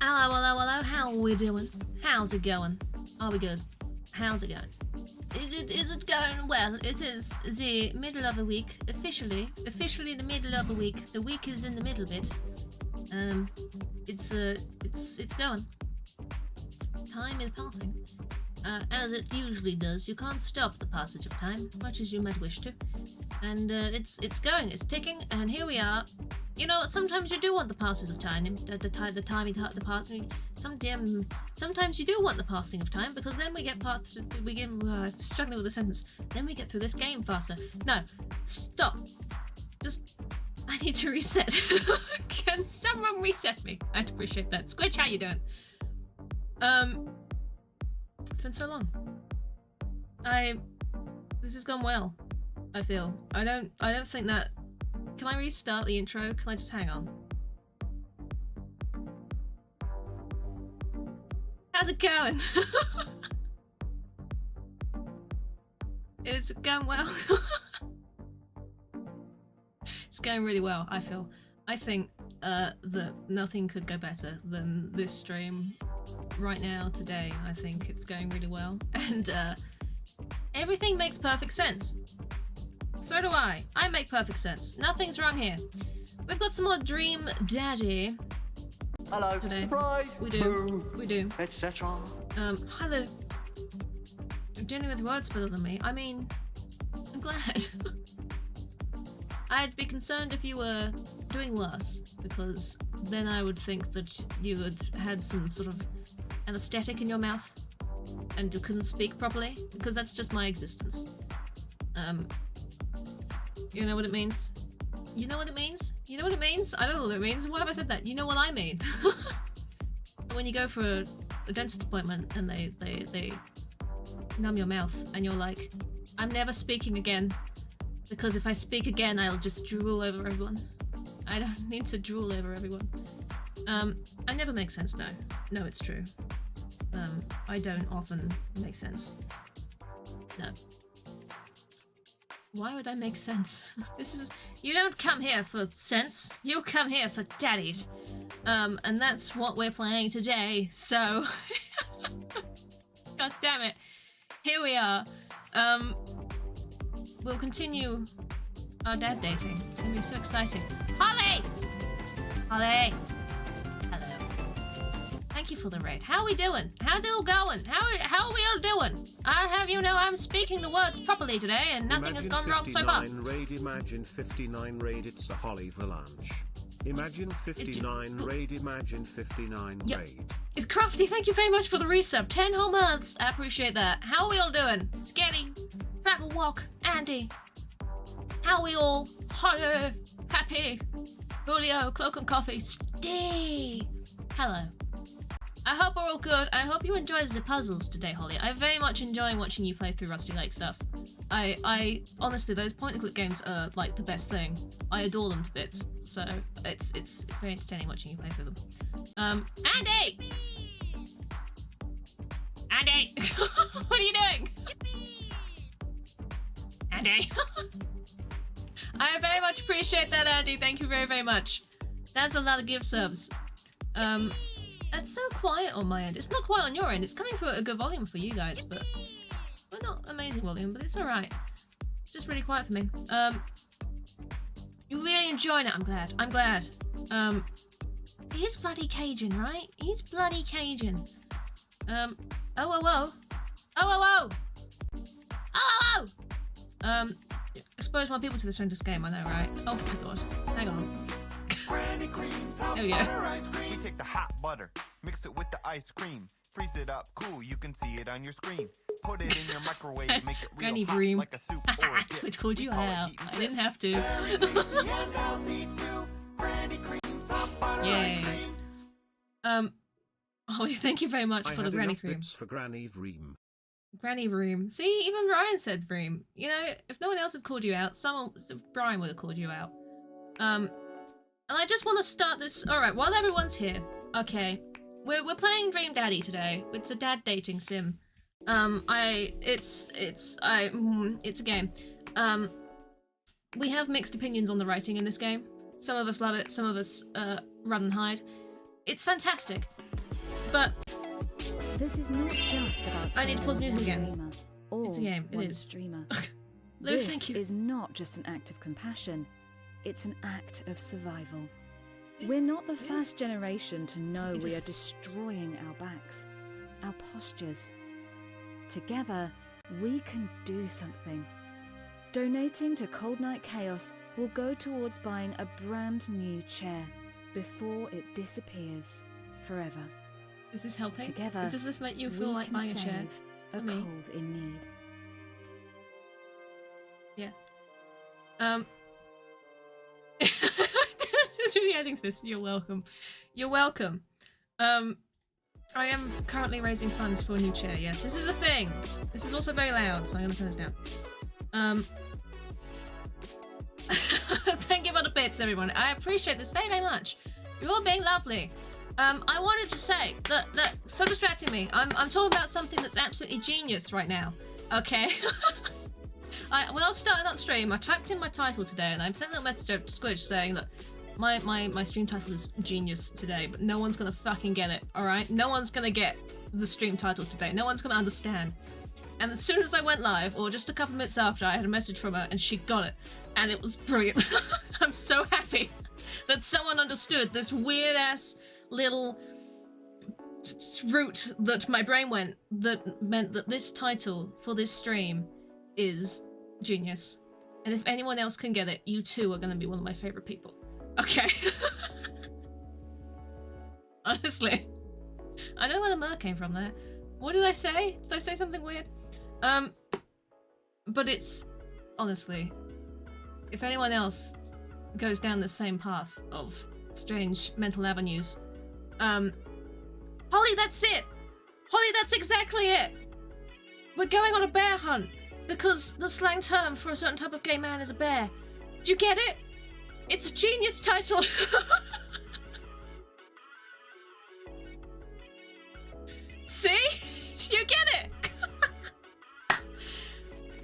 Hello, hello, hello. How are we doing? How's it going? Are we good? How's it going? Is it going well? It is the middle of the week, officially the middle of the week. The week is in the middle bit. It's going. Time is passing. As it usually does. You can't stop the passage of time, much as you might wish to. And it's going, it's ticking, and here we are. You know, sometimes you do want the passes of time, sometimes you do want the passing of time, because then we get struggling with the sentence. Then we get through this game faster. No, stop. Just, I need to reset. Can someone reset me? I'd appreciate that. Squidge, how you doing? It's been so long. This has gone well, I feel. I don't think that... Can I restart the intro? Can I just hang on? How's it going? Is it going well? It's going really well, I feel. I think that nothing could go better than this stream right now, today. I think it's going really well. And everything makes perfect sense. So do I. I make perfect sense. Nothing's wrong here. We've got some more Dream Daddy. Hello. Today. Surprise. We do. Boom. We do. Etc. Hello. You're dealing with words better than me. I mean, I'm glad. I'd be concerned if you were doing worse, because then I would think that you had had some sort of anesthetic in your mouth and you couldn't speak properly, because that's just my existence. You know what it means? You know what it means? You know what it means? I don't know what it means. Why have I said that? You know what I mean. When you go for a dentist appointment and they numb your mouth and you're like, I'm never speaking again, because if I speak again, I'll just drool over everyone. I don't need to drool over everyone. I never make sense, no. No, it's true. I don't often make sense. No. Why would I make sense? You don't come here for sense. You come here for daddies. And that's what we're playing today, so... God damn it. Here we are. We'll continue our dad dating. It's gonna be so exciting. Holly! Holly! Hello. Thank you for the raid. How are we doing? How's it all going? How are we all doing? I'll have you know I'm speaking the words properly today and nothing has gone wrong so far. Imagine 59 raid, it's a Holly Valanche. Imagine 59 raid, imagine 59 raid. It's Crafty, thank you very much for the resub. 10 whole months, I appreciate that. How are we all doing? Scary, Travel Walk, Andy. How are we all? Holly, Happy, Julio, Cloak and Coffee, Steve. Hello. I hope we're all good. I hope you enjoyed the puzzles today, Holly. I very much enjoy watching you play through Rusty Lake stuff. I honestly, those point-and-click games are like the best thing. I adore them to bits. So it's very entertaining watching you play through them. Andy! Andy! What are you doing? Andy! I very much appreciate that, Andy. Thank you very, very much. That's a lot of gift subs. It's so quiet on my end. It's not quiet on your end. It's coming through at a good volume for you guys, but well, not amazing volume, but it's alright. It's just really quiet for me. You're really enjoying it. I'm glad. I'm glad. He's bloody Cajun, right? He's bloody Cajun. Oh, whoa, whoa. Oh, whoa, whoa. Oh, whoa, whoa. Expose more people to this horrendous game, I know, right? Oh my god. Hang on. There we go. We take the hot butter, mix it with the ice cream, freeze it up cool, you can see it on your screen. Put it in your microwave, make it real Granny hot Bream. like a soup or a dip. Switch called you We call it out. heat and I didn't sip. have to. Very tasty and healthy too. Granny Cream's hot butter Yay. ice cream. Holly, thank you very much I for the had Granny enough Cream. bits for Granny Vreem. Granny Room. See, even Ryan said Vreem. You know, if no one else had called you out, Brian would have called you out. And I just want to start this. All right, while everyone's here, okay, we're playing Dream Daddy today. It's a dad dating sim. It's a game. We have mixed opinions on the writing in this game. Some of us love it. Some of us run and hide. It's fantastic, but This is not just about I need to pause serving music one again. gamer or It's a game. It one is. streamer. Lou, This thank you. is not just an act of compassion, it's an act of survival. We're not the first generation to know we are destroying our backs, our postures. Together, we can do something. Donating to Cold Night Chaos will go towards buying a brand new chair before it disappears forever. Is this helping? Together, Does this make you we feel like can buying a chair? save a for me? cold in need. Yeah. Just really adding to this. You're welcome. You're welcome. I am currently raising funds for a new chair. Yes, this is a thing. This is also very loud, so I'm gonna turn this down. Thank you for the bits, everyone. I appreciate this very, very much. You're all being lovely. I wanted to say that so distracting me. I'm talking about something that's absolutely genius right now. Okay. When I was starting that stream, I typed in my title today, and I sent a little message to Squidge saying that my stream title is genius today, but no one's gonna fucking get it. All right, no one's gonna get the stream title today. No one's gonna understand. And as soon as I went live, or just a couple minutes after, I had a message from her, and she got it, and it was brilliant. I'm so happy that someone understood this weird ass little route that my brain went that meant that this title for this stream is genius. And if anyone else can get it, you too are going to be one of my favorite people. Okay. Honestly. I don't know where the mer came from there. What did I say? Did I say something weird? But it's... honestly, if anyone else goes down the same path of strange mental avenues, Holly, that's it! Holly, that's exactly it! We're going on a bear hunt, because the slang term for a certain type of gay man is a bear. Do you get it? It's a genius title! See? You get it!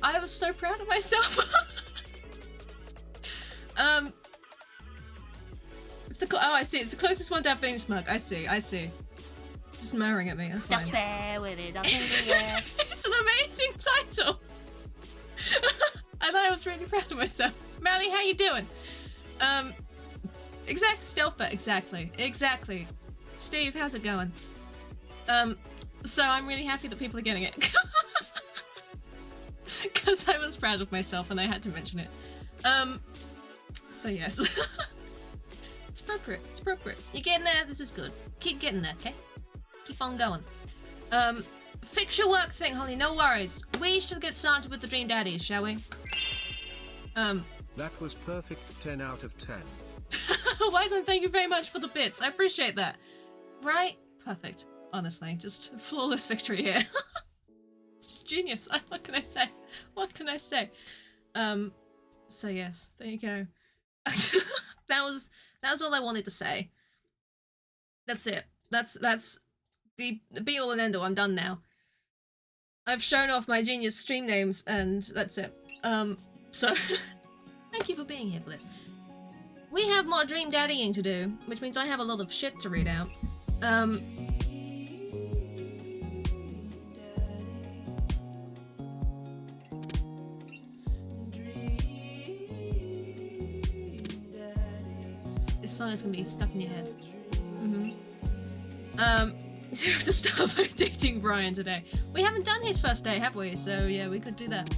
I was so proud of myself. It's the I see. It's the closest one to have being smug. I see. Just murmuring at me. That's fine. It's an amazing title. And I was really proud of myself. Mally, how you doing? Stealth bet. Exactly. Steve, how's it going? So I'm really happy that people are getting it. Because I was proud of myself and I had to mention it. So yes. It's appropriate. You're getting there, this is good. Keep getting there, okay? Keep on going. Fix your work thing, Holly, no worries. We should get started with the Dream Daddies, shall we? That was perfect, 10 out of 10. Wiseman, thank you very much for the bits. I appreciate that. Right? Perfect. Honestly, just flawless victory here. It's genius. What can I say? So yes, there you go. that was all I wanted to say. That's it. That's the be all and end all. I'm done now. I've shown off my genius stream names and that's it. So thank you for being here for this. We have more dream daddying to do, which means I have a lot of shit to read out. This song is gonna be stuck in your head. You have to start by dating Brian today. We haven't done his first day, have we? So yeah, we could do that.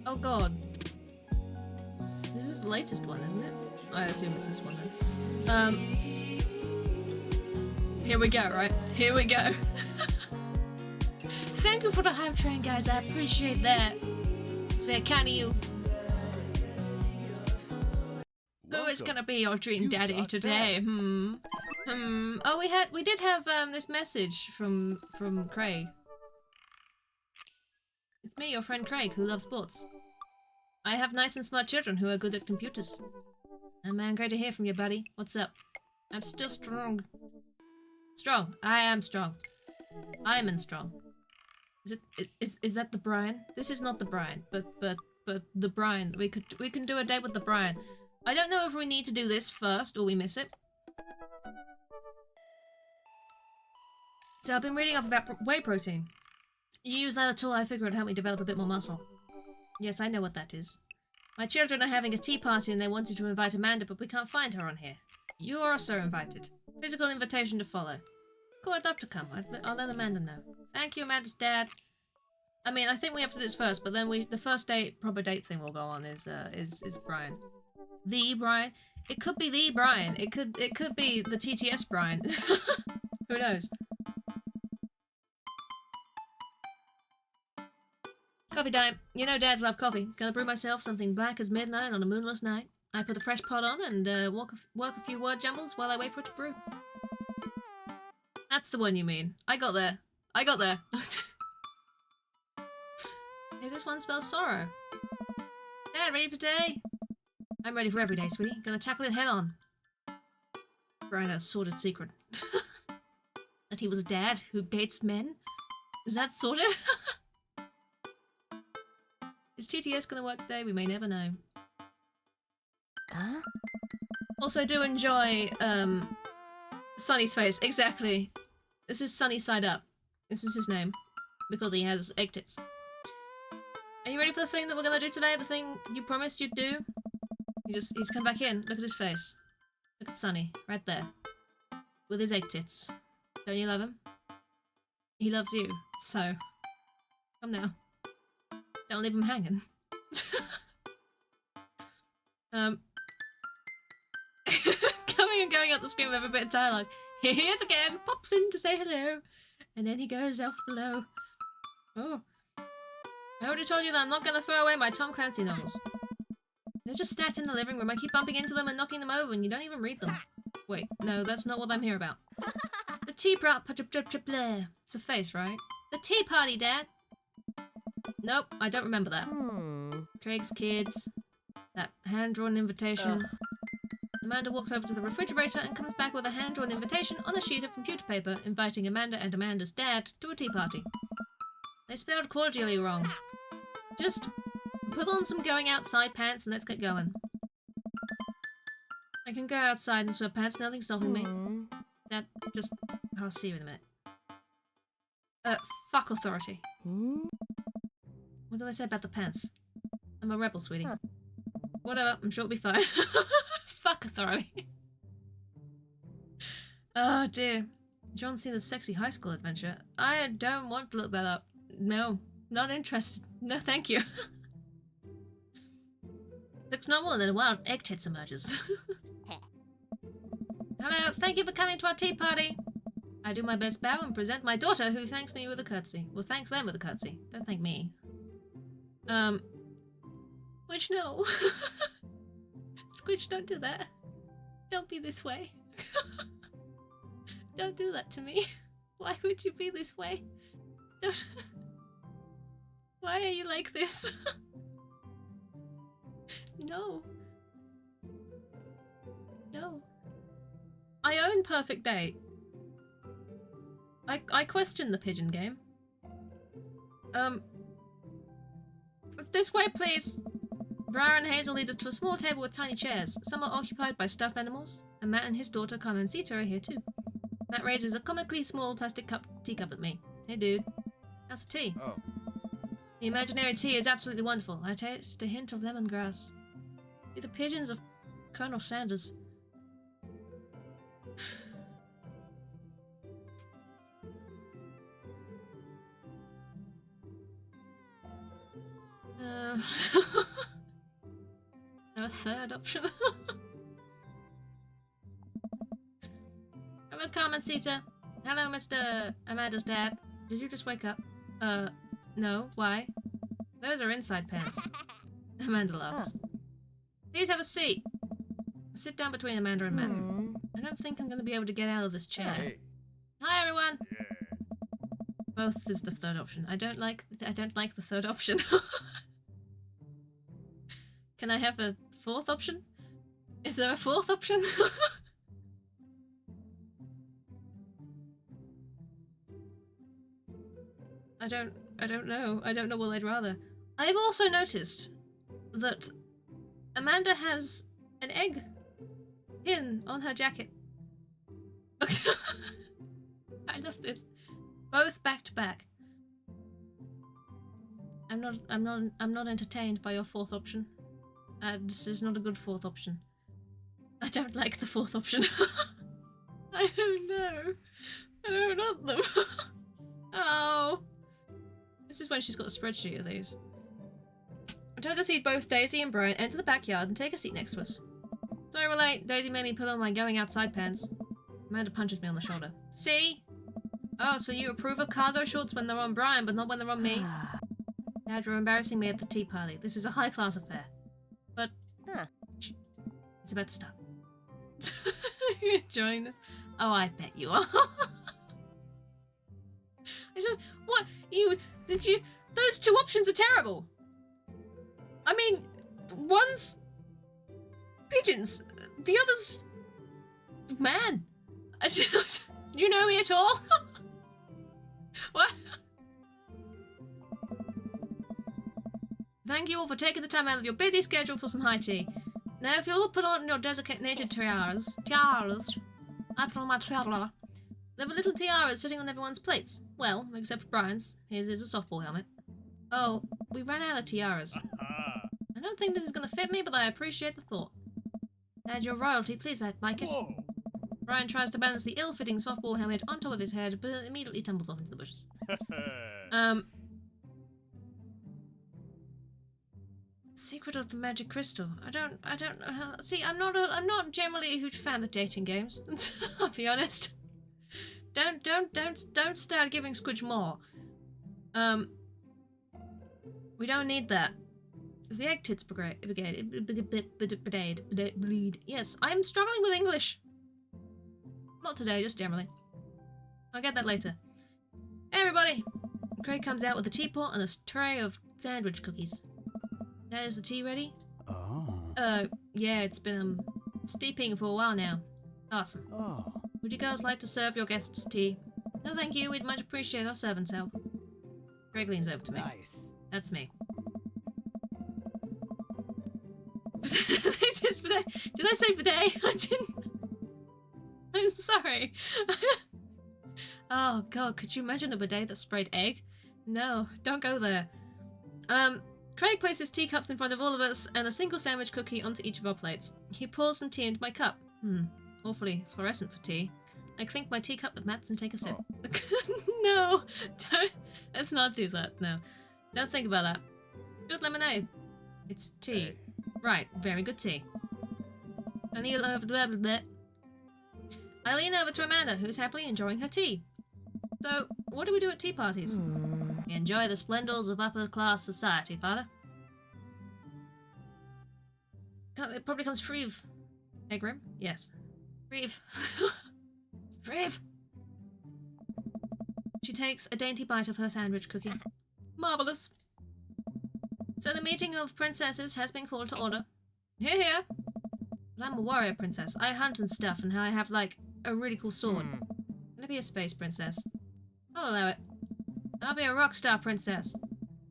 Oh god. This is the latest one, isn't it? I assume it's this one then. Here we go, right? Here we go. Thank you for the hype train, guys. I appreciate that. It's very kind of you. Who is gonna be your dream daddy today? Oh, we did have this message from Craig. It's me, your friend Craig, who loves sports. I have nice and smart children who are good at computers. Oh man, great to hear from you, buddy. What's up? I'm still strong. Strong. I am strong. I'm in strong. Is that the Brian? This is not the Brian, but the Brian. We can do a date with the Brian. I don't know if we need to do this first or we miss it. So I've been reading up about whey protein. You use that at all, I figure it'd help me develop a bit more muscle. Yes, I know what that is. My children are having a tea party and they wanted to invite Amanda, but we can't find her on here. You are also invited. Physical invitation to follow. Cool, I'd love to come. I'll let Amanda know. Thank you, Amanda's dad. I mean, I think we have to do this first, but then the first proper date thing we'll go on is Brian. The Brian? It could be the Brian. It could be the TTS Brian. Who knows? Coffee time. You know dads love coffee. Gonna brew myself something black as midnight on a moonless night. I put the fresh pot on and work a few word jumbles while I wait for it to brew. That's the one you mean. I got there. I got there. Hey, this one spells sorrow. Dad, ready for day? I'm ready for every day, sweetie. Gonna tackle it head on. Brian had a sordid secret. That he was a dad who dates men? Is that sorted? Is TTS gonna work today? We may never know. Huh? Also, I do enjoy Sunny's face. Exactly. This is Sunny Side Up. This is his name. Because he has egg tits. Are you ready for the thing that we're gonna do today? The thing you promised you'd do? He's come back in. Look at his face. Look at Sunny. Right there. With his egg tits. Don't you love him? He loves you. So, come now. Don't leave him hanging. Coming and going up the screen with a bit of dialogue. Here he is again, pops in to say hello, and then he goes off below. Oh. I already told you that I'm not going to throw away my Tom Clancy novels. They're just stacked in the living room. I keep bumping into them and knocking them over, and you don't even read them. Wait, no, that's not what I'm here about. The tea It's a face, right? The tea party, Dad. Nope, I don't remember that. Craig's kids. That hand-drawn invitation. Ugh. Amanda walks over to the refrigerator and comes back with a hand-drawn invitation on a sheet of computer paper inviting Amanda and Amanda's dad to a tea party. They spelled cordially wrong. Just put on some going outside pants and let's get going. I can go outside in sweatpants, nothing's stopping me. Dad, just... I'll see you in a minute. Fuck authority. What did I say about the pants? I'm a rebel, sweetie. Whatever, I'm sure it'll be fine. Fuck authority. Oh dear. John seen the sexy high school adventure. I don't want to look that up. No, not interested. No, thank you. Looks normal and then a wild egg tits emerges. Hello, thank you for coming to our tea party. I do my best bow and present my daughter, who thanks me with a curtsy. Well, thanks them with a curtsy. Don't thank me. Which no. Squidge, don't do that. Don't be this way. Don't do that to me. Why would you be this way? Don't... Why are you like this? No. No. I own Perfect Date. I question the pigeon game. This way, please. Briar and Hazel lead us to a small table with tiny chairs. Some are occupied by stuffed animals, and Matt and his daughter Carmencita are here too. Matt raises a comically small plastic teacup at me. Hey dude, how's the tea? Oh. The imaginary tea is absolutely wonderful. I taste a hint of lemongrass. See the pigeons of Colonel Sanders. No third option. Hello, Carmencita. Hello, Mr. Amanda's dad. Did you just wake up? No. Why? Those are inside pants. Amanda laughs. Please have a seat. Sit down between Amanda and Matt. I don't think I'm going to be able to get out of this chair. Hey. Hi, everyone. Both is the third option. I don't like the third option. Can I have a fourth option? Is there a fourth option? I don't know. I don't know what I'd rather. I've also noticed that Amanda has an egg pin on her jacket. I love this. Both back to back. I'm not entertained by your fourth option. This is not a good fourth option. I don't like the fourth option. I don't know. I don't want them. Oh. This is when she's got a spreadsheet of these. I tried to see both Daisy and Brian enter the backyard and take a seat next to us. Sorry we're late. Daisy made me put on my going outside pants. Amanda punches me on the shoulder. See? Oh, so you approve of cargo shorts when they're on Brian, but not when they're on me? Dad, you're embarrassing me at the tea party. This is a high-class affair. But, it's about to start. Are you enjoying this? Oh, I bet you are. It's just, what? Those two options are terrible. I mean, one's pigeons, the other's man. You know me at all? What? Thank you all for taking the time out of your busy schedule for some high tea. Now, if you'll all put on your designated tiaras, I put on my tiara. There were little tiaras sitting on everyone's plates. Well, except for Brian's. His is a softball helmet. Oh, we ran out of tiaras. I don't think this is going to fit me, but I appreciate the thought. Dad, your royalty, please, I'd like it. Whoa. Brian tries to balance the ill-fitting softball helmet on top of his head, but immediately tumbles off into the bushes. Secret of the Magic Crystal. I don't know how... See, I'm not generally a huge fan of dating games. I'll be honest. Don't start giving Squidge more. We don't need that. It's the Egg Tits Brigade. Yes, I'm struggling with English. Not today, just generally. I'll get that later. Hey everybody! Craig comes out with a teapot and a tray of sandwich cookies. Dad, is the tea ready? Oh. Yeah, it's been steeping for a while now. Awesome. Oh. Would you girls like to serve your guests tea? No, thank you. We'd much appreciate our servants' help. Greg leans over to me. Nice. That's me. Did I say bidet? I didn't. I'm sorry. Oh god, could you imagine a bidet that sprayed egg? No, don't go there. Craig places teacups in front of all of us and a single sandwich cookie onto each of our plates. He pours some tea into my cup. Awfully fluorescent for tea. I clink my teacup with Mats and take a sip. No, don't. Let's not do that, no. Don't think about that. Good lemonade. It's tea. Hey. Right, very good tea. I lean over to Amanda, who's happily enjoying her tea. So, what do we do at tea parties? We enjoy the splendors of upper-class society, Father. It probably comes Shreve. Hey, Grim? Yes. Shreve. Shreve! She takes a dainty bite of her sandwich cookie. Marvellous. So the meeting of princesses has been called to order. Hear, hear! But I'm a warrior princess. I hunt and stuff, and I have, like, a really cool sword. Can I be a space princess? I'll allow it. I'll be a rock star princess.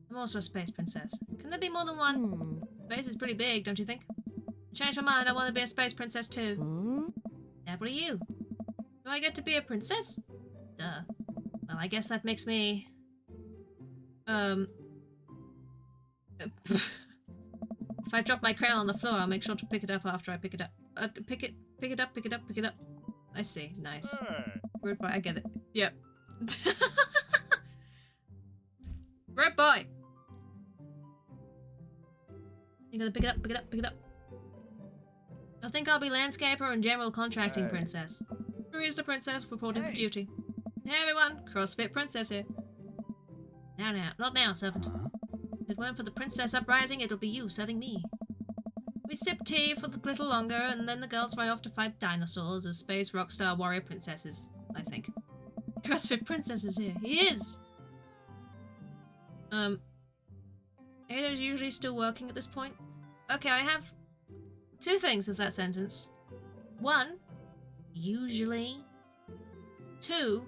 I'm also a space princess. Can there be more than one? Space is pretty big, don't you think? I changed my mind. I want to be a space princess too. Dad, what are you? Do I get to be a princess? Duh. Well, I guess that makes me... If I drop my crayon on the floor, I'll make sure to pick it up after I pick it up. Pick it up. I see. Nice. Rude boy, I get it. Yep. Rude boy! You gotta pick it up. I think I'll be landscaper and general contracting princess. Who's the princess reporting for duty? Hey everyone, CrossFit princess here. Now, not now, servant. If it weren't for the princess uprising, it'll be you serving me. We sip tea for a little longer, and then the girls run off to fight dinosaurs as space rockstar warrior princesses, I think. CrossFit princess is here. He is! Ada's usually still working at this point. Okay, I have two things of that sentence. One, usually. Two,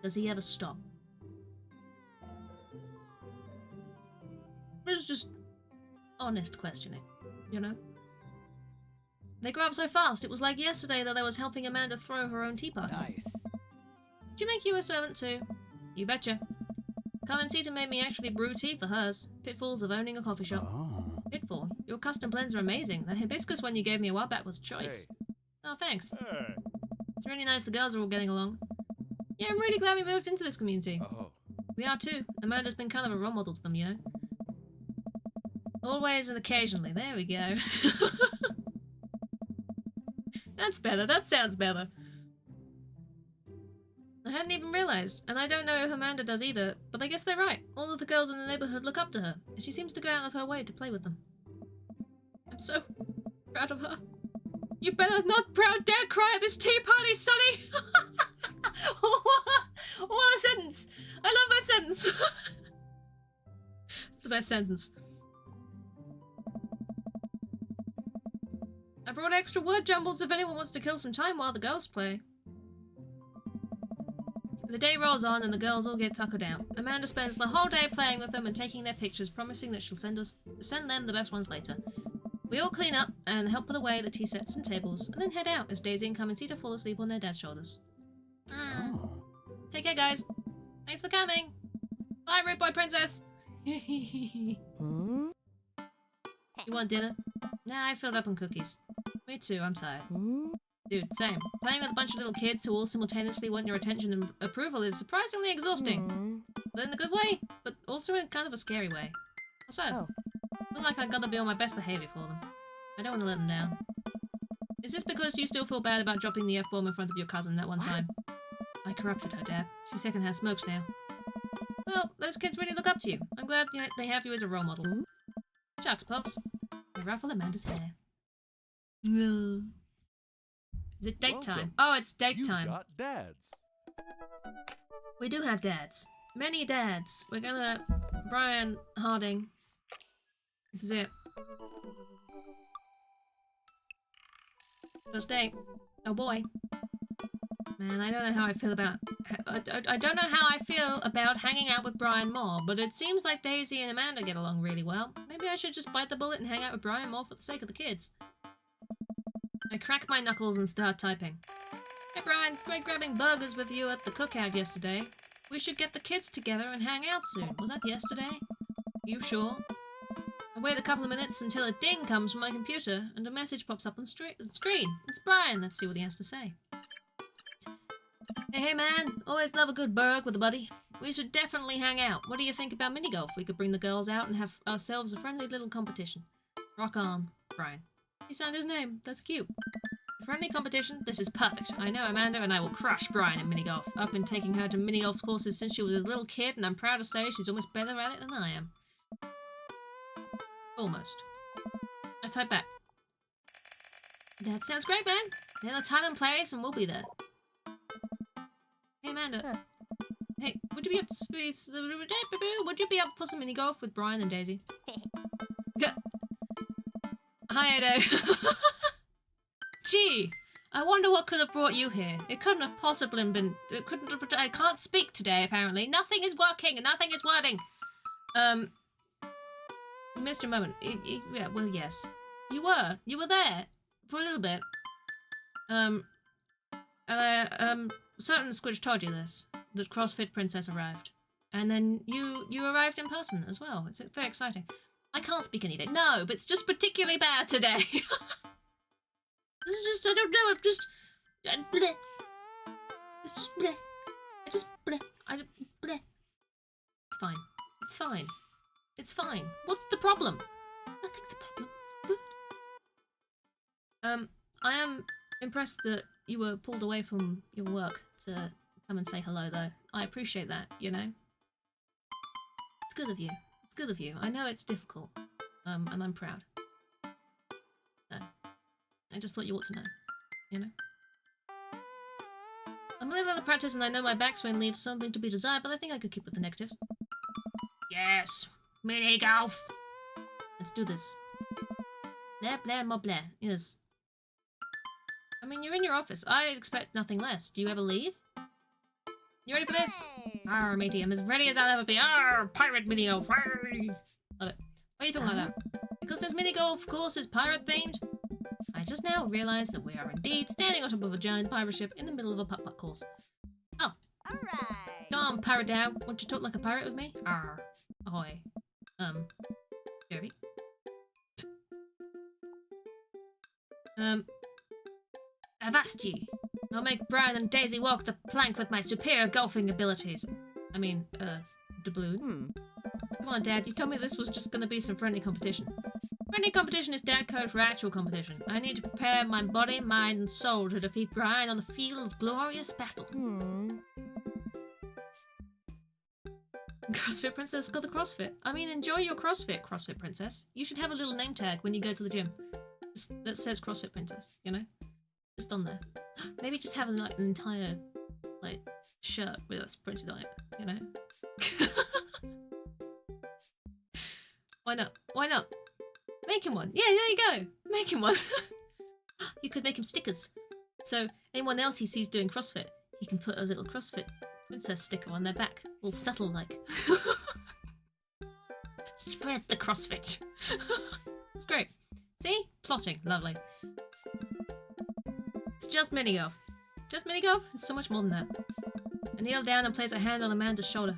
does he ever stop? It was just honest questioning, you know? They grew up so fast, it was like yesterday that I was helping Amanda throw her own tea parties. Nice. Did you make you a servant too? You betcha. Carmencita made me actually brew tea for hers. Pitfalls of owning a coffee shop. Oh. Pitfall. Your custom blends are amazing. That hibiscus one you gave me a while back was choice. Oh, thanks. Hey. It's really nice the girls are all getting along. Yeah, I'm really glad we moved into this community. Oh. We are too. Amanda's been kind of a role model to them, you know? Always and occasionally. There we go. That's better. That sounds better. I hadn't even realised, and I don't know if Amanda does either, but I guess they're right. All of the girls in the neighbourhood look up to her, and she seems to go out of her way to play with them. I'm so proud of her. You better not proud dare cry at this tea party, Sonny! What a sentence! I love that sentence! It's the best sentence. I brought extra word jumbles if anyone wants to kill some time while the girls play. The day rolls on and the girls all get tuckered out. Amanda spends the whole day playing with them and taking their pictures, promising that she'll send them the best ones later. We all clean up and help put away the tea sets and tables, and then head out as Daisy and Carmencita fall asleep on their dad's shoulders. Oh. Take care, guys. Thanks for coming. Bye, Rude Boy Princess. You want dinner? Nah, I filled up on cookies. Me too, I'm tired. Dude, same. Playing with a bunch of little kids who all simultaneously want your attention and approval is surprisingly exhausting. But in a good way, but also in kind of a scary way. Also, I feel like I gotta be on my best behaviour for them. I don't want to let them down. Is this because you still feel bad about dropping the F-bomb in front of your cousin that one time? I corrupted her, Dad. She secondhand smokes now. Well, those kids really look up to you. I'm glad they have you as a role model. Shucks, Pops. You ruffle Amanda's hair. Is it date time? Oh, it's date You time. got dads. We do have dads. Many dads. We're gonna... Brian Harding. This is it. First date. Oh boy. Man, I don't know how I feel about... I don't know how I feel about hanging out with Brian more, but it seems like Daisy and Amanda get along really well. Maybe I should just bite the bullet and hang out with Brian more for the sake of the kids. I crack my knuckles and start typing. Hey Brian, great grabbing burgers with you at the cookout yesterday. We should get the kids together and hang out soon. Was that yesterday? You sure? I wait a couple of minutes until a ding comes from my computer and a message pops up on screen. It's Brian. Let's see what he has to say. Hey man, always love a good burg with a buddy. We should definitely hang out. What do you think about mini golf? We could bring the girls out and have ourselves a friendly little competition. Rock on, Brian. He signed his name. That's cute. Friendly competition? This is perfect. I know Amanda and I will crush Brian in mini golf. I've been taking her to mini golf courses since she was a little kid, and I'm proud to say she's almost better at it than I am. Almost. I type back. That sounds great, man. They'll time and place, and we'll be there. Hey, Amanda. Hey, would you be up for some mini golf with Brian and Daisy? Hi, Edo. Gee, I wonder what could have brought you here. It couldn't have possibly been. It couldn't have. I can't speak today. Apparently, nothing is working. Nothing is wording. You missed your moment. Yeah. Well, yes. You were there for a little bit. Certain Squidge told you this. That CrossFit Princess arrived, and then you arrived in person as well. It's very exciting. I can't speak anything. No, but it's just particularly bad today. This is just, I don't know, I'm just... bleh. It's just bleh. I just bleh. I just bleh. It's fine. It's fine. It's fine. What's the problem? Nothing's a problem. It's good. I am impressed that you were pulled away from your work to come and say hello, though. I appreciate that, you know? It's good of you. It's good of you. I know it's difficult. And I'm proud. So, I just thought you ought to know. You know? I'm a little out of practice and I know my backswing leaves something to be desired, but I think I could keep with the negatives. Yes! Mini golf! Let's do this. Blah blah mo blah. Yes. I mean, you're in your office. I expect nothing less. Do you ever leave? You ready for this? Arr, matey, I'm as ready as I'll ever be. Arr, pirate mini golf. Arr. Love it. Why are you talking like that? Because this mini golf course is pirate themed? I just now realised that we are indeed standing on top of a giant pirate ship in the middle of a putt-putt course. Oh. Alright. Come on, pirate dad. Won't you talk like a pirate with me? Arr. Ahoy. Jerry. Avasti. I'll make Brian and Daisy walk the plank with my superior golfing abilities. I mean, doubloon. Come on, Dad. You told me this was just gonna be some friendly competition. Friendly competition is dad code for actual competition. I need to prepare my body, mind, and soul to defeat Brian on the field of glorious battle. CrossFit Princess got the CrossFit. I mean, enjoy your CrossFit, CrossFit Princess. You should have a little name tag when you go to the gym that says CrossFit Princess, you know? Just on there. Maybe just have like an entire like shirt with us printed on it, you know? Why not? Why not? Make him one. Yeah, there you go. Make him one. You could make him stickers. So anyone else he sees doing CrossFit, he can put a little CrossFit Princess sticker on their back. All subtle like. Spread the CrossFit. It's great. See? Plotting. Lovely. It's just mini golf. Just mini golf? It's so much more than that. I kneel down and place a hand on Amanda's shoulder.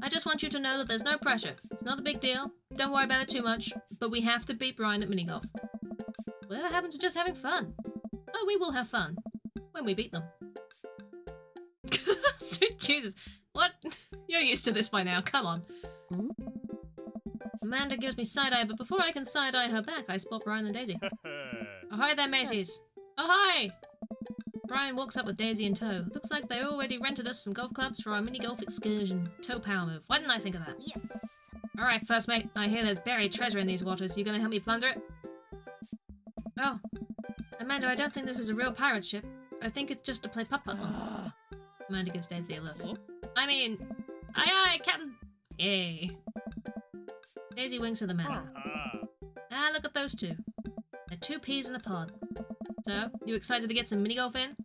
I just want you to know that there's no pressure. It's not a big deal. Don't worry about it too much. But we have to beat Brian at mini golf. Whatever happens to just having fun? Oh, we will have fun. When we beat them. Sweet Jesus. What? You're used to this by now. Come on. Amanda gives me side-eye, but before I can side-eye her back, I spot Brian and Daisy. Oh, hi there, mateys. Oh, hi! Brian walks up with Daisy in tow. Looks like they already rented us some golf clubs for our mini-golf excursion. Tow power move. Why didn't I think of that? Yes. Alright, first mate. I hear there's buried treasure in these waters. You gonna help me plunder it? Oh. Amanda, I don't think this is a real pirate ship. I think it's just to play putt-putt on. Amanda gives Daisy a look. I mean... Aye aye, Captain! Yay. Daisy winks at the man. Ah, look at those two. They're two peas in a pod. So, you excited to get some mini-golf in?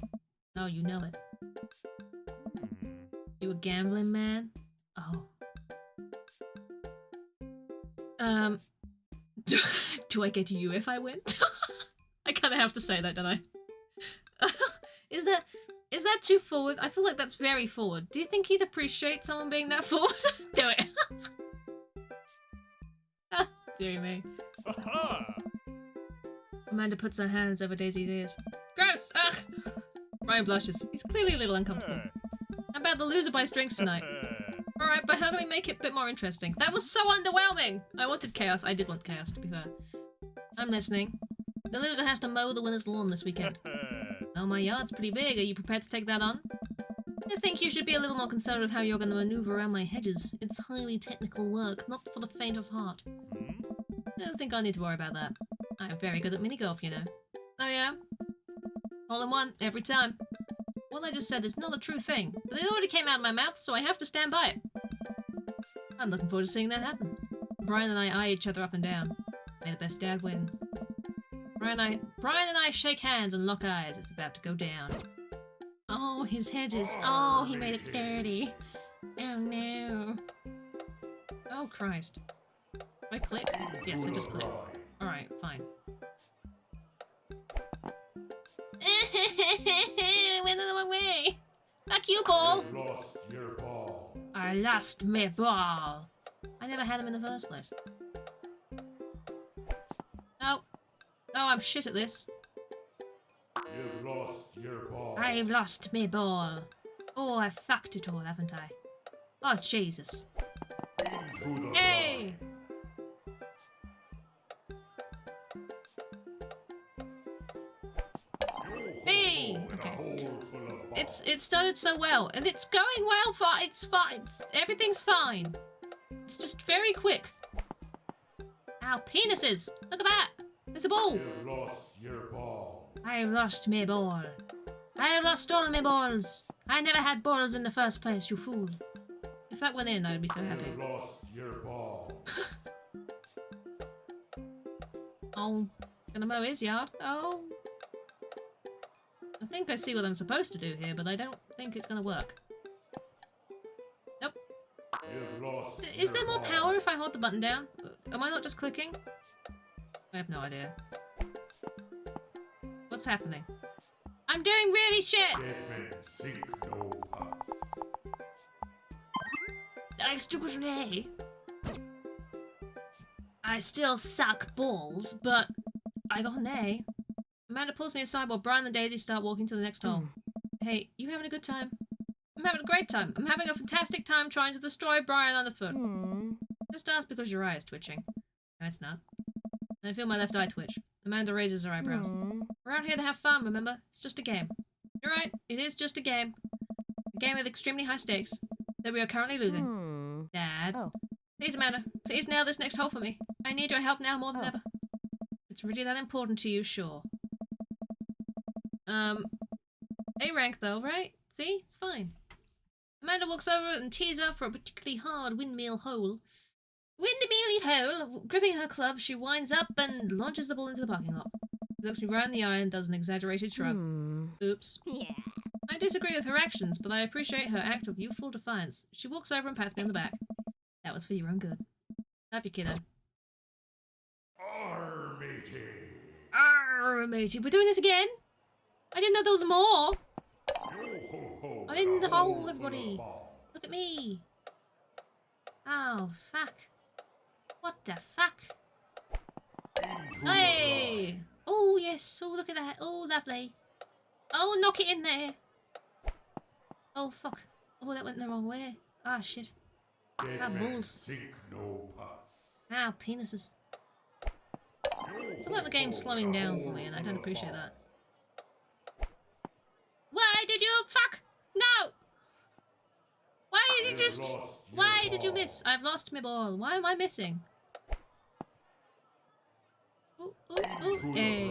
Oh, you know it. You a gambling man? Oh. Do I get you if I win? I kinda have to say that, don't I? Is that too forward? I feel like that's very forward. Do you think he'd appreciate someone being that forward? Do it. Dear me. Amanda puts her hands over Daisy's ears. Gross! Ugh! Ryan blushes. He's clearly a little uncomfortable. How about the loser buys drinks tonight? Alright, but how do we make it a bit more interesting? That was so underwhelming! I wanted chaos. I did want chaos, to be fair. I'm listening. The loser has to mow the winner's lawn this weekend. Well, my yard's pretty big. Are you prepared to take that on? I think you should be a little more concerned with how you're going to maneuver around my hedges. It's highly technical work, not for the faint of heart. I don't think I need to worry about that. I'm very good at mini-golf, you know. Oh yeah? All in one, every time. What I just said is not a true thing, but it already came out of my mouth, so I have to stand by it. I'm looking forward to seeing that happen. Brian and I eye each other up and down. May the best dad win. Brian and I shake hands and lock eyes. It's about to go down. Oh, his hedges. Oh, he made it dirty. Oh no. Oh Christ. Do I click? Yes, I just click. Alright, fine. Went the wrong way. Fuck you, ball. You lost your ball. I lost my ball. I never had him in the first place. Oh. Oh, I'm shit at this. You've lost your ball. I've lost my ball. Oh, I fucked it all, haven't I? Oh, Jesus. Hey! Hey! Okay. It started so well, and it's going well. It's fine. Everything's fine. It's just very quick. Ow, penises! Look at that! There's a ball. You've lost your ball. I've lost my ball. I've lost all my balls. I never had balls in the first place, you fool. If that went in, I'd be so happy. You've lost your ball. Oh, gonna mow his yard. Oh. I think I see what I'm supposed to do here, but I don't think it's gonna work. Nope. You've lost Is there your more ball. power if I hold the button down? Am I not just clicking? I have no idea. What's happening? I'm doing really shit! Dead men sink no huts. I still got an A. I still suck balls, but I got an A. Amanda pulls me aside while Brian and Daisy start walking to the next hole. Hey, you having a good time? I'm having a great time. I'm having a fantastic time trying to destroy Brian underfoot. Just ask because your eye is twitching. No, it's not. And I feel my left eye twitch. Amanda raises her eyebrows. We're out here to have fun, remember? It's just a game. You're right, it is just a game. A game with extremely high stakes that we are currently losing. Dad. Oh. Please, Amanda, please nail this next hole for me. I need your help now more than ever. It's really that important to you, sure. A rank though, right? See? It's fine. Amanda walks over and tees up for a particularly hard windmill hole. Windmilly hole! Gripping her club, she winds up and launches the ball into the parking lot. She looks me right in the eye and does an exaggerated shrug. Oops. Yeah. I disagree with her actions, but I appreciate her act of youthful defiance. She walks over and pats me on the back. That was for your own good. Love you, kiddo. Arr, matey. Arr, matey. We're doing this again? I didn't know there was more. Yo-ho-ho. I'm in the and a hole, full everybody. of ball. Look at me. Oh, fuck. What the fuck? Into Hey! the Oh, yes. Oh, look at that. Oh, lovely. Oh, knock it in there. Oh, fuck. Oh, that went the wrong way. Ah, shit. Dead Ah, men balls. sink no pots. Ow, penises. I feel like the game's slowing down for me, and I don't appreciate that. Why did you... Fuck! No! Why did you just... Why did you miss? I've lost my ball. Why am I missing? Ooh, ooh, ooh. Hey.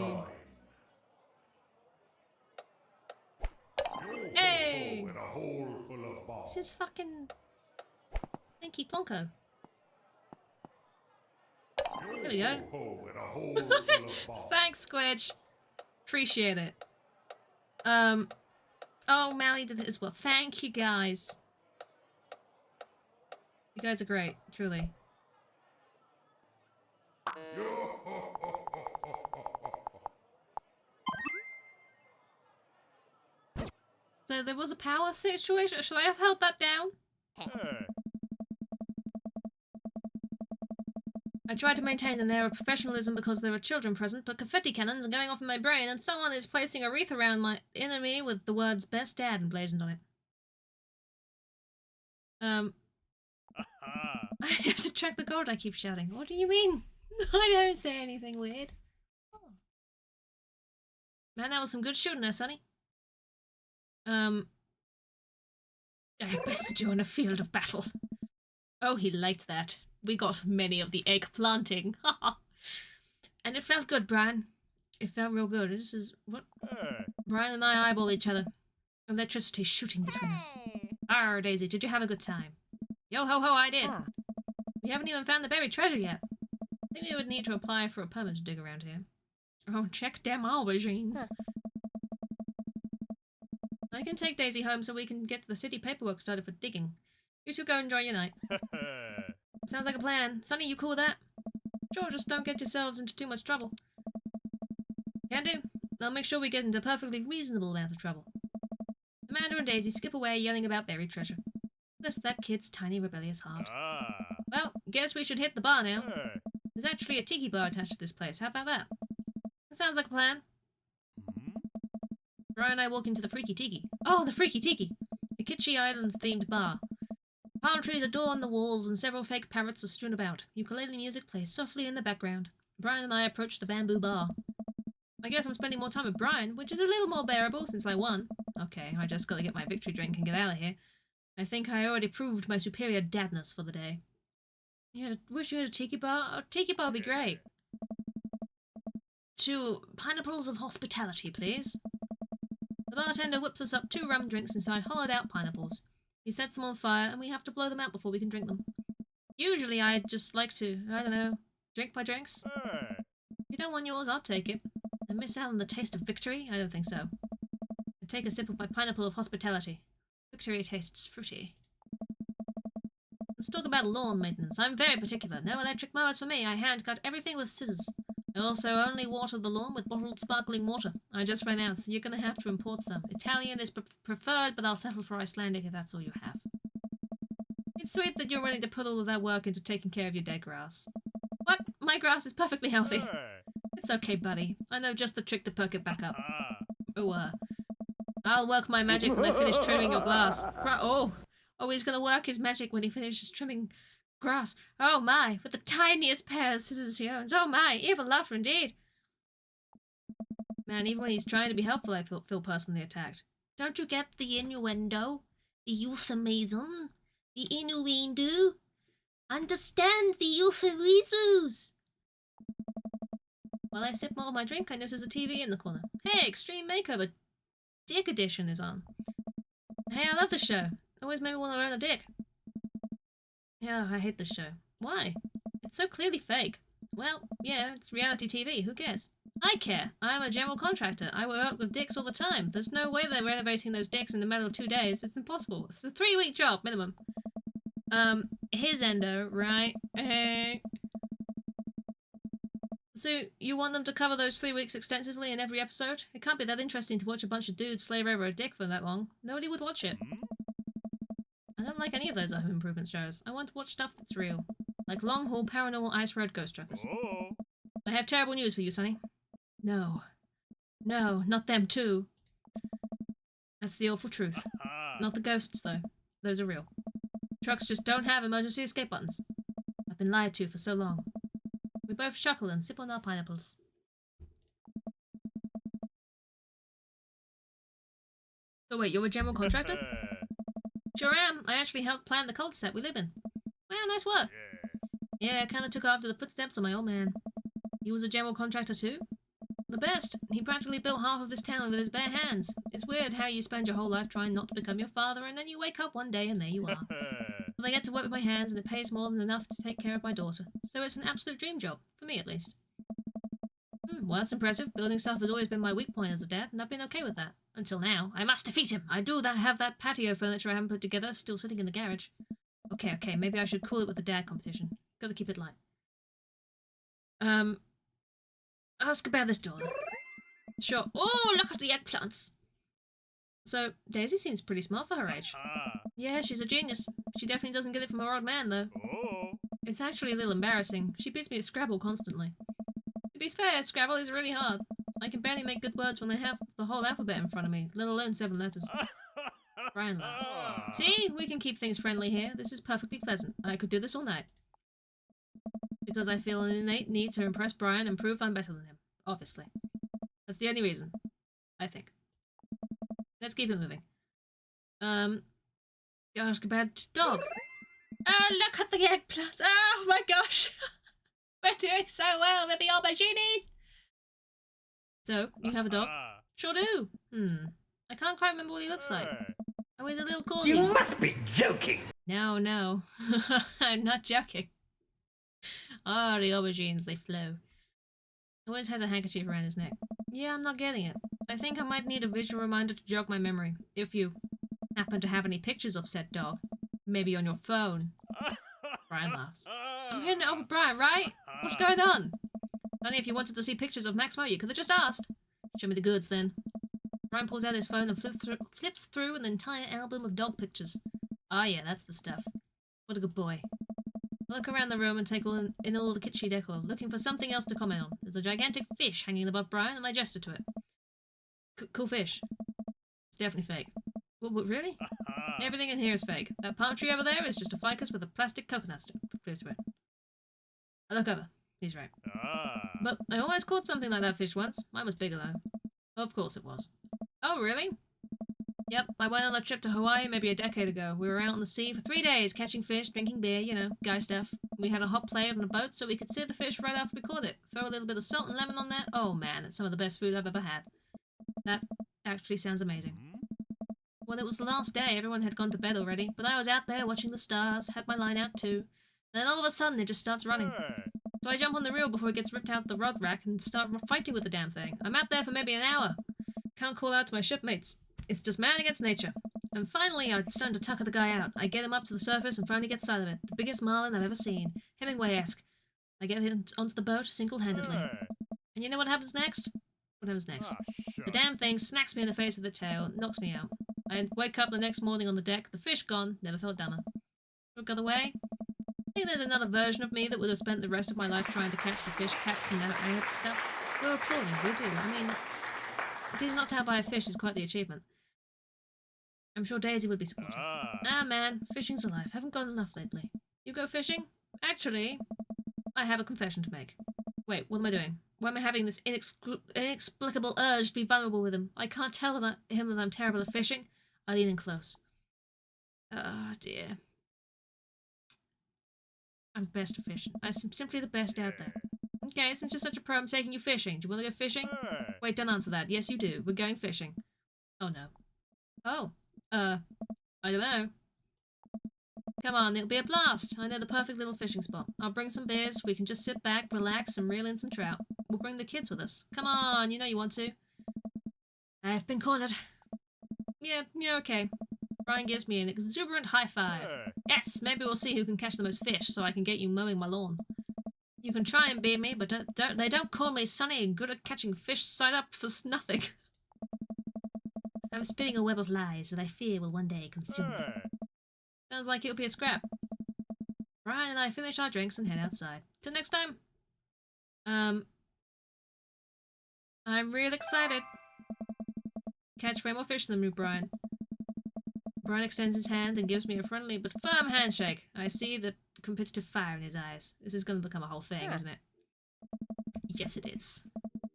Hey! In a hole full of balls. This is fucking... Thanky Plonko. There we go. Yo-ho-ho, in a hole full of balls. Thanks, Squidge. Appreciate it. Oh, Mally did it as well. Thank you, guys. You guys are great, truly. So there was a power situation. Should I have held that down? I tried to maintain an air of professionalism because there were children present, but confetti cannons are going off in my brain and someone is placing a wreath around my enemy with the words "Best Dad" emblazoned on it. I have to track the gold, I keep shouting. What do you mean? I don't say anything weird. Man, that was some good shooting there, Sonny. I have bested you on a field of battle. Oh, he liked that. We got many of the egg planting. And it felt good, Brian. It felt real good. This is what Brian and I eyeball each other. Electricity shooting between us. Arr, Daisy, did you have a good time? Yo ho ho, I did. We haven't even found the buried treasure yet. I think we would need to apply for a permit to dig around here. Oh, check them aubergines. I can take Daisy home so we can get the city paperwork started for digging. You two go enjoy your night. Sounds like a plan. Sonny, you cool with that? Sure, just don't get yourselves into too much trouble. Can do. I'll make sure we get into a perfectly reasonable amount of trouble. Amanda and Daisy skip away yelling about buried treasure. Bless that kid's tiny rebellious heart. Well, guess we should hit the bar now. There's actually a tiki bar attached to this place. How about that? That sounds like a plan. Brian and I walk into the Freaky Tiki. Oh, the Freaky Tiki! A kitschy island-themed bar. Palm trees adorn the walls and several fake parrots are strewn about. Ukulele music plays softly in the background. Brian and I approach the bamboo bar. I guess I'm spending more time with Brian, which is a little more bearable since I won. Okay, I just gotta get my victory drink and get out of here. I think I already proved my superior dadness for the day. Yeah, wish you had a tiki bar. A tiki bar would be great. 2 pineapples of hospitality, please. The bartender whips us up 2 rum drinks inside hollowed-out pineapples. He sets them on fire, and we have to blow them out before we can drink them. Usually I'd just like to, I don't know, drink my drinks. If you don't want yours, I'll take it. And miss out on the taste of victory? I don't think so. I take a sip of my pineapple of hospitality. Victory tastes fruity. Let's talk about lawn maintenance. I'm very particular. No electric mowers for me. I hand cut everything with scissors. I also only water the lawn with bottled sparkling water. I just ran out, so you're gonna have to import some. Italian is preferred, but I'll settle for Icelandic if that's all you have. It's sweet that you're willing to put all of that work into taking care of your dead grass. What? My grass is perfectly healthy. It's okay, buddy. I know just the trick to perk it back up. Oh, I'll work my magic when I finish trimming your grass. Oh, he's gonna work his magic when he finishes trimming grass. Oh my, with the tiniest pair of scissors he owns. Oh my, evil laughter indeed. Man, even when he's trying to be helpful, I feel personally attacked. Don't you get the innuendo? The euphemism? The innuendo? Understand the euphemisms! While I sip more of my drink, I notice a TV in the corner. Hey, Extreme Makeover Dick Edition is on. Hey, I love the show. Always made me want to learn a dick. Yeah, I hate this show. Why? It's so clearly fake. Well, yeah, it's reality TV. Who cares? I care. I'm a general contractor. I work with dicks all the time. There's no way they're renovating those dicks in the matter of 2 days. It's impossible. It's a 3-week job, minimum. Here's Endo, right? So, you want them to cover those 3 weeks extensively in every episode? It can't be that interesting to watch a bunch of dudes slave over a dick for that long. Nobody would watch it. I don't like any of those home improvement shows. I want to watch stuff that's real. Like Long Haul Paranormal Ice Road Ghost Truckers. I have terrible news for you, Sonny. No. No, not them too. That's the awful truth. Not the ghosts, though. Those are real. Trucks just don't have emergency escape buttons. I've been lied to for so long. We both chuckle and sip on our pineapples. So wait, you're a general contractor? Sure am. I actually helped plan the cul-de-sac we live in. Wow, nice work. Yeah, I kinda took after the footsteps of my old man. He was a general contractor too? The best. He practically built half of this town with his bare hands. It's weird how you spend your whole life trying not to become your father and then you wake up one day and there you are. But I get to work with my hands and it pays more than enough to take care of my daughter. So it's an absolute dream job. For me, at least. Well, that's impressive. Building stuff has always been my weak point as a dad, and I've been okay with that. Until now. I must defeat him! I do have that patio furniture I haven't put together, still sitting in the garage. Okay, maybe I should cool it with the dad competition. Gotta keep it light. Ask about this door. Sure. Oh, look at the eggplants! So, Daisy seems pretty smart for her age. Yeah, she's a genius. She definitely doesn't get it from her old man, though. It's actually a little embarrassing. She beats me at Scrabble constantly. To be fair, Scrabble is really hard. I can barely make good words when I have the whole alphabet in front of me, let alone 7 letters. Brian laughs. See? We can keep things friendly here. This is perfectly pleasant. I could do this all night. Because I feel an innate need to impress Brian and prove I'm better than him. Obviously. That's the only reason. I think. Let's keep it moving. You ask about dog. Oh, look at the eggplants. Oh my gosh. We're doing so well with the aubergines. So, you have a dog? Sure do. I can't quite remember what he looks like. Oh, he's a little corgi. You must be joking. No. I'm not joking. Oh, the aubergines, they flow. Always has a handkerchief around his neck. Yeah, I'm not getting it. I think I might need a visual reminder to jog my memory. If you happen to have any pictures of said dog. Maybe on your phone. Brian laughs. I'm hearing it over Brian, right? What's going on? Only if you wanted to see pictures of Max Mo, you could have just asked. Show me the goods, then. Brian pulls out his phone and flips through an entire album of dog pictures. Oh yeah, that's the stuff. What a good boy. I look around the room and take in all the kitschy decor, looking for something else to comment on. There's a gigantic fish hanging above Brian, and I gesture to it. Cool fish. It's definitely fake. What, really? Everything in here is fake. That palm tree over there is just a ficus with a plastic coconut glued to it. I look over. He's right. But I almost caught something like that fish once. Mine was bigger though. Of course it was. Oh, really? Yep, I went on a trip to Hawaii maybe a decade ago. We were out on the sea for 3 days, catching fish, drinking beer, you know, guy stuff. We had a hot plate on a boat so we could sear the fish right after we caught it. Throw a little bit of salt and lemon on that. Oh man, it's some of the best food I've ever had. That actually sounds amazing. Well, it was the last day. Everyone had gone to bed already, but I was out there watching the stars, had my line out too. And then all of a sudden it just starts running. So I jump on the reel before it gets ripped out the rod rack and start fighting with the damn thing. I'm out there for maybe an hour. Can't call out to my shipmates. It's just man against nature. And finally, I'm starting to tucker the guy out. I get him up to the surface and finally get sight of it. The biggest marlin I've ever seen. Hemingway-esque. I get him onto the boat single-handedly. And you know what happens next? What happens next? The damn thing smacks me in the face with the tail and knocks me out. I wake up the next morning on the deck, the fish gone, never felt dumber. Look other way. I think there's another version of me that would have spent the rest of my life trying to catch the fish captain and stuff. We're applauding, we do. I mean, getting knocked out by a fish is quite the achievement. I'm sure Daisy would be supportive. Ah man, fishing's alive. Haven't gone enough lately. You go fishing? Actually, I have a confession to make. Wait, what am I doing? Why am I having this inexplicable urge to be vulnerable with him? I can't tell him that I'm terrible at fishing. I lean in close. Oh dear. I'm best at fishing. I'm simply the best out there. Okay, since you're such a pro, I'm taking you fishing. Do you want to go fishing? Wait, don't answer that. Yes, you do. We're going fishing. Oh no. Oh. I don't know. Come on, it'll be a blast. I know the perfect little fishing spot. I'll bring some beers. We can just sit back, relax, and reel in some trout. We'll bring the kids with us. Come on, you know you want to. I've been cornered. Yeah, okay. Brian gives me an exuberant high five. Yes, maybe we'll see who can catch the most fish so I can get you mowing my lawn. You can try and beat me, but they don't call me Sonny and good at catching fish side up for nothing. I'm spinning a web of lies that I fear will one day consume me. Sounds like it'll be a scrap. Brian and I finish our drinks and head outside. Till next time. I'm real excited. Catch way more fish than me, Brian. Brian extends his hand and gives me a friendly but firm handshake. I see the competitive fire in his eyes. This is going to become a whole thing, isn't it? Yes, it is.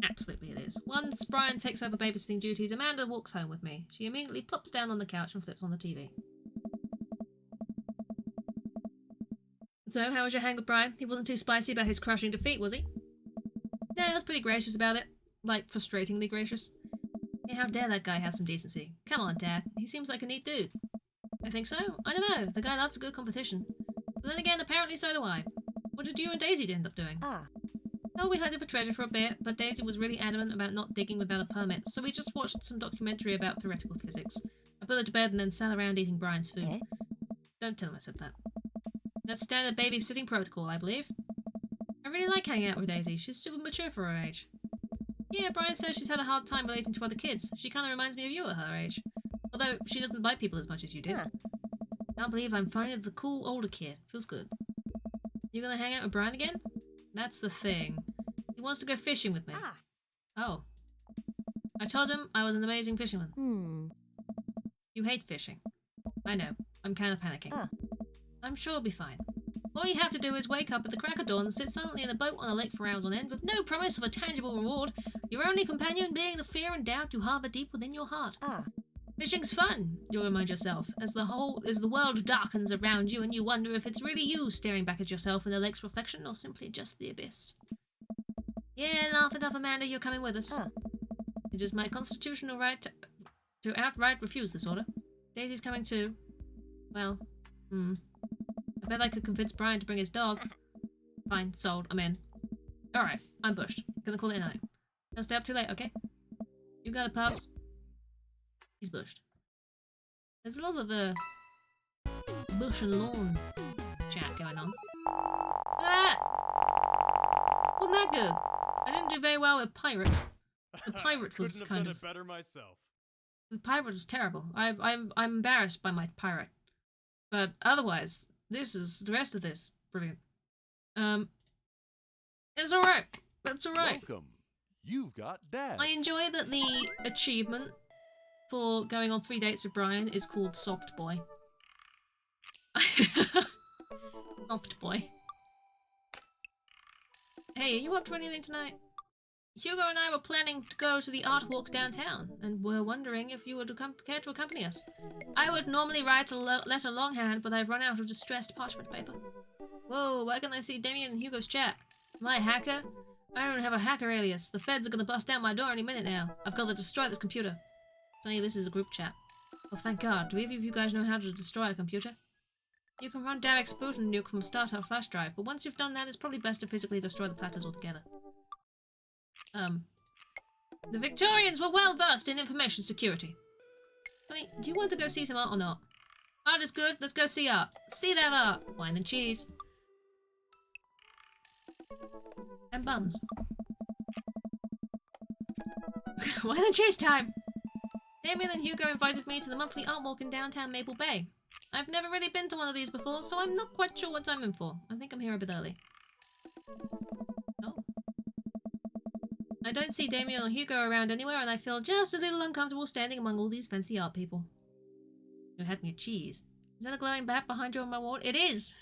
Absolutely it is. Once Brian takes over babysitting duties, Amanda walks home with me. She immediately plops down on the couch and flips on the TV. So, how was your hang with Brian? He wasn't too spicy about his crushing defeat, was he? No, he was pretty gracious about it. Like, frustratingly gracious. Yeah, how dare that guy have some decency? Come on, Dad. He seems like a neat dude. I think so? I don't know. The guy loves a good competition. But then again, apparently so do I. What did you and Daisy end up doing? Oh, we hunted for treasure for a bit, but Daisy was really adamant about not digging without a permit, so we just watched some documentary about theoretical physics. I put her to bed and then sat around eating Brian's food. Don't tell him I said that. That's standard babysitting protocol, I believe. I really like hanging out with Daisy. She's super mature for her age. Yeah, Brian says she's had a hard time relating to other kids. She kind of reminds me of you at her age. Although, she doesn't bite people as much as you did. Can't believe I'm finally the cool older kid. Feels good. You gonna hang out with Brian again? That's the thing. He wants to go fishing with me. Oh. I told him I was an amazing fisherman. You hate fishing. I know. I'm kind of panicking. I'm sure it'll be fine. All you have to do is wake up at the crack of dawn and sit silently in a boat on a lake for hours on end with no promise of a tangible reward, your only companion being the fear and doubt you harbour deep within your heart. Fishing's fun, you'll remind yourself, as the world darkens around you and you wonder if it's really you staring back at yourself in the lake's reflection or simply just the abyss. Yeah, laugh it up, Amanda, you're coming with us. It is my constitutional right to outright refuse this order. Daisy's coming too. Well, I bet I could convince Brian to bring his dog. Fine, sold, I'm in. Alright, I'm bushed. Gonna call it a night. Don't stay up too late, okay? You got it, Puffs. He's bushed. There's a lot of bush and lawn chat going on. Ah! Wasn't that good? I didn't do very well with pirate. The pirate was Couldn't have kind done of... it better myself. The pirate was terrible. I'm embarrassed by my pirate. But otherwise, the rest of this, brilliant. It's alright. That's alright. Welcome. You've got Dad. I enjoy that the achievement for going on 3 dates with Brian is called Soft Boy. Soft Boy. Hey, are you up to anything tonight? Hugo and I were planning to go to the art walk downtown, and were wondering if you would care to accompany us. I would normally write a letter longhand, but I've run out of distressed parchment paper. Whoa, why can't I see Damien and Hugo's chat? Am I a hacker? I don't have a hacker alias. The feds are gonna bust down my door any minute now. I've got to destroy this computer. Sonny, this is a group chat. Well, thank God. Do either of you guys know how to destroy a computer? You can run Derek's boot and nuke from a startup flash drive, but once you've done that, it's probably best to physically destroy the platters altogether. The Victorians were well versed in information security. Sonny, do you want to go see some art or not? Art is good. Let's go see art. See that art. Wine and cheese. And bums. Wine and cheese time! Damien and Hugo invited me to the monthly art walk in downtown Maple Bay. I've never really been to one of these before, so I'm not quite sure what I'm in for. I think I'm here a bit early. Oh. I don't see Damien or Hugo around anywhere, and I feel just a little uncomfortable standing among all these fancy art people. You had me a cheese. Is that a glowing bat behind you on my wall? It is!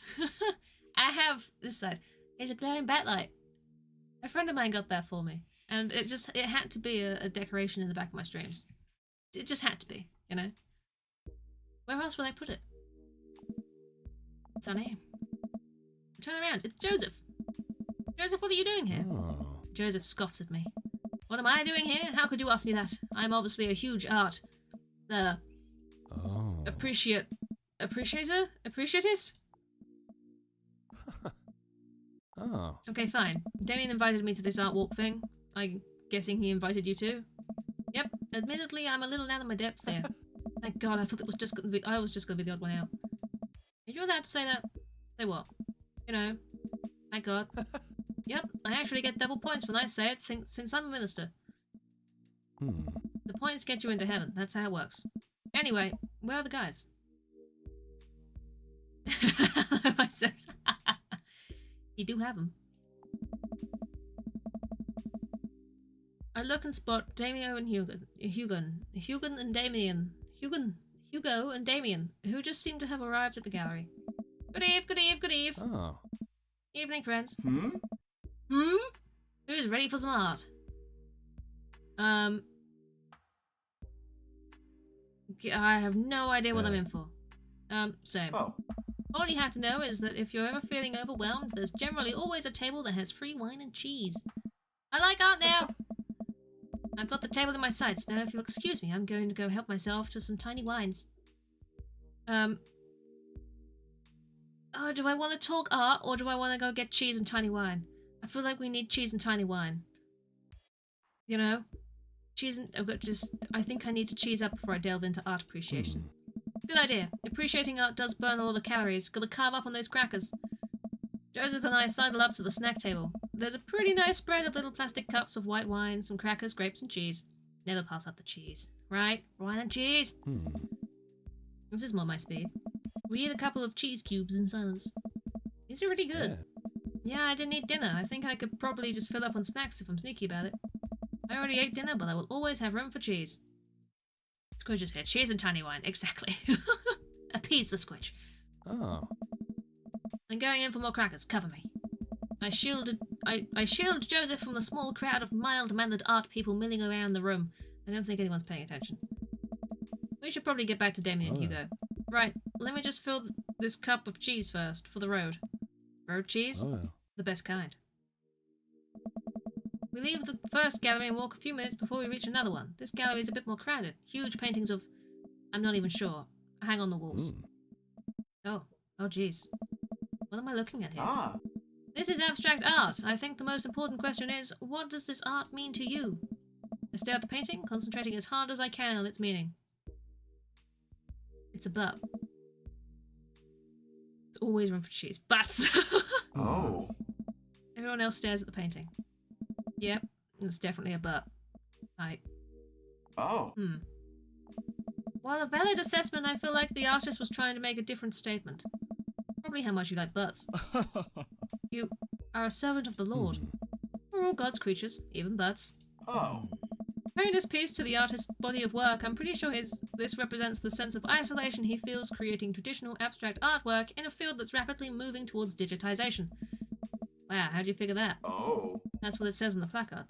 I have this side. It's a glowing bat light. A friend of mine got that for me. And it had to be a decoration in the back of my streams. It just had to be, you know? Where else would I put it? Sonny. Turn around. It's Joseph. Joseph, what are you doing here? Oh. Joseph scoffs at me. What am I doing here? How could you ask me that? I'm obviously a huge art... Oh. Appreciatist? Oh. Okay, fine. Damien invited me to this art walk thing. I'm guessing he invited you too? Yep. Admittedly, I'm a little out of my depth there. Thank God, I thought it was just gonna be... I was just gonna be the odd one out. Are you allowed to say that? Say what? You know. Thank God. Yep, I actually get double points when I say it, since I'm a minister. The points get you into heaven. That's how it works. Anyway, where are the guys? You do have them. I look and spot Damien and Hugo and Damien, who just seem to have arrived at the gallery. Good eve. Oh. Evening, friends. Who's ready for some art? I have no idea what I'm in for. Same. Oh. All you have to know is that if you're ever feeling overwhelmed, there's generally always a table that has free wine and cheese. I like art now! I've got the table in my sights. Now if you'll excuse me, I'm going to go help myself to some tiny wines. Oh, do I want to talk art, or do I want to go get cheese and tiny wine? I feel like we need cheese and tiny wine. You know? Cheese and... I think I need to cheese up before I delve into art appreciation. Good idea. Appreciating art does burn a lot of calories. Gotta carve up on those crackers. Joseph and I sidle up to the snack table. There's a pretty nice spread of little plastic cups of white wine, some crackers, grapes, and cheese. Never pass up the cheese. Right? Wine and cheese! This is more my speed. We eat a couple of cheese cubes in silence. These are really good. Yeah, I didn't eat dinner. I think I could probably just fill up on snacks if I'm sneaky about it. I already ate dinner, but I will always have room for cheese. Squidge is here. Cheese and tiny wine. Exactly. Appease the Squidge. Oh. I'm going in for more crackers. Cover me. I shield Joseph from the small crowd of mild-mannered art people milling around the room. I don't think anyone's paying attention. We should probably get back to Damien and Hugo. Right, let me just fill this cup of cheese first, for the road. Road cheese? Oh, yeah. The best kind. We leave the first gallery and walk a few minutes before we reach another one. This gallery is a bit more crowded. Huge paintings of... I'm not even sure. Hang on the walls. Oh jeez. What am I looking at here? This is abstract art. I think the most important question is, what does this art mean to you? I stare at the painting, concentrating as hard as I can on its meaning. It's a butt. It's always room for cheese. Butts! Oh. Everyone else stares at the painting. Yep, it's definitely a butt. Right. Oh. While a valid assessment, I feel like the artist was trying to make a different statement. Probably how much you like butts. You are a servant of the Lord. We're all God's creatures, even butts. Oh. Comparing this piece to the artist's body of work, I'm pretty sure this represents the sense of isolation he feels creating traditional abstract artwork in a field that's rapidly moving towards digitization. Wow, how'd you figure that? Oh. That's what it says on the placard.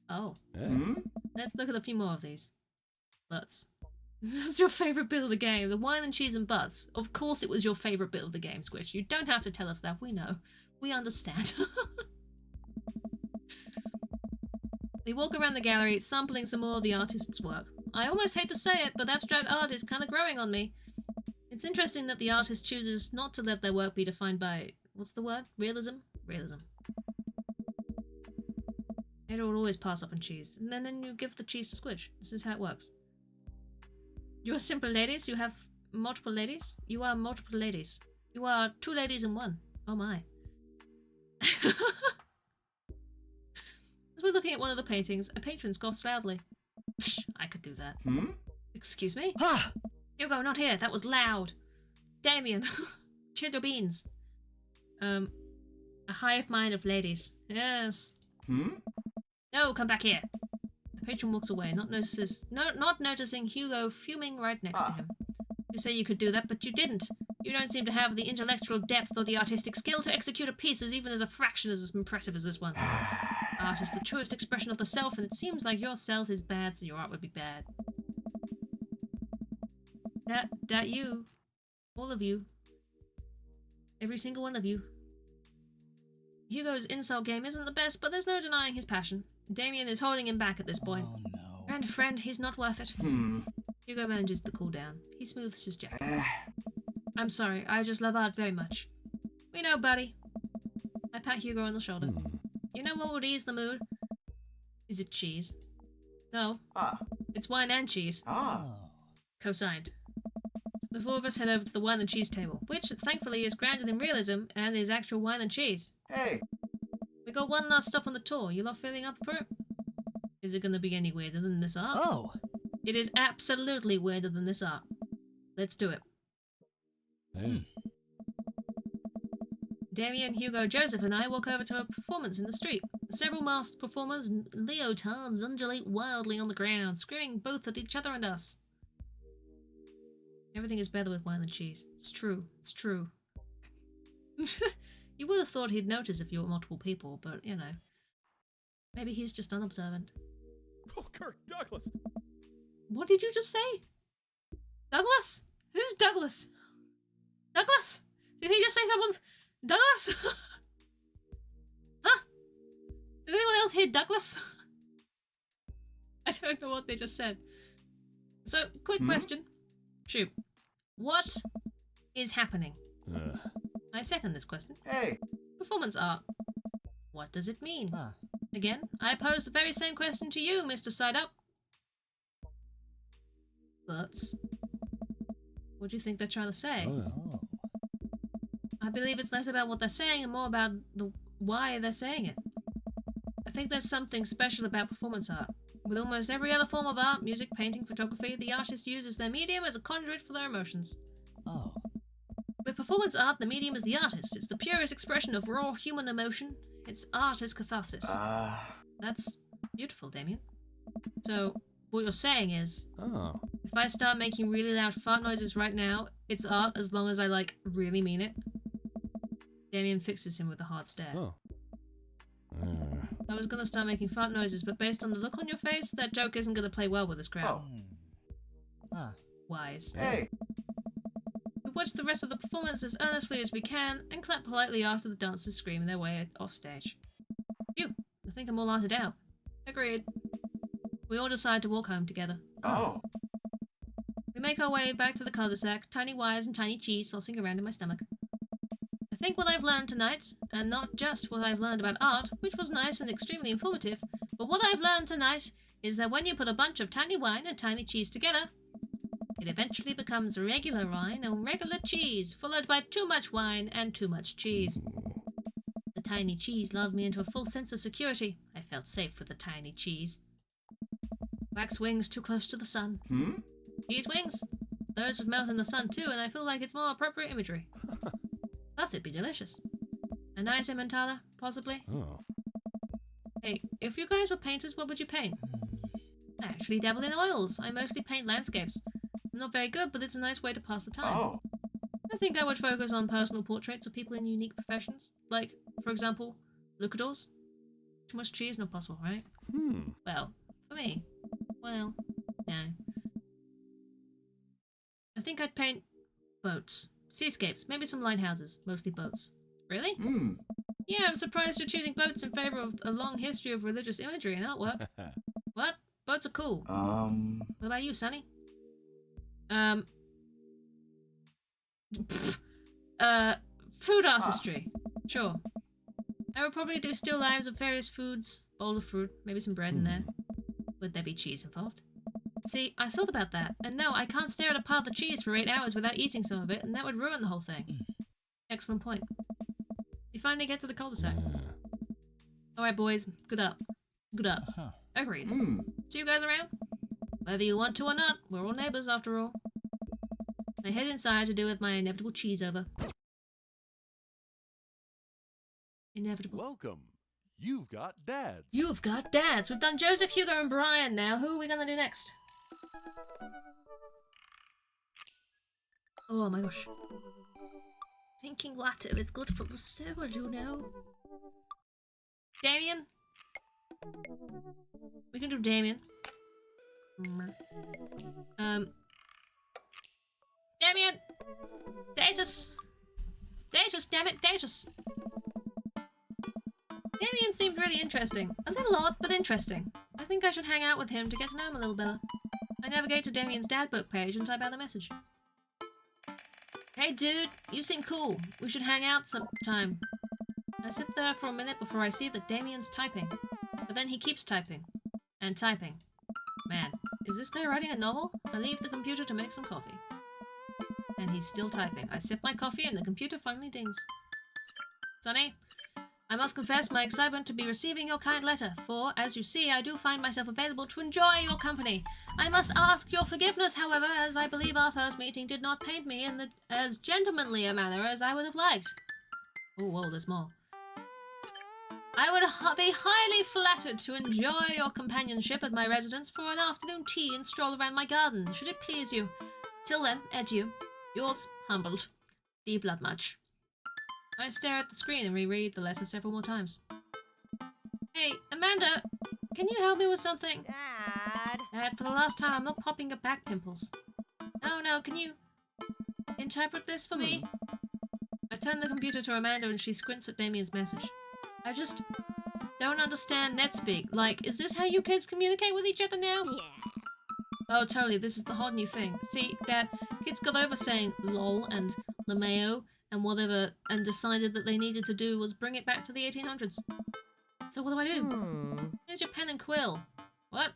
Oh. Yeah. Let's look at a few more of these. Butts. This is your favourite bit of the game. The wine and cheese and butts. Of course it was your favourite bit of the game, Squish. You don't have to tell us that. We know. We understand. We walk around the gallery, sampling some more of the artist's work. I almost hate to say it, but abstract art is kind of growing on me. It's interesting that the artist chooses not to let their work be defined by... what's the word? Realism? Realism. It will always pass up on cheese, and then you give the cheese to Squidge. This is how it works. You're simple ladies. You have multiple ladies. You are multiple ladies. You are two ladies in one. Oh my. As we're looking at one of the paintings, a patron scoffs loudly. Psh, I could do that. Excuse me? Hugo, not here. That was loud. Damien. Chill beans. A hive mind of ladies. Yes. Hmm? No, come back here. The patron walks away, not noticing Hugo fuming right next to him. You say you could do that, but you didn't. You don't seem to have the intellectual depth or the artistic skill to execute a piece even as a fraction as impressive as this one. Art is the truest expression of the self, and it seems like your self is bad, so your art would be bad. That you. All of you. Every single one of you. Hugo's insult game isn't the best, but there's no denying his passion. Damien is holding him back at this point. Oh no. Friend, he's not worth it. Hugo manages to cool down. He smooths his jacket. I'm sorry, I just love art very much. We know, buddy. I pat Hugo on the shoulder. You know what would ease the mood? Is it cheese? No. It's wine and cheese. Oh. Co-signed. The four of us head over to the wine and cheese table, which, thankfully, is grounded in realism and is actual wine and cheese. Hey. We got one last stop on the tour. You lot feeling up for it? Is it gonna be any weirder than this art? Oh. It is absolutely weirder than this art. Let's do it. Damien, Hugo, Joseph and I walk over to a performance in the street. Several masked performers and leotards undulate wildly on the ground, screaming both at each other and us. Everything is better with wine and cheese. It's true. It's true. You would have thought he'd notice if you were multiple people, but, you know. Maybe he's just unobservant. Oh, Kirk Douglas! What did you just say? Douglas? Who's Douglas? Douglas? Did he just say someone? Douglas? Huh? Did anyone else hear Douglas? I don't know what they just said. So, quick question. Shoot. What is happening? I second this question. Hey. Performance art. What does it mean? Again, I pose the very same question to you, Mr. Side Up. But what do you think they're trying to say? Oh. I believe it's less about what they're saying and more about the why they're saying it. I think there's something special about performance art. With almost every other form of art, music, painting, photography, the artist uses their medium as a conduit for their emotions. Oh. With performance art, the medium is the artist. It's the purest expression of raw human emotion. It's art as catharsis. That's beautiful, Damien. So, what you're saying is, if I start making really loud fart noises right now, it's art as long as I, like, really mean it. Damien fixes him with a hard stare. I was gonna start making fart noises, but based on the look on your face, that joke isn't gonna play well with this crowd. Wise. Hey. We watch the rest of the performance as earnestly as we can, and clap politely after the dancers scream their way off stage. Phew, I think I'm all arted out. Agreed. We all decide to walk home together. Oh. We make our way back to the cul-de-sac, tiny wires and tiny cheese saucing around in my stomach. I think what I've learned tonight, and not just what I've learned about art, which was nice and extremely informative, but what I've learned tonight is that when you put a bunch of tiny wine and tiny cheese together, it eventually becomes regular wine and regular cheese, followed by too much wine and too much cheese. The tiny cheese lulled me into a full sense of security. I felt safe with the tiny cheese. Wax wings too close to the sun. Cheese wings? Those would melt in the sun too, and I feel like it's more appropriate imagery. Plus, it'd be delicious. A nice Emmentaler, possibly. Hey, if you guys were painters, what would you paint? I actually dabble in oils. I mostly paint landscapes. I'm not very good, but it's a nice way to pass the time. I think I would focus on personal portraits of people in unique professions. Like, for example, lucadors. Too much cheese, not possible, right? Well, for me. Well, no. I think I'd paint boats. Seascapes, maybe some lighthouses, mostly boats. Really? Yeah, I'm surprised you're choosing boats in favor of a long history of religious imagery and artwork. What? Boats are cool. What about you, Sonny? Food artistry. Sure. I would probably do still lives of various foods, bowls of fruit, maybe some bread in there. Would there be cheese involved? See, I thought about that, and no, I can't stare at a pile of cheese for 8 hours without eating some of it, and that would ruin the whole thing. Excellent point. You finally get to the cul-de-sac. Alright, boys, good up. Good up. Agreed. See you guys around? Whether you want to or not, we're all neighbors after all. I head inside to deal with my inevitable cheese over. Inevitable. Welcome. You've got dads. You've got dads. We've done Joseph, Hugo, and Brian now. Who are we gonna do next? Oh my gosh. Drinking water is good for the soul, you know. Damien? We can do Damien. Damien! Datus! Datus, damn it, Datus! Damien seemed really interesting. A little odd, but interesting. I think I should hang out with him to get to know him a little better. I navigate to Damien's dad book page and type out the message. Hey dude, you seem cool. We should hang out sometime. I sit there for a minute before I see that Damien's typing. But then he keeps typing. And typing. Man, is this guy writing a novel? I leave the computer to make some coffee. And he's still typing. I sip my coffee and the computer finally dings. Sonny, I must confess my excitement to be receiving your kind letter, for, as you see, I do find myself available to enjoy your company. I must ask your forgiveness, however, as I believe our first meeting did not paint me in as gentlemanly a manner as I would have liked. Oh, whoa, there's more. I would be highly flattered to enjoy your companionship at my residence for an afternoon tea and stroll around my garden, should it please you. Till then, adieu. Yours, humbled, D. Bloodmuch. I stare at the screen and reread the letter several more times. Hey, Amanda, can you help me with something? Dad, for the last time, I'm not popping up back pimples. No, can you interpret this for me? I turn the computer to Amanda and she squints at Damien's message. I just don't understand NetSpeak. Like, is this how you kids communicate with each other now? Yeah. Oh, totally, this is the whole new thing. See, Dad, kids got over saying lol and LMAO and whatever, and decided that they needed to do was bring it back to the 1800s. So what do I do? Here's your pen and quill. What?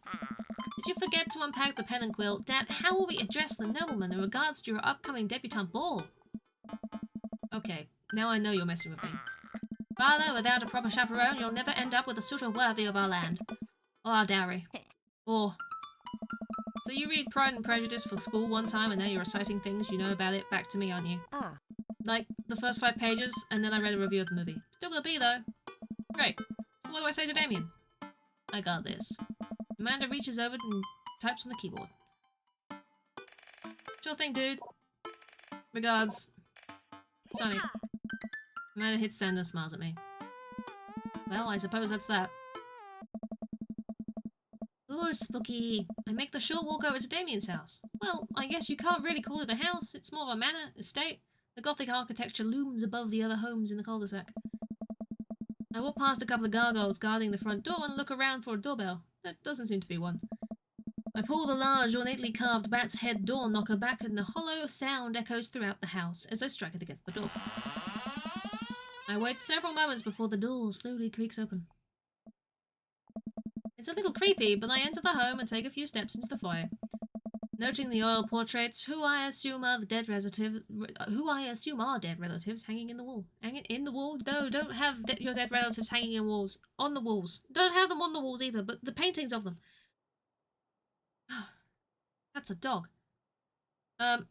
Did you forget to unpack the pen and quill? Dad, how will we address the nobleman in regards to your upcoming debutante ball? Okay, now I know you're messing with me. Father, without a proper chaperone, you'll never end up with a suitor worthy of our land. Or our dowry. Or... So you read Pride and Prejudice for school one time and now you're reciting things you know about it back to me, aren't you? Like, the first 5 pages, and then I read a review of the movie. Still gonna be, though. Great. So what do I say to Damien? I got this. Amanda reaches over and types on the keyboard. Sure thing, dude. Regards. Sonny. Amanda hits send and smiles at me. Well, I suppose that's that. Ooh, spooky. I make the short walk over to Damien's house. Well, I guess you can't really call it a house. It's more of a manor, estate. The Gothic architecture looms above the other homes in the cul-de-sac. I walk past a couple of gargoyles guarding the front door and look around for a doorbell. There doesn't seem to be one. I pull the large, ornately carved bat's head door knocker back and the hollow sound echoes throughout the house as I strike it against the door. I wait several moments before the door slowly creaks open. It's a little creepy, but I enter the home and take a few steps into the foyer. Noting the oil portraits, who I assume are dead relatives hanging in the wall. Hanging in the wall? No, don't have your dead relatives hanging in walls. On the walls. Don't have them on the walls either, but the paintings of them. That's a dog. As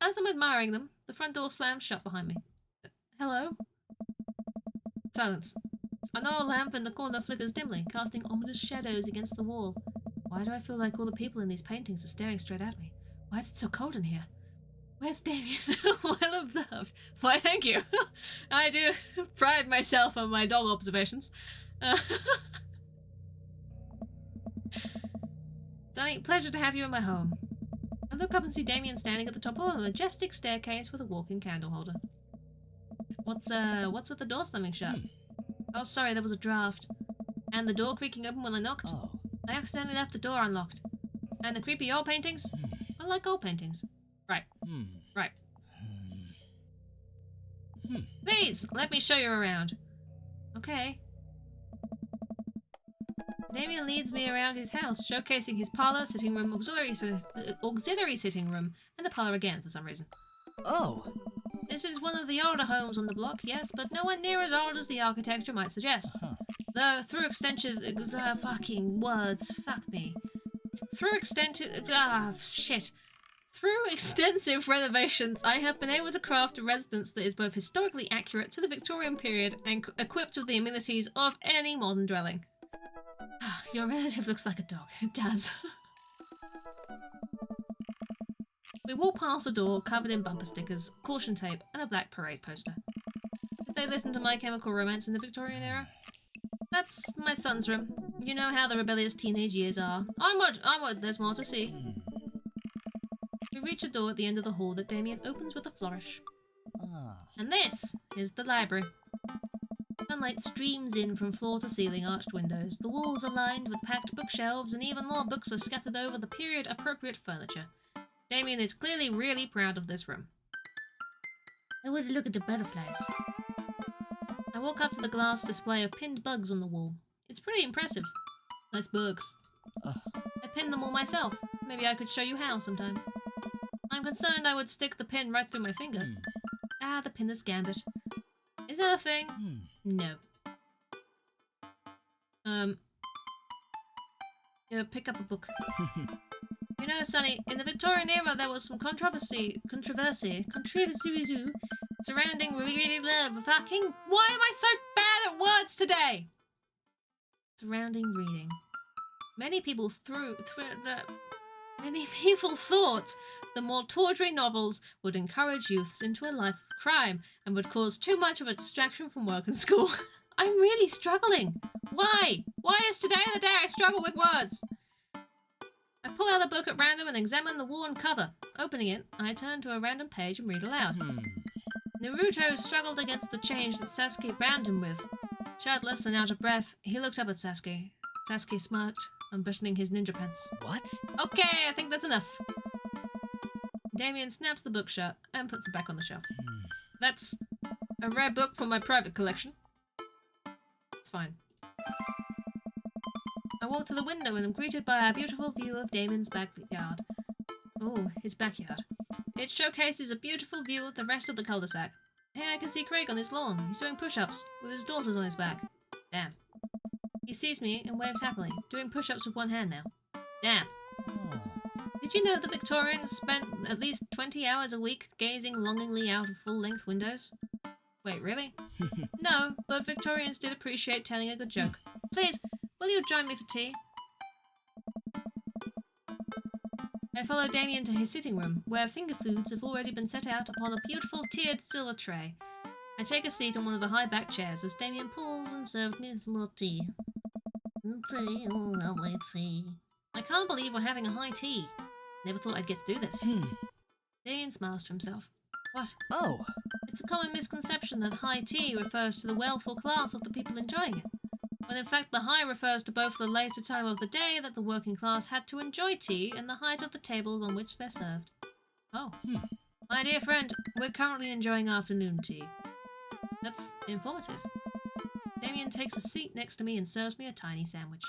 I'm admiring them, the front door slams shut behind me. Hello? Silence. I know a lamp in the corner flickers dimly, casting ominous shadows against the wall. Why do I feel like all the people in these paintings are staring straight at me? Why is it so cold in here? Where's Damien? Well observed. Why, thank you. I do pride myself on my dog observations. Sonny, pleasure to have you in my home. I look up and see Damien standing at the top of a majestic staircase with a walk-in candle holder. What's with the door slamming shut? Oh, sorry, there was a draft. And the door creaking open when I knocked. Oh. I accidentally left the door unlocked. And the creepy oil paintings? I like oil paintings. Right. Right. Please, let me show you around. Okay. Damien leads me around his house, showcasing his parlor, sitting room, auxiliary sitting room, and the parlor again for some reason. Oh. This is one of the older homes on the block, yes, but no one near as old as the architecture might suggest. Though, through extensive... fucking words, fuck me. Through extensive... Through extensive renovations, I have been able to craft a residence that is both historically accurate to the Victorian period and equipped with the amenities of any modern dwelling. Your relative looks like a dog. It does. We walk past a door covered in bumper stickers, caution tape, and a black parade poster. Did they listen to My Chemical Romance in the Victorian era? That's my son's room. You know how the rebellious teenage years are. Onward, onward, there's more to see. We reach a door at the end of the hall that Damien opens with a flourish. And this is the library. Sunlight streams in from floor to ceiling arched windows. The walls are lined with packed bookshelves, and even more books are scattered over the period-appropriate furniture. Damien is clearly really proud of this room. I want to look at the butterflies. I walk up to the glass display of pinned bugs on the wall. It's pretty impressive. Nice bugs. I pinned them all myself. Maybe I could show you how sometime. I'm concerned I would stick the pin right through my finger. Ah, the pinner's gambit. Is that a thing? No. Pick up a book. You know, Sonny, in the Victorian era there was some controversy surrounding reading fucking. Why am I so bad at words today? Surrounding reading. Many people thought the more tawdry novels would encourage youths into a life of crime and would cause too much of a distraction from work and school. I'm really struggling. Why? Why is today the day I struggle with words? I pull out a book at random and examine the worn cover. Opening it, I turn to a random page and read aloud. Naruto struggled against the change that Sasuke bound him with. Shirtless and out of breath, he looked up at Sasuke. Sasuke smirked, unbuttoning his ninja pants. What? Okay, I think that's enough. Damien snaps the book shut and puts it back on the shelf. That's a rare book from my private collection. It's fine. I walk to the window and am greeted by a beautiful view of Damien's backyard. Oh, his backyard. It showcases a beautiful view of the rest of the cul-de-sac. Hey, I can see Craig on his lawn. He's doing push-ups with his daughters on his back. Damn. He sees me and waves happily, doing push-ups with one hand now. Damn. Did you know the Victorians spent at least 20 hours a week gazing longingly out of full-length windows? Wait, really? No, but Victorians did appreciate telling a good joke. Please, will you join me for tea? I follow Damien to his sitting room, where finger foods have already been set out upon a beautiful tiered silver tray. I take a seat on one of the high-backed chairs as Damien pulls and serves me some more tea. Tea, lovely tea. I can't believe we're having a high tea. Never thought I'd get to do this. Damien smiles to himself. What? Oh. It's a common misconception that high tea refers to the wealth or class of the people enjoying it, when in fact the high refers to both the later time of the day that the working class had to enjoy tea and the height of the tables on which they're served. Oh. My dear friend, we're currently enjoying afternoon tea. That's informative. Damien takes a seat next to me and serves me a tiny sandwich.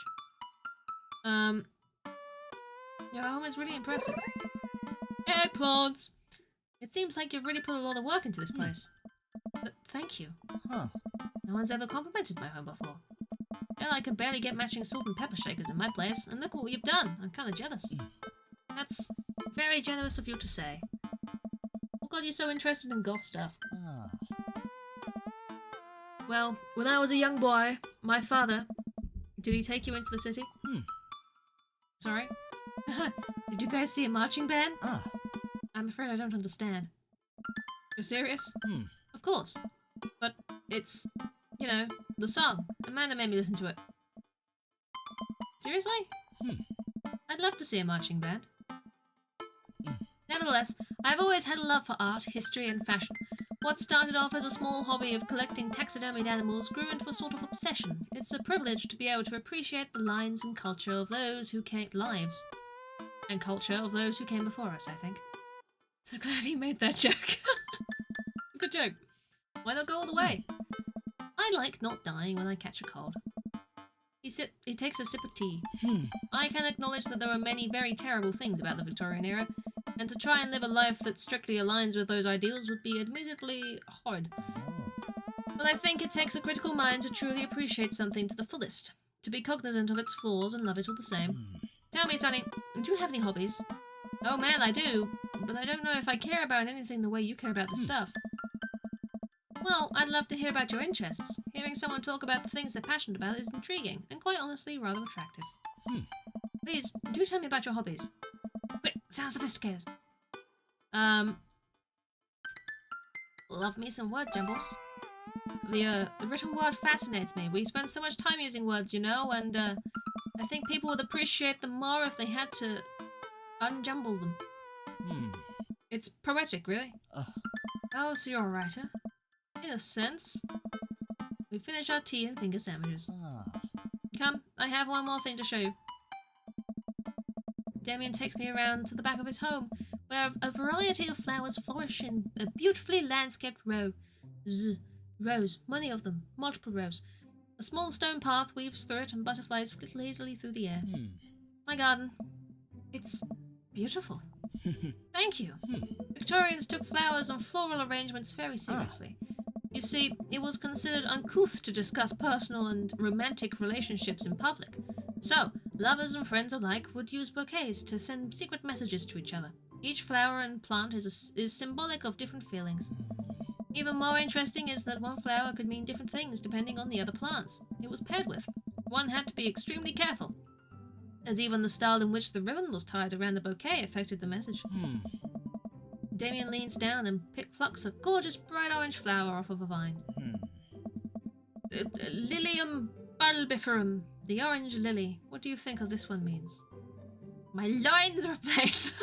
Your home is really impressive. Eggplants! It seems like you've really put a lot of work into this place. Thank you. Huh. No one's ever complimented my home before. Hell, I can barely get matching salt and pepper shakers in my place, and look what you've done. I'm kind of jealous. That's very generous of you to say. What got you so interested in goth stuff? Well, when I was a young boy, my father... Did he take you into the city? Sorry? Did you guys see a marching band? I'm afraid I don't understand. You're serious? Of course. But it's, you know, the song. Amanda made me listen to it. Seriously? I'd love to see a marching band. Nevertheless, I've always had a love for art, history, and fashion. What started off as a small hobby of collecting taxidermied animals grew into a sort of obsession. It's a privilege to be able to appreciate the lives and culture of those who came before us, I think. So glad he made that joke. Good joke. Why not go all the way? I like not dying when I catch a cold. He takes a sip of tea. I can acknowledge that there are many very terrible things about the Victorian era, and to try and live a life that strictly aligns with those ideals would be admittedly hard. But I think it takes a critical mind to truly appreciate something to the fullest, to be cognizant of its flaws and love it all the same. Tell me, Sonny, do you have any hobbies? Oh man, I do. But I don't know if I care about anything the way you care about the stuff. Well, I'd love to hear about your interests. Hearing someone talk about the things they're passionate about is intriguing, and quite honestly, rather attractive. Please, do tell me about your hobbies. Wait, sounds sophisticated. Love me some word jumbles. The written word fascinates me. We spend so much time using words, you know, and I think people would appreciate them more if they had to unjumble them. It's poetic, really. Oh, so you're a writer? In a sense. We finish our tea and finger sandwiches. Come, I have one more thing to show you. Damien takes me around to the back of his home, where a variety of flowers flourish in a beautifully landscaped rows, many of them, multiple rows. A small stone path weaves through it and butterflies flit lazily through the air. My garden. It's beautiful. Thank you. Victorians took flowers and floral arrangements very seriously. You see, it was considered uncouth to discuss personal and romantic relationships in public. So, lovers and friends alike would use bouquets to send secret messages to each other. Each flower and plant is symbolic of different feelings. Even more interesting is that one flower could mean different things depending on the other plants it was paired with. One had to be extremely careful, as even the style in which the ribbon was tied around the bouquet affected the message. Damien leans down and plucks a gorgeous bright orange flower off of a vine. Lilium bulbiferum, the orange lily. What do you think of this one means? My lines are replaced.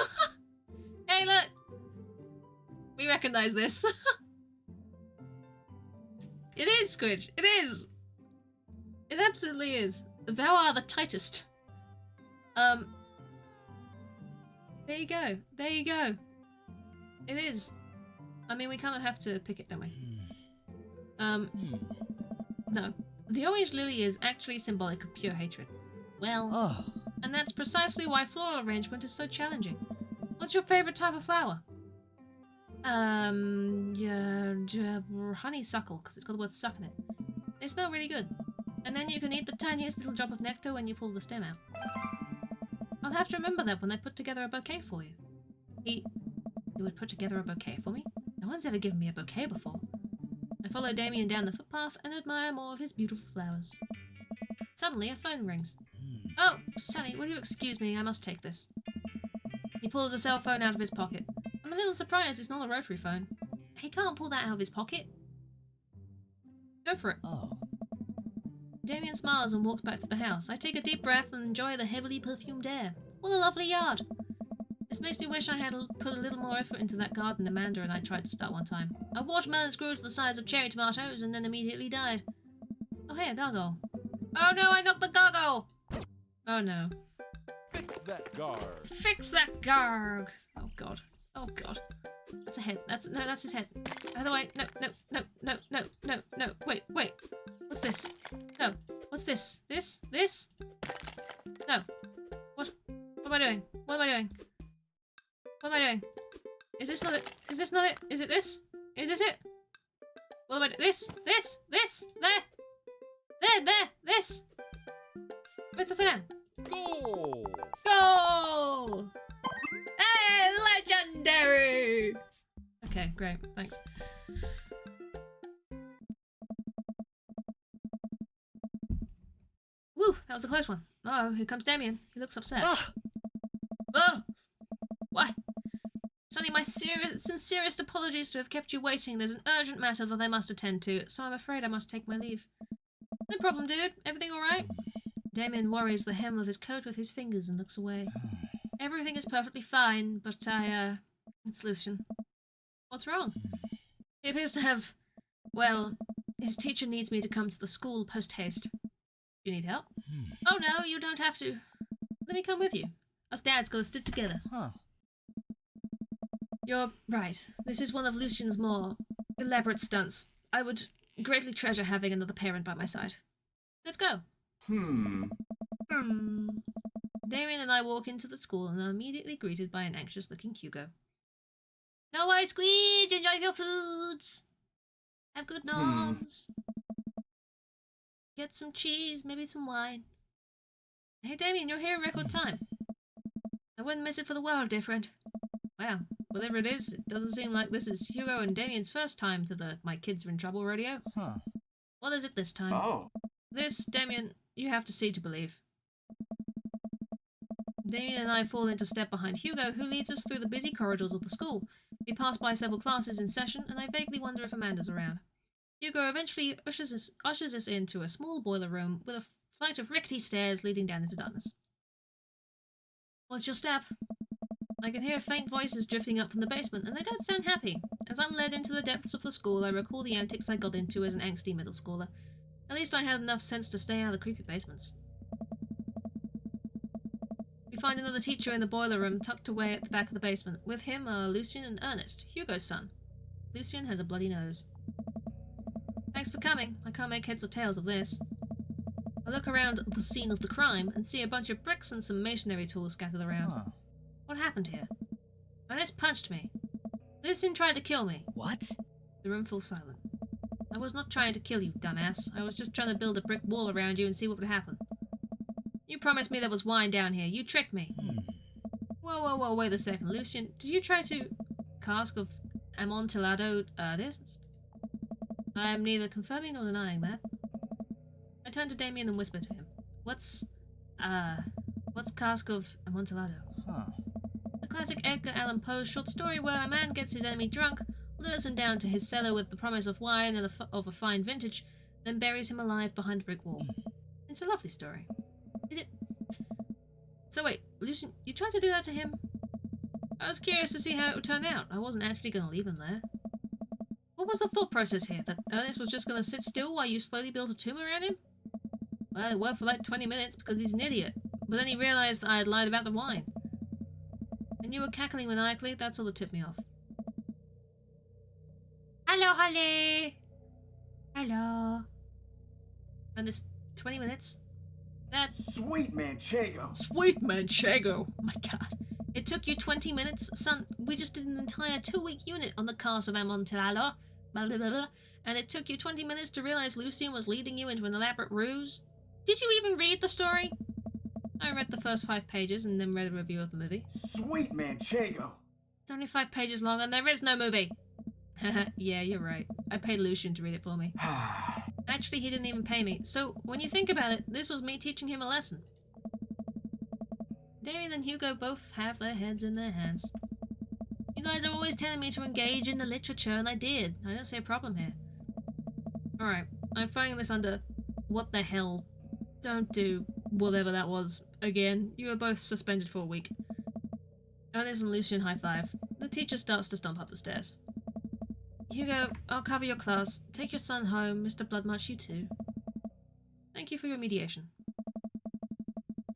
Hey, look! We recognize this. It is, Squidge. It is. It absolutely is. Thou art the tightest. There you go. There you go. It is. I mean, we kind of have to pick it, don't we? No. The orange lily is actually symbolic of pure hatred. Well, and that's precisely why floral arrangement is so challenging. What's your favorite type of flower? Honeysuckle, because it's got the word suck in it. They smell really good. And then you can eat the tiniest little drop of nectar when you pull the stem out. I'll have to remember that when I put together a bouquet for you. You would put together a bouquet for me? No one's ever given me a bouquet before. I follow Damien down the footpath and admire more of his beautiful flowers. Suddenly, a phone rings. Oh, Sonny, will you excuse me? I must take this. He pulls a cell phone out of his pocket. I'm a little surprised it's not a rotary phone. He can't pull that out of his pocket. Go for it. Damien smiles and walks back to the house. I take a deep breath and enjoy the heavily perfumed air. What a lovely yard. This makes me wish I had put a little more effort into that garden Amanda and I tried to start one time. Our watermelons grew to the size of cherry tomatoes and then immediately died. Oh hey, a gargoyle. Oh no, I knocked the gargoyle! Oh no. Fix that garg. Fix that garg! Oh god. Oh god. That's a head. That's his head. Other way. No. Wait. What's this? No. What's this? This? No. What am I doing? What am I doing? Is this not it? Is this not it? Is it this? Is this it? What am I doing? This, there, this. Let's sit down. Goal. Goal! Hey, legendary! Okay, great, thanks. Woo, that was a close one. Oh, here comes Damien. He looks upset. Oh! Why? Sonny, my sincerest apologies to have kept you waiting. There's an urgent matter that I must attend to, so I'm afraid I must take my leave. No problem, dude. Everything alright? Damien worries the hem of his coat with his fingers and looks away. Everything is perfectly fine, but it's Lucian. What's wrong? He appears to have... Well, his teacher needs me to come to the school post-haste. You need help? Oh no, you don't have to. Let me come with you. Us dads gotta stick together. You're right. This is one of Lucian's more elaborate stunts. I would greatly treasure having another parent by my side. Let's go. Damien and I walk into the school and are immediately greeted by an anxious-looking Hugo. No worries, Squeege! Enjoy your foods! Have good noms! Get some cheese, maybe some wine. Hey, Damien, you're here in record time. I wouldn't miss it for the world, dear friend. Wow, whatever it is, it doesn't seem like this is Hugo and Damien's first time to the My Kids Are in Trouble rodeo. Huh. What is it this time? Oh. This, Damien, you have to see to believe. Damien and I fall into step behind Hugo, who leads us through the busy corridors of the school. We pass by several classes in session, and I vaguely wonder if Amanda's around. Hugo eventually ushers us into a small boiler room with a flight of rickety stairs leading down into darkness. What's your step? I can hear faint voices drifting up from the basement, and they don't sound happy. As I'm led into the depths of the school, I recall the antics I got into as an angsty middle schooler. At least I had enough sense to stay out of the creepy basements. We find another teacher in the boiler room, tucked away at the back of the basement. With him are Lucien and Ernest, Hugo's son. Lucien has a bloody nose. Thanks for coming. I can't make heads or tails of this. I look around the scene of the crime and see a bunch of bricks and some masonry tools scattered around. Huh. What happened here? Ernest punched me. Lucien tried to kill me. What? The room falls silent. I was not trying to kill you, dumbass. I was just trying to build a brick wall around you and see what would happen. You promised me there was wine down here. You tricked me. Whoa, wait a second. Lucien, did you try to... cask of Amontillado Ernest? I am neither confirming nor denying that. I turn to Damien and whisper to him. What's cask of Amontillado? Huh. The classic Edgar Allan Poe short story where a man gets his enemy drunk, lures him down to his cellar with the promise of wine and of a fine vintage, then buries him alive behind a brick wall. It's a lovely story. Is it? So wait, Lucien, you tried to do that to him? I was curious to see how it would turn out. I wasn't actually going to leave him there. What was the thought process here? That Ernest was just going to sit still while you slowly built a tomb around him? Well, it worked for like 20 minutes because he's an idiot. But then he realized that I had lied about the wine. And you were cackling maniacally, that's all that tipped me off. Hello, Holly! Hello. And this 20 minutes? That's... Sweet Manchego. Sweet Manchego! Oh my god. It took you 20 minutes, son. We just did an entire 2-week unit on the cast of Amontillado. And it took you 20 minutes to realize Lucien was leading you into an elaborate ruse? Did you even read the story? I read the first 5 pages and then read a review of the movie. Sweet Manchego. It's only 5 pages long and there is no movie. Yeah, you're right. I paid Lucien to read it for me. Actually, he didn't even pay me. So, when you think about it, this was me teaching him a lesson. Damien and Hugo both have their heads in their hands. You guys are always telling me to engage in the literature, and I did. I don't see a problem here. Alright, I'm throwing this under what the hell. Don't do whatever that was again. You are both suspended for a week. Ernest and Lucien high five. The teacher starts to stomp up the stairs. Hugo, I'll cover your class. Take your son home. Mr. Bloodmarch, you too. Thank you for your mediation.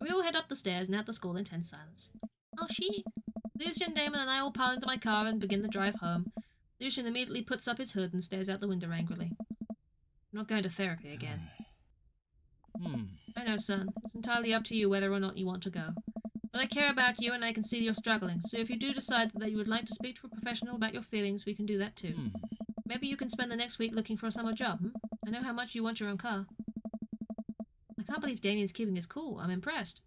We all head up the stairs and out the school in tense silence. Oh, shit. Lucien, Damon, and I all pile into my car and begin the drive home. Lucien immediately puts up his hood and stares out the window angrily. I'm not going to therapy again. I know, son. It's entirely up to you whether or not you want to go. But I care about you and I can see you're struggling, so if you do decide that you would like to speak to a professional about your feelings, we can do that too. Maybe you can spend the next week looking for a summer job, I know how much you want your own car. I can't believe Damien's keeping his cool. I'm impressed.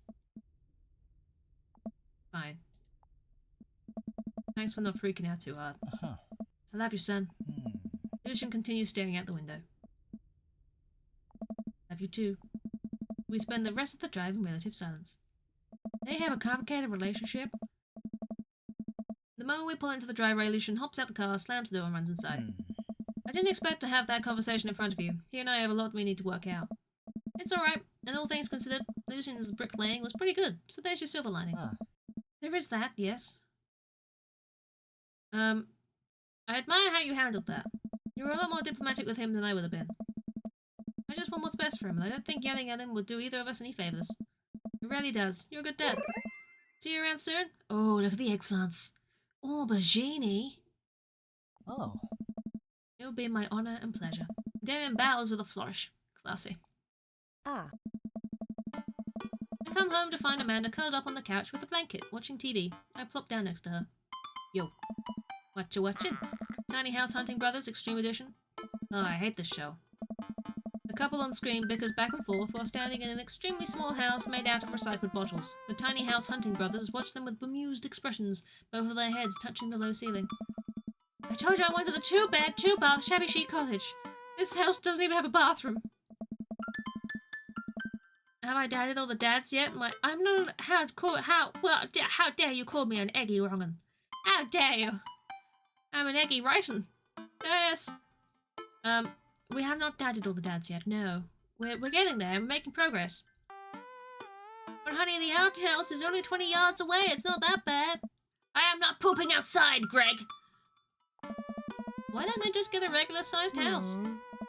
Fine. Thanks for not freaking out too hard. I love you, son. Lucien continues staring out the window. Love you too. We spend the rest of the drive in relative silence. They have a complicated relationship. The moment we pull into the driveway, Lucien hops out the car, slams the door, and runs inside. I didn't expect to have that conversation in front of you. He and I have a lot we need to work out. It's alright, and all things considered, Lucien's bricklaying was pretty good, so there's your silver lining. There is that, yes. I admire how you handled that. You were a lot more diplomatic with him than I would have been. I just want what's best for him, and I don't think yelling at him would do either of us any favours. It really does. You're a good dad. See you around soon? Oh, look at the eggplants. Aubergine. Oh. It will be my honour and pleasure. Damien bows with a flourish. Classy. Ah. I come home to find Amanda curled up on the couch with a blanket, watching TV. I plop down next to her. Yo. What you watching? Tiny House Hunting Brothers Extreme Edition? Oh, I hate this show. The couple on screen bickers back and forth while standing in an extremely small house made out of recycled bottles. The tiny house hunting brothers watch them with bemused expressions, both of their heads touching the low ceiling. I told you I wanted the 2-bed, 2-bath, shabby chic cottage. This house doesn't even have a bathroom. Have I dadded all the dads yet? I'm not. How dare you call me an eggy wrong'un? How dare you? I'm an eggy rightin'. Yes. We have not dadded all the dads yet. No, we're getting there. We're making progress. But honey, the outhouse is only 20 yards away. It's not that bad. I am not pooping outside, Greg. Why don't they just get a regular-sized house?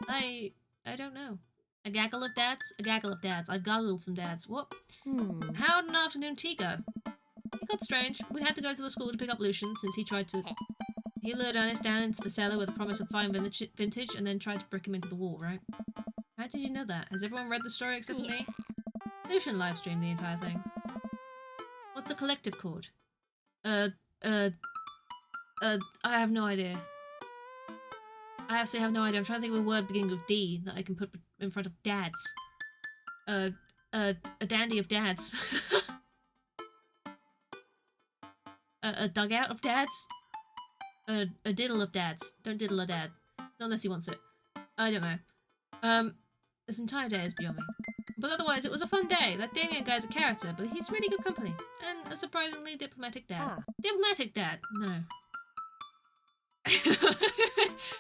I don't know. A gaggle of dads? A gaggle of dads. I goggled some dads. What? How'd an afternoon tea go? It got strange. We had to go to the school to pick up Lucian since he tried to... He lured Ernest down into the cellar with a promise of fine vintage and then tried to brick him into the wall, right? How did you know that? Has everyone read the story except for me? Lucian livestreamed the entire thing. What's a collective chord? I have no idea. I absolutely have no idea. I'm trying to think of a word beginning with D that I can put in front of dads. A dandy of dads. a dugout of dads? A diddle of dads. Don't diddle a dad. Not unless he wants it. I don't know. This entire day is beyond me. But otherwise, it was a fun day. That Damien guy's a character, but he's really good company. And a surprisingly diplomatic dad. Diplomatic dad? No. If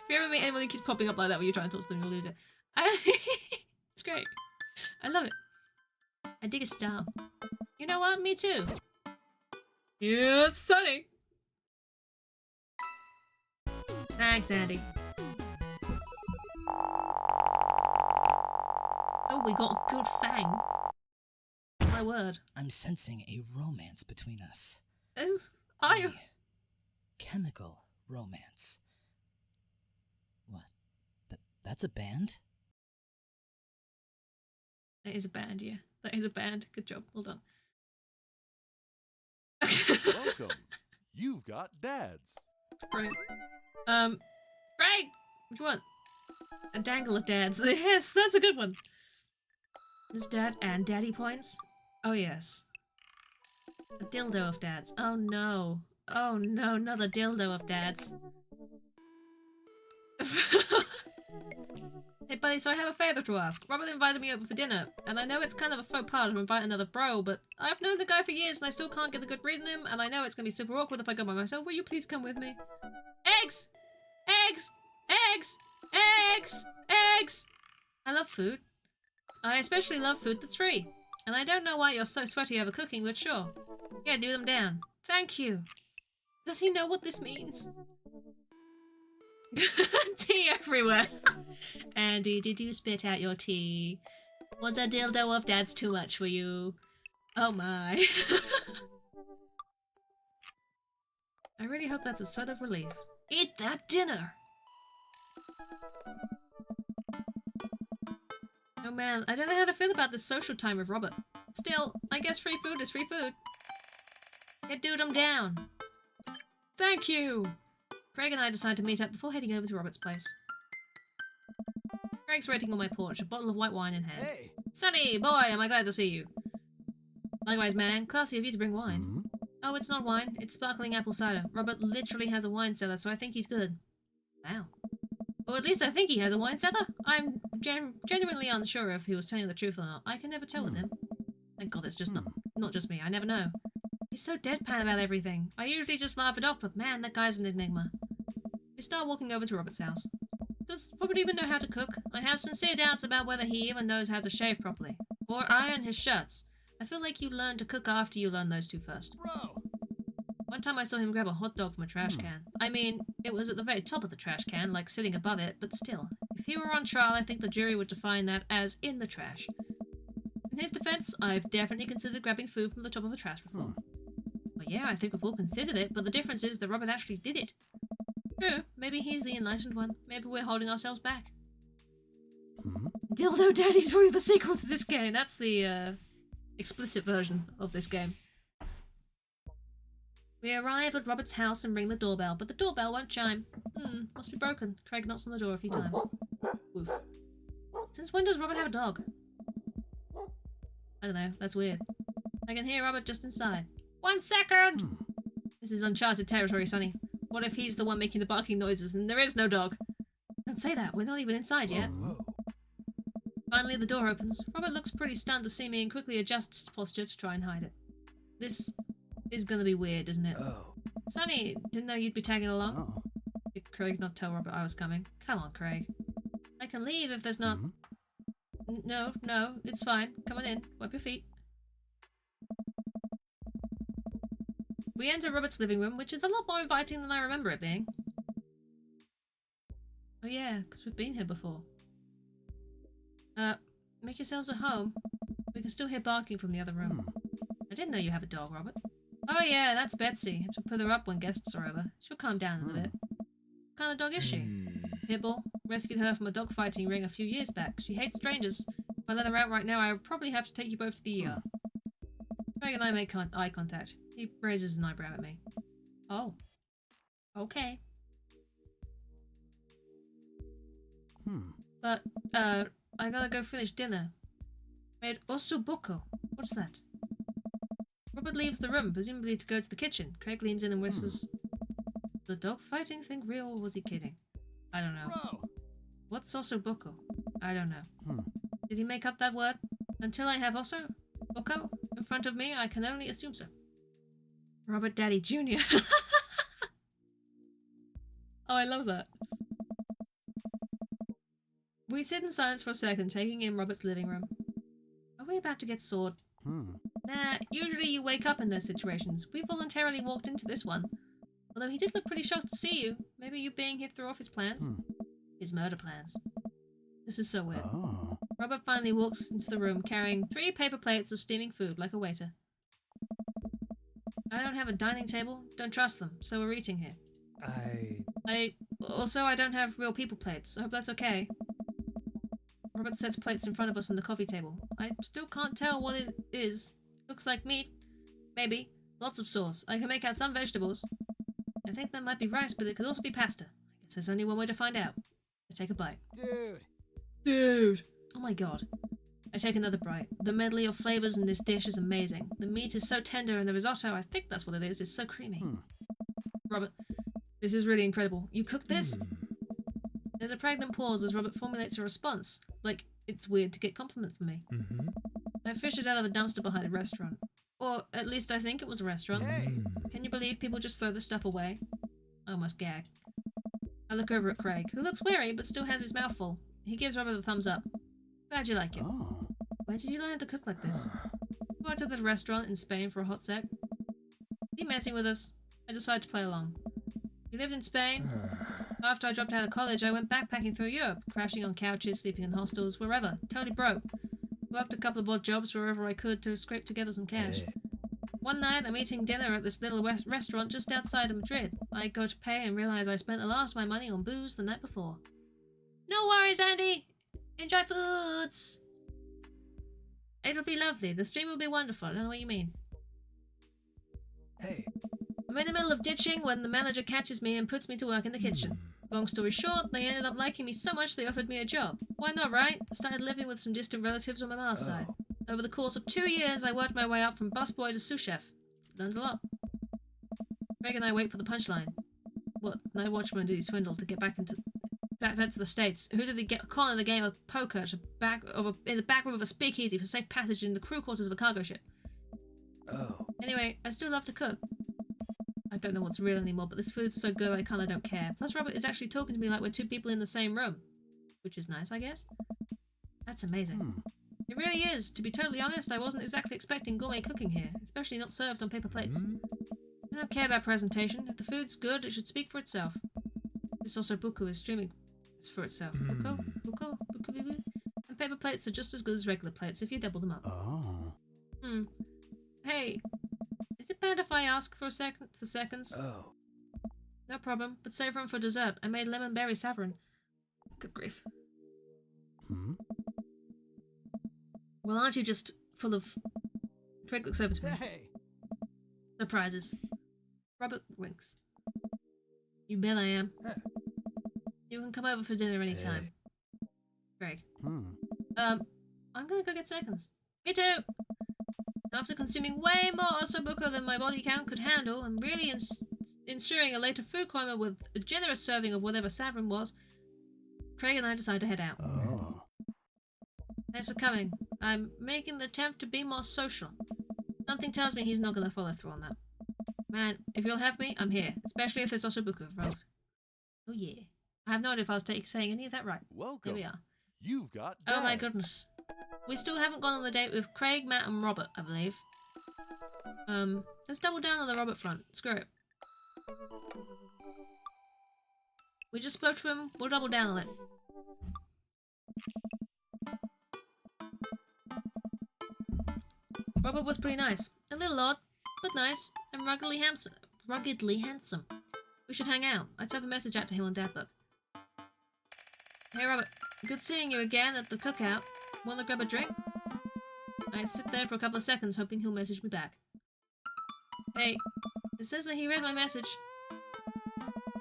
you ever meet anyone who keeps popping up like that when you're trying to talk to them, you'll lose it. It's great. I love it. I dig his style. You know what? Me too. Yeah, Sonny. Thanks, Andy. Oh, we got a good fang. My word. I'm sensing a romance between us. Oh, are you? Chemical romance. What? That's a band? That is a band, yeah. That is a band. Good job. Well done. Welcome. You've got dads. Brilliant. Greg! What do you want? A dangle of dads. Yes, that's a good one. Is dad and daddy points? Oh, yes. A dildo of dads. Oh, no. Oh, no, another dildo of dads. Hey, buddy, so I have a favour to ask. Robert invited me over for dinner, and I know it's kind of a faux pas to invite another bro, but I've known the guy for years and I still can't get a good read on him, and I know it's going to be super awkward if I go by myself. Will you please come with me? Eggs! Eggs! Eggs! Eggs! Eggs! I love food. I especially love food that's free. And I don't know why you're so sweaty over cooking, but sure. Yeah, do them down. Thank you. Does he know what this means? Tea everywhere. Andy, did you spit out your tea? Was a dildo of dad's too much for you? Oh my. I really hope that's a sweat of relief. Eat that dinner! Oh man, I don't know how to feel about this social time with Robert. Still, I guess free food is free food. Yeah, dude, I'm down. Thank you! Craig and I decided to meet up before heading over to Robert's place. Craig's waiting on my porch, a bottle of white wine in hand. Hey. Sonny, boy, am I glad to see you. Likewise, man. Classy of you to bring wine. Oh, it's not wine. It's sparkling apple cider. Robert literally has a wine cellar, so I think he's good. Wow. Or at least I think he has a wine cellar. I'm genuinely unsure if he was telling the truth or not. I can never tell with him. Thank God it's just not just me. I never know. He's so deadpan about everything. I usually just laugh it off, but man, that guy's an enigma. We start walking over to Robert's house. Does Robert even know how to cook? I have sincere doubts about whether he even knows how to shave properly. Or iron his shirts. I feel like you learn to cook after you learn those two first. Bro. One time I saw him grab a hot dog from a trash can. I mean, it was at the very top of the trash can, like sitting above it, but still. If he were on trial, I think the jury would define that as in the trash. In his defense, I've definitely considered grabbing food from the top of a trash before. Well, yeah, I think we've all considered it, but the difference is that Robert actually did it. True, maybe he's the enlightened one. Maybe we're holding ourselves back. Dildo Daddy's probably the sequel to this game. That's the explicit version of this game. We arrive at Robert's house and ring the doorbell, but the doorbell won't chime. Must be broken. Craig knocks on the door a few times. Woof. Since when does Robert have a dog? I don't know, that's weird. I can hear Robert just inside. 1 second! This is uncharted territory, Sonny. What if he's the one making the barking noises and there is no dog? Don't say that, we're not even inside yet. Finally, the door opens. Robert looks pretty stunned to see me and quickly adjusts his posture to try and hide it. This is gonna be weird, isn't it? Sonny, didn't know you'd be tagging along. Did Craig not tell Robert I was coming? Come on, Craig. I can leave if there's not... No, it's fine. Come on in. Wipe your feet. We enter Robert's living room, which is a lot more inviting than I remember it being. Oh yeah, because we've been here before. Make yourselves at home. We can still hear barking from the other room. I didn't know you have a dog, Robert. Oh yeah, that's Betsy. Have to put her up when guests are over. She'll calm down in a bit. What kind of dog is she? Pitbull. Rescued her from a dogfighting ring a few years back. She hates strangers. If I let her out right now, I would probably have to take you both to the ER. Craig and I make eye contact. He raises an eyebrow at me. Oh. Okay. But, I gotta go finish dinner. Made ossobuco. What's that? Robert leaves the room, presumably to go to the kitchen. Craig leans in and whispers, the dog fighting thing real or was he kidding? I don't know. Bro! What's ossobuco? I don't know. Did he make up that word? Until I have ossobuco in front of me, I can only assume so. Robert Daddy Jr. Oh, I love that. We sit in silence for a second, taking in Robert's living room. Are we about to get sawed? Nah, usually you wake up in those situations. We voluntarily walked into this one. Although he did look pretty shocked to see you. Maybe you being here threw off his plans? His murder plans. This is so weird. Robert finally walks into the room carrying 3 paper plates of steaming food like a waiter. I don't have a dining table. Don't trust them, so we're eating here. Also, I don't have real people plates. I hope that's okay. Robert sets plates in front of us on the coffee table. I still can't tell what it is. Looks like meat. Maybe. Lots of sauce. I can make out some vegetables. I think that might be rice, but it could also be pasta. I guess there's only one way to find out. I take a bite. Dude! Oh my god. I take another bite. The medley of flavors in this dish is amazing. The meat is so tender and the risotto, I think that's what it is so creamy. Robert, this is really incredible. You cooked this? There's a pregnant pause as Robert formulates a response. Like, it's weird to get compliment from me. I fished it out of a dumpster behind a restaurant. Or, at least I think it was a restaurant. Can you believe people just throw this stuff away? I almost gag. I look over at Craig, who looks wary but still has his mouth full. He gives Robert a thumbs up. Glad you like it. Where did you learn to cook like this? We went to the restaurant in Spain for a hot sec. He messing with us. I decided to play along. He lived in Spain. After I dropped out of college, I went backpacking through Europe, crashing on couches, sleeping in hostels, wherever. Totally broke. Worked a couple of odd jobs wherever I could to scrape together some cash. One night, I'm eating dinner at this little restaurant just outside of Madrid. I go to pay and realize I spent the last of my money on booze the night before. No worries, Andy! Enjoy foods! It'll be lovely. The stream will be wonderful. I don't know what you mean. Hey. I'm in the middle of ditching when the manager catches me and puts me to work in the kitchen. Long story short, they ended up liking me so much they offered me a job. Why not, right? I started living with some distant relatives on my mom's side. Over the course of 2 years, I worked my way up from busboy to sous chef. Learned a lot. Greg and I wait for the punchline. What? No watchman did he swindle to get back to the States? Who did he get caught in the game of poker in the back room of a speakeasy for safe passage in the crew quarters of a cargo ship? Anyway, I still love to cook. I don't know what's real anymore, but this food's so good I kinda don't care. Plus Robert is actually talking to me like we're 2 people in the same room. Which is nice, I guess. That's amazing. It really is. To be totally honest, I wasn't exactly expecting gourmet cooking here, especially not served on paper plates. I don't care about presentation. If the food's good, it should speak for itself. This ossobuco is streaming. It's for itself. Buco? And paper plates are just as good as regular plates if you double them up. Hey, is it bad if I ask for seconds? No problem, but save room for dessert. I made lemon berry saffron. Good grief. Well, aren't you just full of... Craig looks over to me. Hey. Surprises. Robert winks. You bet I am. You can come over for dinner anytime. Greg. I'm gonna go get seconds. Me too! After consuming way more ossobuco than my body count could handle, and really ensuring a later food coma with a generous serving of whatever Saffron was, Craig and I decided to head out. Oh. Thanks for coming. I'm making the attempt to be more social. Something tells me he's not gonna follow through on that. Man, if you'll have me, I'm here. Especially if there's ossobuco involved. Oh yeah. I have no idea if I was saying any of that right. Welcome. Here we are. You've got Oh my dads. goodness. We still haven't gone on the date with Craig, Matt, and Robert, I believe. Let's double down on the Robert front. Screw it. We just spoke to him. We'll double down on it. Robert was pretty nice. A little odd, but nice, and ruggedly handsome. We should hang out. I type a message out to him on Dadbook. Hey Robert, good seeing you again at the cookout. Wanna grab a drink? I sit there for a couple of seconds hoping he'll message me back. Hey, it says that he read my message.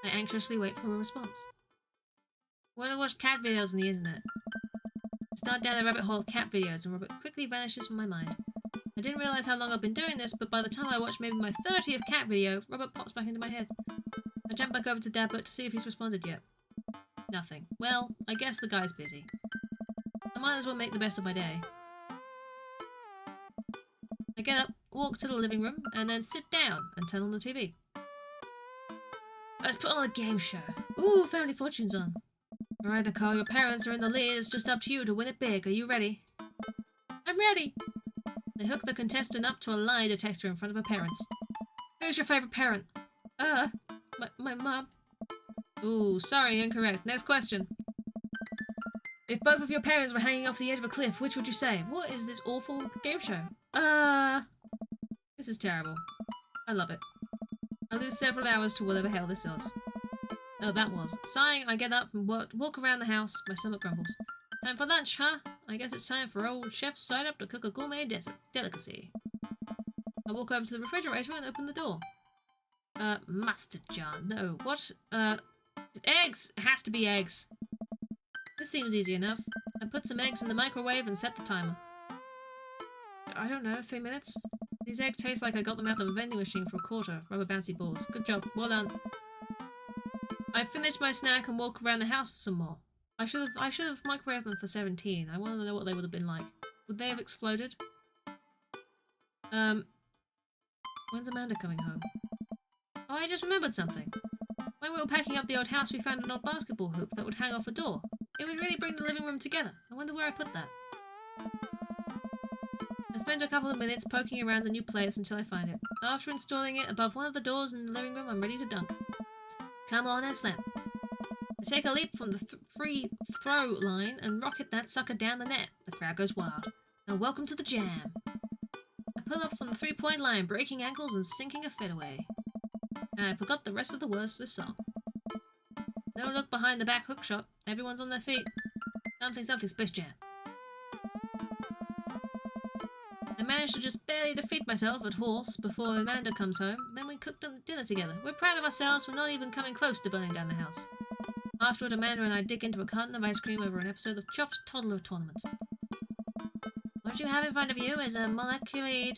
I anxiously wait for a response. Wanna watch cat videos on the internet? I start down the rabbit hole of cat videos and Robert quickly vanishes from my mind. I didn't realize how long I've been doing this, but by the time I watch maybe my 30th cat video, Robert pops back into my head. I jump back over to Dadbook to see if he's responded yet. Nothing. Well, I guess the guy's busy. I might as well make the best of my day. I get up, walk to the living room, and then sit down and turn on the TV. Let's put on a game show. Ooh, Family Fortune's on. Alright, Nicole, your parents are in the lead. It's just up to you to win it big. Are you ready? I'm ready! I hook the contestant up to a lie detector in front of her parents. Who's your favorite parent? My mom. Ooh, sorry, incorrect. Next question. If both of your parents were hanging off the edge of a cliff, which would you say? What is this awful game show? This is terrible. I love it. I lose several hours to whatever hell this is. Oh, that was. Sighing, I get up and walk around the house. My stomach grumbles. Time for lunch, huh? I guess it's time for old Chef Side-Up to cook a gourmet delicacy. I walk over to the refrigerator and open the door. Mustard jar. No. What? Eggs! It has to be eggs. This seems easy enough. I put some eggs in the microwave and set the timer. I don't know, 3 minutes? These eggs taste like I got them out of a vending machine for a quarter. Rubber bouncy balls. Good job. Well done. I finish my snack and walk around the house for some more. I should have microwaved them for 17. I want to know what they would have been like. Would they have exploded? When's Amanda coming home? Oh, I just remembered something. When we were packing up the old house, we found an old basketball hoop that would hang off a door. It would really bring the living room together. I wonder where I put that. I spend a couple of minutes poking around the new place until I find it. After installing it above one of the doors in the living room, I'm ready to dunk. Come on and slam. I take a leap from the free throw line and rocket that sucker down the net. The crowd goes wild. Now welcome to the jam. I pull up from the 3-point line, breaking ankles and sinking a fadeaway. And I forgot the rest of the words to the song. No look behind the back hook shot. Everyone's on their feet. Something, something, Space Jam. I managed to just barely defeat myself at horse before Amanda comes home. Then we cooked dinner together. We're proud of ourselves for not even coming close to burning down the house. Afterward, Amanda and I dig into a carton of ice cream over an episode of Chopped Toddler Tournament. What you have in front of you is a molecularly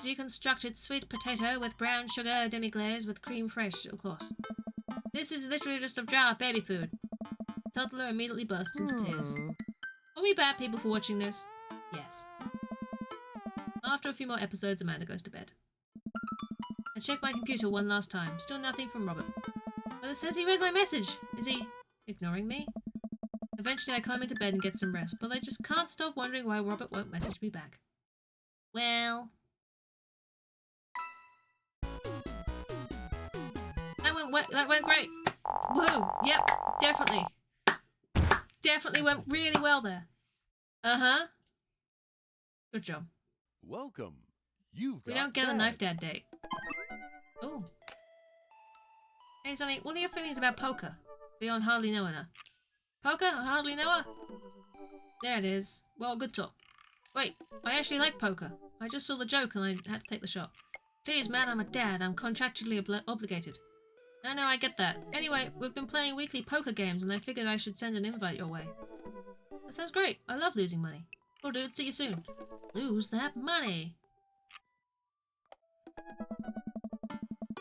deconstructed sweet potato with brown sugar demi-glaze with cream fraiche, of course. This is literally just a jar of baby food. Toddler immediately bursts into tears. Are we bad people for watching this? Yes. After a few more episodes, Amanda goes to bed. I check my computer one last time. Still nothing from Robert. But it says he read my message. Is he ignoring me? Eventually I climb into bed and get some rest, but I just can't stop wondering why Robert won't message me back. Well... That went great. Woohoo! Yep, definitely. Definitely went really well there. Uh-huh. Good job. Welcome. You've got We don't get a knife dad dads. date. Oh. Hey Sonny, what are your feelings about poker? Beyond hardly knowing her. Poker? I hardly know her? There it is. Well, good talk. Wait, I actually like poker. I just saw the joke and I had to take the shot. Please, man, I'm a dad. I'm contractually obligated. No, I get that. Anyway, we've been playing weekly poker games and I figured I should send an invite your way. That sounds great. I love losing money. Cool, dude. See you soon. Lose that money.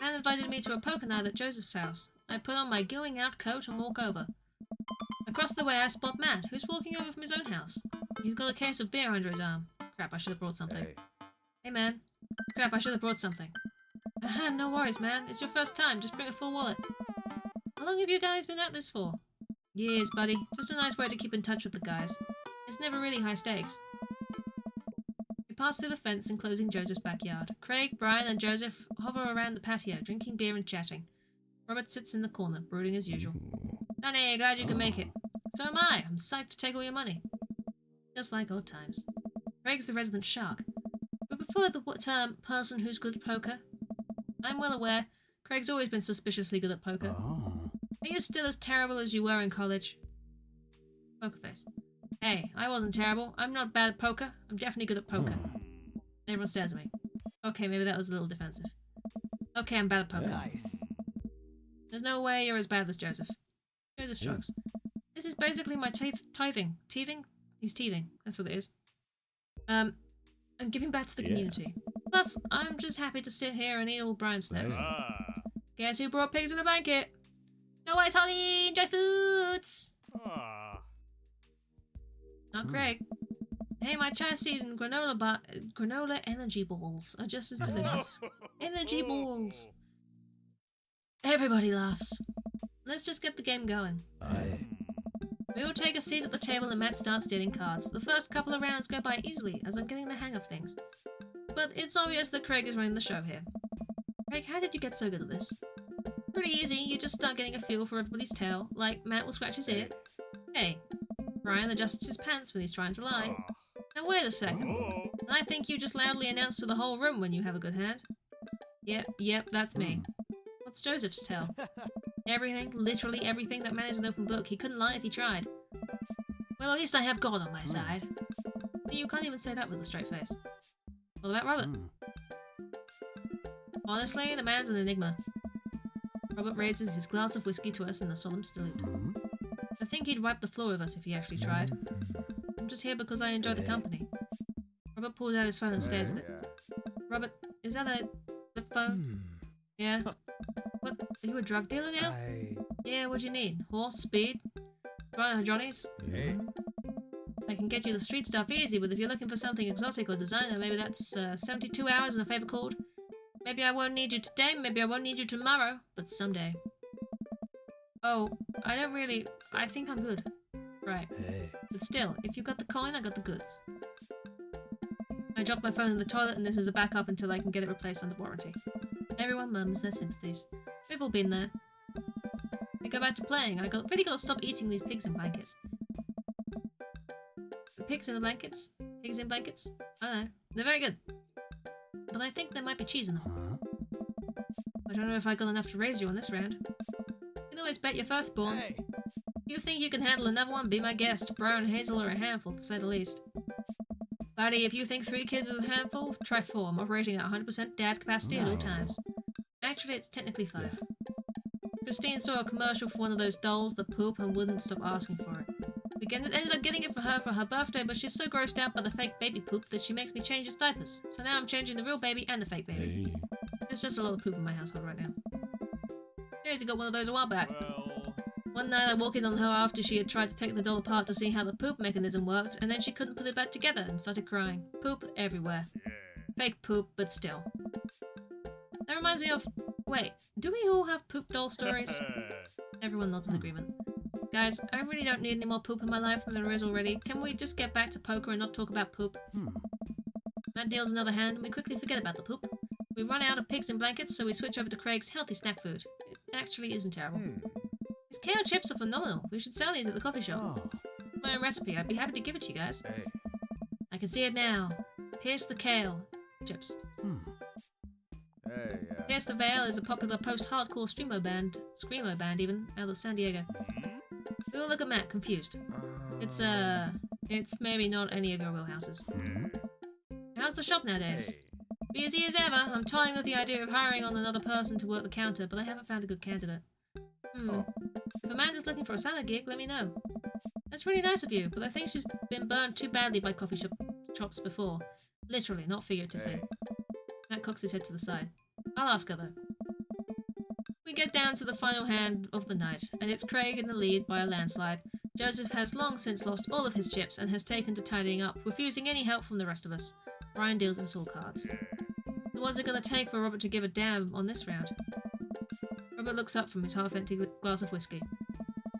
Anne invited me to a poker night at Joseph's house. I put on my going out coat and walk over. Across the way I spot Matt, who's walking over from his own house. He's got a case of beer under his arm. Crap, I should have brought something. Hey man. Crap, I should have brought something. No worries, man. It's your first time. Just bring a full wallet. How long have you guys been at this for? Years, buddy. Just a nice way to keep in touch with the guys. It's never really high stakes. We pass through the fence enclosing Joseph's backyard. Craig, Brian, and Joseph hover around the patio, drinking beer and chatting. Robert sits in the corner, brooding as usual. Honey, glad you can make it. So am I. I'm psyched to take all your money. Just like old times. Craig's the resident shark. We prefer the term person who's good at poker. I'm well aware. Craig's always been suspiciously good at poker. Are you still as terrible as you were in college? Poker face. Hey, I wasn't terrible. I'm not bad at poker. I'm definitely good at poker. Everyone stares at me. Okay, maybe that was a little defensive. Okay, I'm bad at poker. Nice. There's no way you're as bad as Joseph. Joseph shrugs. This is basically my tithing. Teething? He's teething. That's what it is. I'm giving back to the community. Plus, I'm just happy to sit here and eat all Brian's snacks. Guess who brought pigs in a blanket? No worries, Holly! Enjoy foods! Not Craig. Hey, my chia seed and granola energy balls are just as delicious. Energy balls! Everybody laughs. Let's just get the game going. We all take a seat at the table and Matt starts dealing cards. The first couple of rounds go by easily as I'm getting the hang of things. But it's obvious that Craig is running the show here. Craig, how did you get so good at this? Pretty easy, you just start getting a feel for everybody's tail, like Matt will scratch his ear. Hey, Brian adjusts his pants when he's trying to lie. Now wait a second. And I think you just loudly announce to the whole room when you have a good hand. Yep, that's me. What's Joseph's tail? Everything, literally everything. That man is an open book. He couldn't lie if he tried. Well, at least I have God on my side. You can't even say that with a straight face. What about Robert? Honestly, the man's an enigma. Robert raises his glass of whiskey to us in a solemn salute. I think he'd wipe the floor with us if he actually tried. I'm just here because I enjoy the company. Robert pulls out his phone and stares at it. Robert, is that the phone? Yeah? What? Are you a drug dealer now? Yeah, what do you need? Horse? Speed? Johnny's? I can get you the street stuff easy, but if you're looking for something exotic or designer, maybe that's 72 hours and a favor called. Maybe I won't need you today, maybe I won't need you tomorrow, but someday. Oh, I think I'm good. Right. But still, if you got the coin, I got the goods. I dropped my phone in the toilet and this is a backup until I can get it replaced under warranty. Everyone murmurs their sympathies. We've all been there. We go back to playing. I really gotta stop eating these pigs in blankets. Pigs in the blankets? Pigs in blankets? I don't know. They're very good. But I think there might be cheese in them. I don't know if I got enough to raise you on this round. You can always bet your firstborn. Hey. You think you can handle another one? Be my guest. Brown, Hazel, or a handful, to say the least. Buddy, if you think 3 kids is a handful, try 4. I'm operating at 100% dad capacity at all times. Actually, it's technically 5. Christine saw a commercial for one of those dolls that poop and wouldn't stop asking for it. We ended up getting it for her birthday, but she's so grossed out by the fake baby poop that she makes me change its diapers. So now I'm changing the real baby and the fake baby. There's just a lot of poop in my household right now. Daisy got one of those a while back. One night I walked in on her after she had tried to take the doll apart to see how the poop mechanism worked, and then she couldn't put it back together and started crying. Poop everywhere. Fake poop, but still. That reminds me of... Wait, do we all have poop doll stories? Everyone nods in agreement. Guys, I really don't need any more poop in my life than there is already. Can we just get back to poker and not talk about poop? Matt deals another hand, and we quickly forget about the poop. We run out of pigs and blankets, so we switch over to Craig's healthy snack food. It actually isn't terrible. These kale chips are phenomenal. We should sell these at the coffee shop. My own recipe. I'd be happy to give it to you guys. I can see it now. Pierce the Kale chips. Pierce the Veil is a popular post-hardcore screamo band even, out of San Diego. We all look at Matt, confused. It's maybe not any of your wheelhouses. How's the shop nowadays? Busy as ever. I'm toying with the idea of hiring on another person to work the counter, but I haven't found a good candidate. If Amanda's looking for a summer gig, let me know. That's really nice of you, but I think she's been burned too badly by coffee shops before. Literally, not figuratively. Hey. Matt cocks his head to the side. I'll ask her though. We get down to the final hand of the night, and it's Craig in the lead by a landslide. Joseph has long since lost all of his chips and has taken to tidying up, refusing any help from the rest of us. Brian deals in soul cards. So what's it gonna take for Robert to give a damn on this round? Robert looks up from his half-empty glass of whiskey.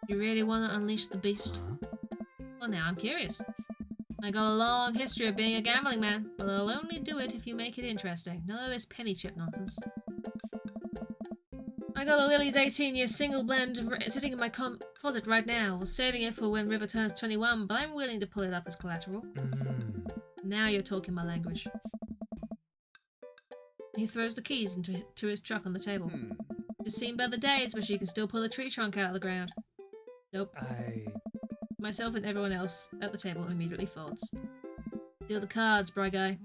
You really want to unleash the beast? Well, now I'm curious. I got a long history of being a gambling man, but I'll only do it if you make it interesting. None of this penny chip nonsense. I got a Lily's 18-year single blend sitting in my closet right now. I was saving it for when River turns 21, but I'm willing to pull it up as collateral. Now you're talking my language. He throws the keys into his truck on the table. Just seen better days where she can still pull a tree trunk out of the ground. Nope. Myself and everyone else at the table immediately folds. Deal the cards, bry guy.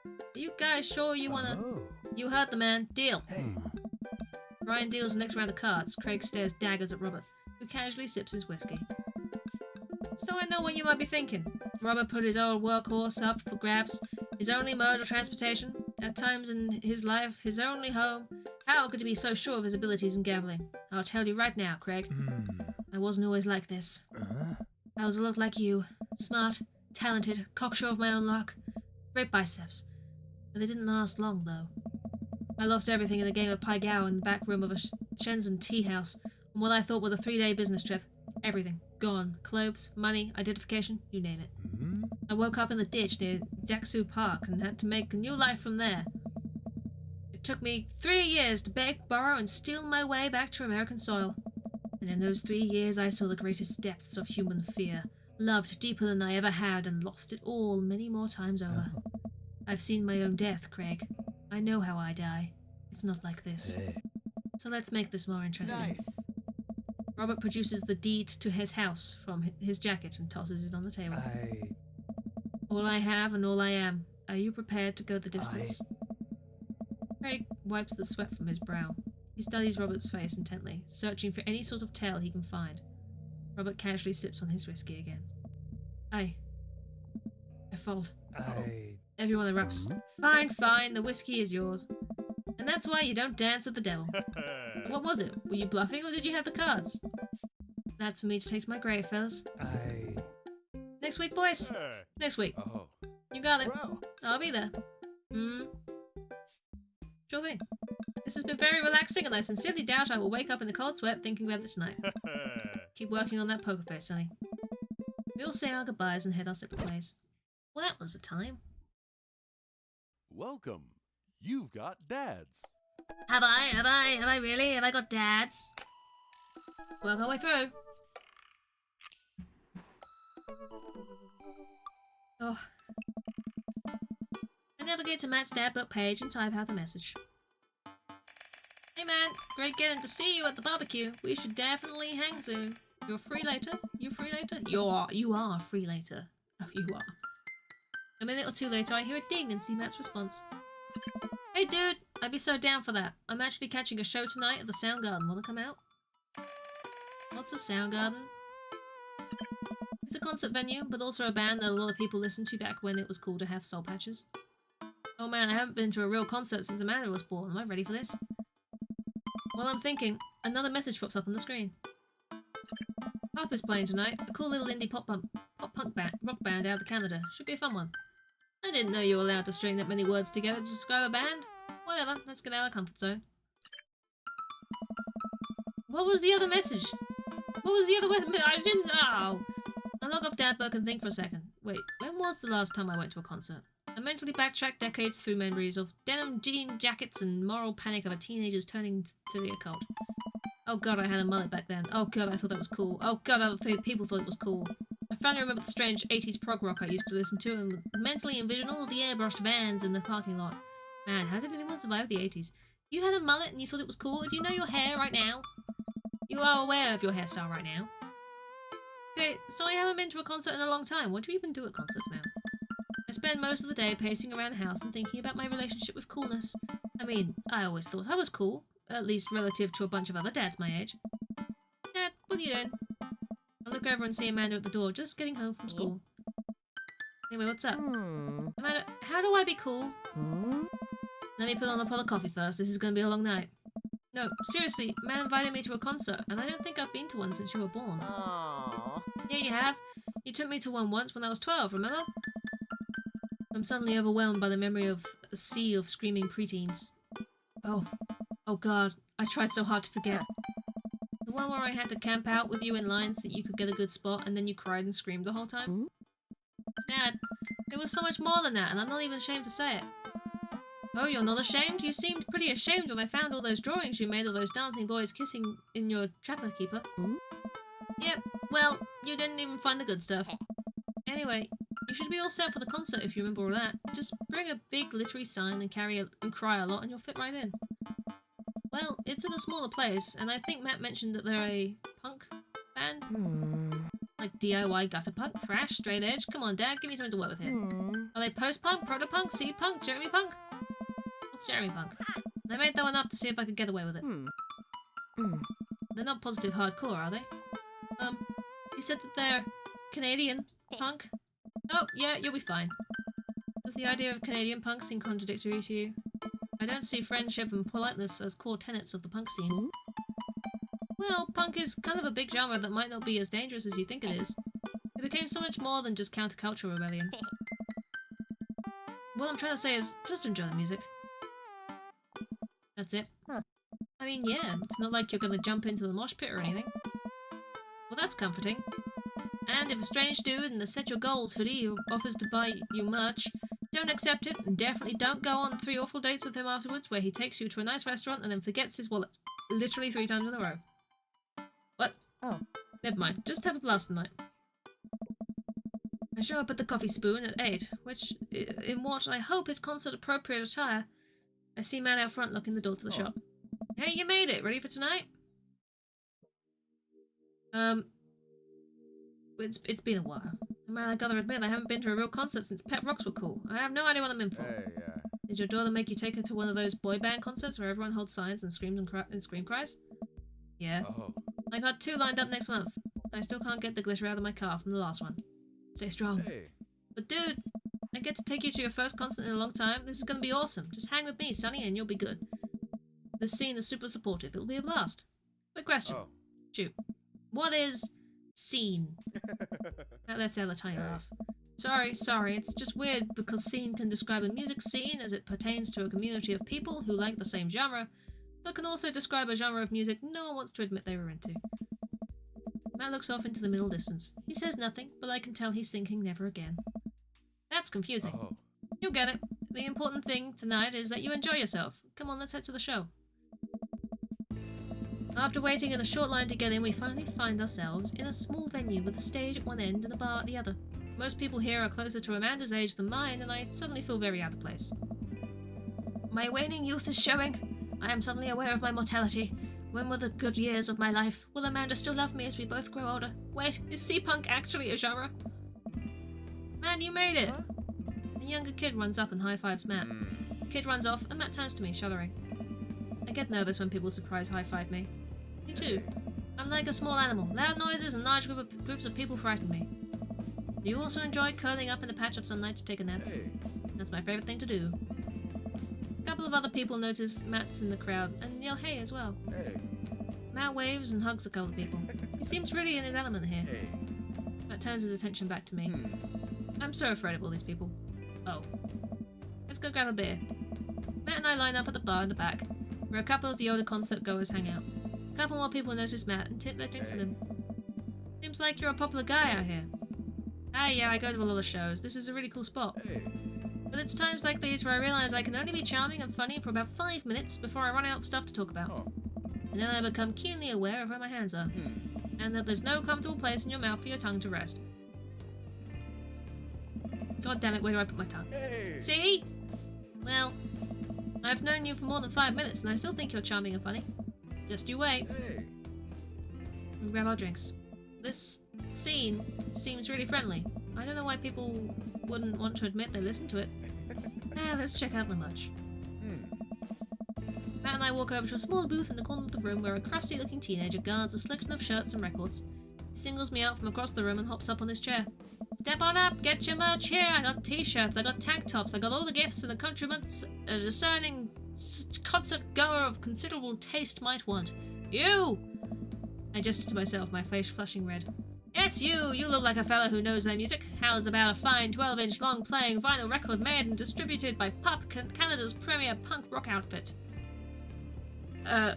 Are you guys sure you wanna... You heard the man. Deal. Brian deals the next round of cards. Craig stares daggers at Robert, who casually sips his whiskey. So I know what you might be thinking. Robert put his old workhorse up for grabs, his only mode of transportation, at times in his life, his only home. How could he be so sure of his abilities in gambling? I'll tell you right now, Craig. I wasn't always like this. I was a lot like you. Smart, talented, cocksure of my own luck. Great biceps. But they didn't last long, though. I lost everything in a game of Pai Gow in the back room of a Shenzhen tea house on what I thought was a 3-day business trip. Everything. Gone. Clothes, money, identification, you name it. I woke up in the ditch near Jiangsu Park and had to make a new life from there. It took me 3 years to beg, borrow, and steal my way back to American soil. And in those 3 years I saw the greatest depths of human fear, loved deeper than I ever had, and lost it all many more times over. I've seen my own death, Craig. I know how I die. It's not like this. So let's make this more interesting. Nice. Robert produces the deed to his house from his jacket and tosses it on the table. All I have and all I am. Are you prepared to go the distance? Craig wipes the sweat from his brow. He studies Robert's face intently, searching for any sort of tell he can find. Robert casually sips on his whiskey again. I fold. Everyone erupts. Fine, fine, the whiskey is yours. And that's why you don't dance with the devil. What was it? Were you bluffing or did you have the cards? That's for me to take to my grave, fellas. Next week, boys. Next week. Oh. You got it. Bro. I'll be there. Sure thing. This has been very relaxing and I sincerely doubt I will wake up in the cold sweat thinking about it tonight. Keep working on that poker face, Sonny. We all say our goodbyes and head our separate ways. Well, that was a time. Welcome. You've got dads. Have I really? Have I got dads? Work our way through. Oh. I navigate to Matt's dad book page and type out the message. Hey man, great getting to see you at the barbecue. We should definitely hang soon. You're free later? You free later? You are free later. Oh, you are. A minute or two later, I hear a ding and see Matt's response. Hey dude, I'd be so down for that. I'm actually catching a show tonight at the Soundgarden. Wanna come out? What's a Soundgarden? It's a concert venue, but also a band that a lot of people listened to back when it was cool to have soul patches. Oh man, I haven't been to a real concert since Amanda was born. Am I ready for this? While I'm thinking, another message pops up on the screen. Harper's playing tonight. A cool little indie pop punk rock band out of Canada. Should be a fun one. I didn't know you were allowed to string that many words together to describe a band. Whatever, let's get out of our comfort zone. What was the other message? What was the other message? I didn't... Oh! I log off Dadbook and think for a second. Wait, when was the last time I went to a concert? I mentally backtrack decades through memories of denim jean jackets and moral panic of a teenager's turning to the occult. Oh god, I had a mullet back then. Oh god, I thought that was cool. Oh god, other people thought it was cool. I finally remember the strange 80s prog rock I used to listen to and mentally envision all of the airbrushed vans in the parking lot. Man, how did anyone survive the 80s? You had a mullet and you thought it was cool? Do you know your hair right now? You are aware of your hairstyle right now. Okay, so I haven't been to a concert in a long time. What do you even do at concerts now? I spend most of the day pacing around the house and thinking about my relationship with coolness. I mean, I always thought I was cool, at least relative to a bunch of other dads my age. Dad, what are you doing? I look over and see Amanda at the door, just getting home from school. Anyway, what's up? Amanda, how do I be cool? Let me put on a pot of coffee first. This is going to be a long night. No, seriously, Matt invited me to a concert, and I don't think I've been to one since you were born. Aww. Yeah, you have. You took me to one once when I was 12, remember? I'm suddenly overwhelmed by the memory of a sea of screaming preteens. Oh god, I tried so hard to forget. The one where I had to camp out with you in line so that you could get a good spot, and then you cried and screamed the whole time? Dad, it was so much more than that, and I'm not even ashamed to say it. Oh, you're not ashamed? You seemed pretty ashamed when I found all those drawings you made of those dancing boys kissing in your trapper keeper. Yep, well, you didn't even find the good stuff. Anyway, you should be all set for the concert if you remember all that. Just bring a big glittery sign and cry a lot and you'll fit right in. Well, it's in a smaller place, and I think Matt mentioned that they're a punk band? Like DIY gutter punk, thrash, straight edge? Come on, Dad, give me something to work with here. Are they post-punk, proto-punk, seed-punk, Jeremy punk? What's Jeremy punk? I made that one up to see if I could get away with it. They're not positive hardcore, are they? You said that they're Canadian punk? Oh, yeah, you'll be fine. Does the idea of Canadian punk seem contradictory to you? I don't see friendship and politeness as core tenets of the punk scene. Well, punk is kind of a big genre that might not be as dangerous as you think it is. It became so much more than just countercultural rebellion. What I'm trying to say is, just enjoy the music. That's it. I mean, yeah, it's not like you're gonna jump into the mosh pit or anything. Well, that's comforting. And if a strange dude in the Set Your Goals hoodie offers to buy you merch, don't accept it, and definitely don't go on 3 awful dates with him afterwards where he takes you to a nice restaurant and then forgets his wallet. Literally 3 times in a row. What? Oh. Never mind. Just have a blast tonight. I show up at the coffee spoon at 8, which, in what I hope is concert-appropriate attire, I see Matt out front locking the door to the shop. Hey, you made it! Ready for tonight? It's been a while. Man, I gotta admit, I haven't been to a real concert since Pet Rocks were cool. I have no idea what I'm in for. Did your daughter make you take her to one of those boy band concerts where everyone holds signs and screams and scream cries? Yeah. I got 2 lined up next month. I still can't get the glitter out of my car from the last one. Stay strong. But dude, I get to take you to your first concert in a long time. This is gonna be awesome. Just hang with me, Sonny, and you'll be good. This scene is super supportive. It'll be a blast. Quick question. Shoot. What is scene? That lets out a tiny laugh. Sorry. It's just weird because scene can describe a music scene as it pertains to a community of people who like the same genre, but can also describe a genre of music no one wants to admit they were into. Matt looks off into the middle distance. He says nothing, but I can tell he's thinking never again. That's confusing. You'll get it. The important thing tonight is that you enjoy yourself. Come on, let's head to the show. After waiting in a short line to get in, we finally find ourselves in a small venue with a stage at one end and a bar at the other. Most people here are closer to Amanda's age than mine, and I suddenly feel very out of place. My waning youth is showing. I am suddenly aware of my mortality. When were the good years of my life? Will Amanda still love me as we both grow older? Wait, is C-punk actually a genre? Man, you made it! A younger kid runs up and high-fives Matt. The kid runs off, and Matt turns to me, shuddering. I get nervous when people surprise high-five me. Me too. I'm like a small animal. Loud noises and large groups of people frighten me. Do you also enjoy curling up in a patch of sunlight to take a nap? That's my favorite thing to do. A couple of other people notice Matt's in the crowd and yell hey as well. Matt waves and hugs a couple of people. He seems really in his element here. Matt turns his attention back to me. I'm so afraid of all these people. Oh. Let's go grab a beer. Matt and I line up at the bar in the back, where a couple of the older concert goers hang out. A couple more people notice Matt and tip their drinks at him. Seems like you're a popular guy out here. Ah, yeah, I go to a lot of shows. This is a really cool spot. But it's times like these where I realize I can only be charming and funny for about 5 minutes before I run out of stuff to talk about. And then I become keenly aware of where my hands are. And that there's no comfortable place in your mouth for your tongue to rest. God damn it, where do I put my tongue? See? Well, I've known you for more than 5 minutes and I still think you're charming and funny. Just you wait. We'll grab our drinks. This scene seems really friendly. I don't know why people wouldn't want to admit they listen to it. Let's check out the merch. Matt and I walk over to a small booth in the corner of the room where a crusty-looking teenager guards a selection of shirts and records. He singles me out from across the room and hops up on his chair. Step on up, get your merch here. I got t-shirts, I got tank tops, I got all the gifts and the countryman's a discerning concert goer of considerable taste might want. You! I gestured to myself, my face flushing red. Yes, you! You look like a fella who knows their music. How's about a fine 12-inch long-playing vinyl record made and distributed by Pop, Canada's premier punk rock outfit? Tally-ho,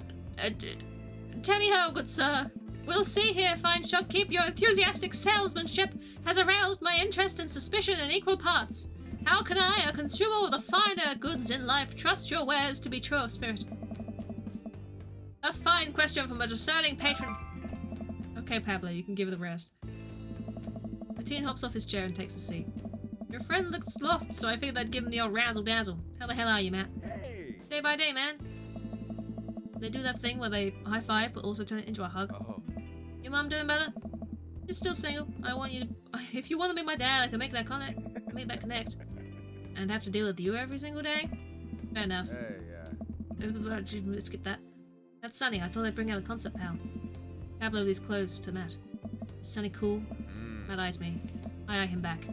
good sir. We'll see here, fine shopkeep. Your enthusiastic salesmanship has aroused my interest and suspicion in equal parts. How can I, a consumer of the finer goods in life, trust your wares to be true of spirit? A fine question from a discerning patron. Okay, Pablo, you can give it the rest. The teen hops off his chair and takes a seat. Your friend looks lost, so I figured I'd give him the old razzle-dazzle. How the hell are you, Matt? Hey! Day by day, man. They do that thing where they high-five but also turn it into a hug. Oh. Your mom doing better? You're still single. I want you to... If you want to be my dad, I can make that connect. And have to deal with you every single day? Fair enough. Hey, Skip that. That's Sunny. I thought I'd bring out a concert pal. Pablo leads close to Matt. Is Sunny cool? Matt eyes me. I eye him back.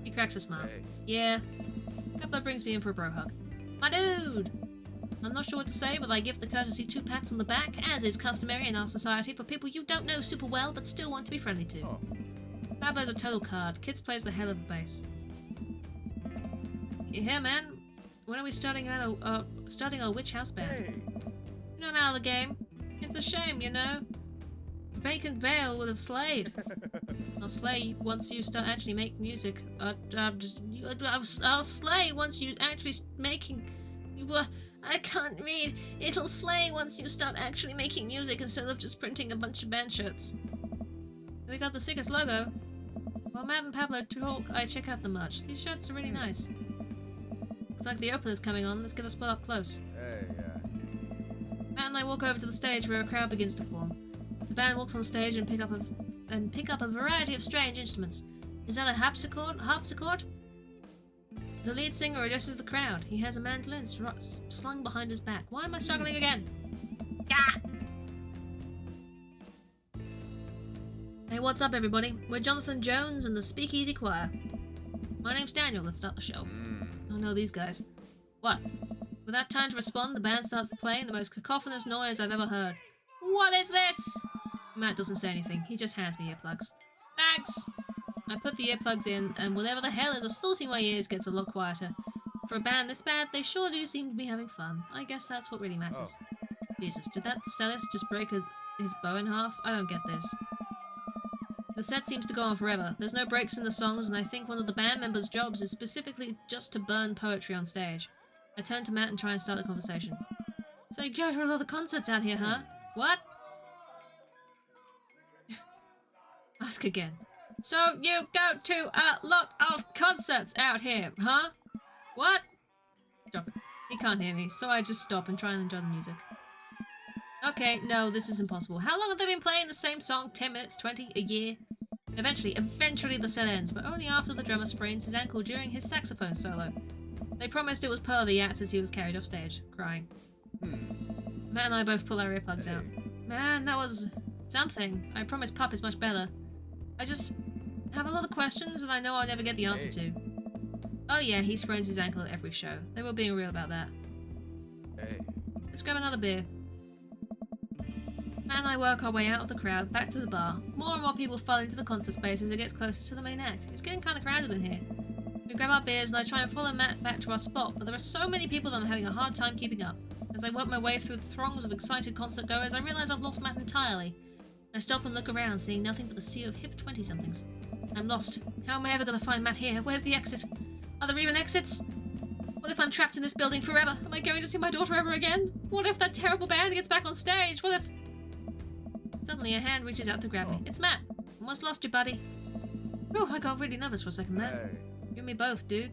He cracks a smile. Hey. Yeah. Pablo brings me in for a bro hug. My dude! I'm not sure what to say, but I give the courtesy 2 pats on the back, as is customary in our society for people you don't know super well but still want to be friendly to. Oh. Pablo's a total card. Kids plays the hell of a bass. Yeah, man. When are we starting our witch house band? Hey. You know I'm out of the game. It's a shame, you know. Vacant Veil would have slayed. I'll slay once you start actually making music. I'll slay once you actually making. I can't read. It'll slay once you start actually making music instead of just printing a bunch of band shirts. We got the sickest logo. While Matt and Pablo talk, I check out the merch. These shirts are really nice. Looks like the opener's coming on. Let's get a spot up close. Hey, Matt and I walk over to the stage where a crowd begins to form. The band walks on stage and pick up a variety of strange instruments. Is that a harpsichord? The lead singer addresses the crowd. He has a mandolin slung behind his back. Why am I struggling again? Ah! Hey, what's up, everybody? We're Jonathan Jones and the Speakeasy Choir. My name's Daniel. Let's start the show. Oh no, these guys. What? Without time to respond, the band starts playing the most cacophonous noise I've ever heard. What is this? Matt doesn't say anything. He just hands me earplugs. Thanks! I put the earplugs in, and whatever the hell is assaulting my ears gets a lot quieter. For a band this bad, they sure do seem to be having fun. I guess that's what really matters. Jesus, did that cellist just break his bow in half? I don't get this. The set seems to go on forever. There's no breaks in the songs, and I think one of the band members' jobs is specifically just to burn poetry on stage. I turn to Matt and try and start a conversation. So you go to a lot of concerts out here, huh? What? Ask again. So you go to a lot of concerts out here, huh? What? Stop it. He can't hear me, so I just stop and try and enjoy the music. Okay, no, this is impossible. How long have they been playing the same song? 10 minutes? 20? A year? Eventually the set ends, but only after the drummer sprains his ankle during his saxophone solo. They promised it was part of the act as he was carried off stage, crying. Matt and I both pull our earplugs out. Man, that was something. I promise Pup is much better. I just have a lot of questions and I know I'll never get the answer to. Oh yeah, he sprains his ankle at every show. They were being real about that. Hey. Let's grab another beer. Matt and I work our way out of the crowd, back to the bar. More and more people file into the concert space as it gets closer to the main act. It's getting kind of crowded in here. We grab our beers and I try and follow Matt back to our spot, but there are so many people that I'm having a hard time keeping up. As I work my way through the throngs of excited concert goers, I realise I've lost Matt entirely. I stop and look around, seeing nothing but the sea of hip 20-somethings. I'm lost. How am I ever going to find Matt here? Where's the exit? Are there even exits? What if I'm trapped in this building forever? Am I going to see my daughter ever again? What if that terrible band gets back on stage? What if... Suddenly a hand reaches out to grab me. It's Matt. Almost lost you, buddy. Oh, I got really nervous for a second there. You and me both, dude.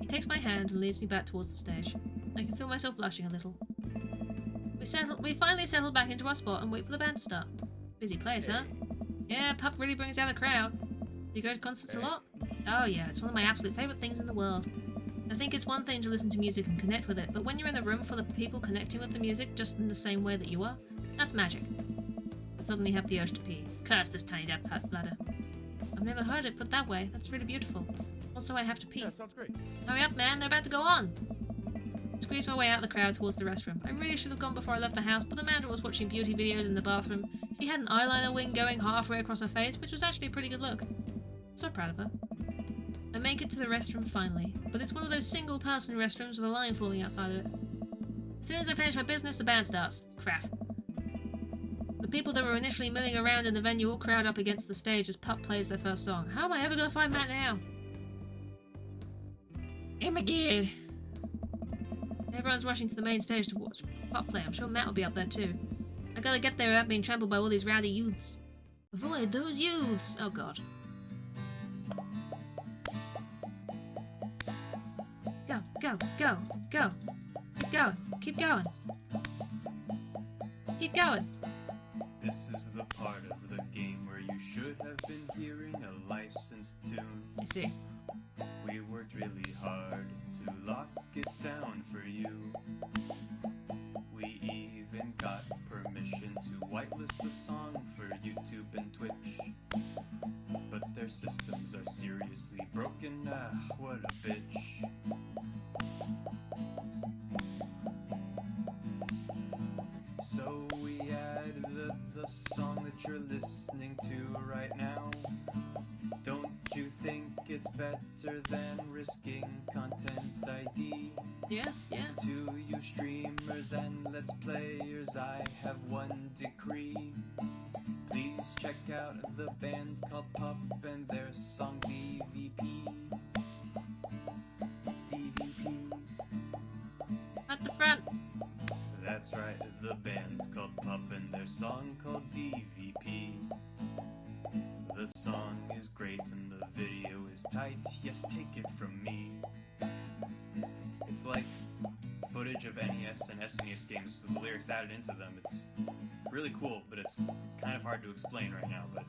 He takes my hand and leads me back towards the stage. I can feel myself blushing a little. We finally settle back into our spot and wait for the band to start. Busy place, huh? Yeah, Pup really brings out a crowd. Do you go to concerts a lot? Oh yeah, it's one of my absolute favourite things in the world. I think it's one thing to listen to music and connect with it, but when you're in a room full of people connecting with the music just in the same way that you are, that's magic. and suddenly have the urge to pee. Curse this tiny bladder. I've never heard it put that way. That's really beautiful. Also, I have to pee. Yeah, sounds great. Hurry up, man. They're about to go on. Squeezed my way out of the crowd towards the restroom. I really should have gone before I left the house, but Amanda was watching beauty videos in the bathroom. She had an eyeliner wing going halfway across her face, which was actually a pretty good look. I'm so proud of her. I make it to the restroom finally, but it's one of those single-person restrooms with a line forming outside of it. As soon as I finish my business, the band starts. Crap. The people that were initially milling around in the venue all crowd up against the stage as Pup plays their first song. How am I ever gonna find Matt now? Oh my god. Everyone's rushing to the main stage to watch Pup play. I'm sure Matt will be up there too. I gotta get there without being trampled by all these rowdy youths. Avoid those youths! Oh god. Go, go, go, go. Keep going, keep going. Keep going. This is the part of the game where you should have been hearing a licensed tune. I see. We worked really hard to lock it down for you. We even got permission to whitelist the song for YouTube and Twitch. But their systems are seriously broken. Ah, what a bitch. So we added the song that you're listening to right now. Don't you think it's better than risking content ID? Yeah, yeah. To you streamers and let's players, I have one decree. Please check out the band called Pup and their song DVP. DVP. At the front. That's right, the band's called Pup and their song called DVP. The song is great and the video is tight, yes, take it from me. It's like footage of NES and SNES games with the lyrics added into them. It's really cool, but it's kind of hard to explain right now, but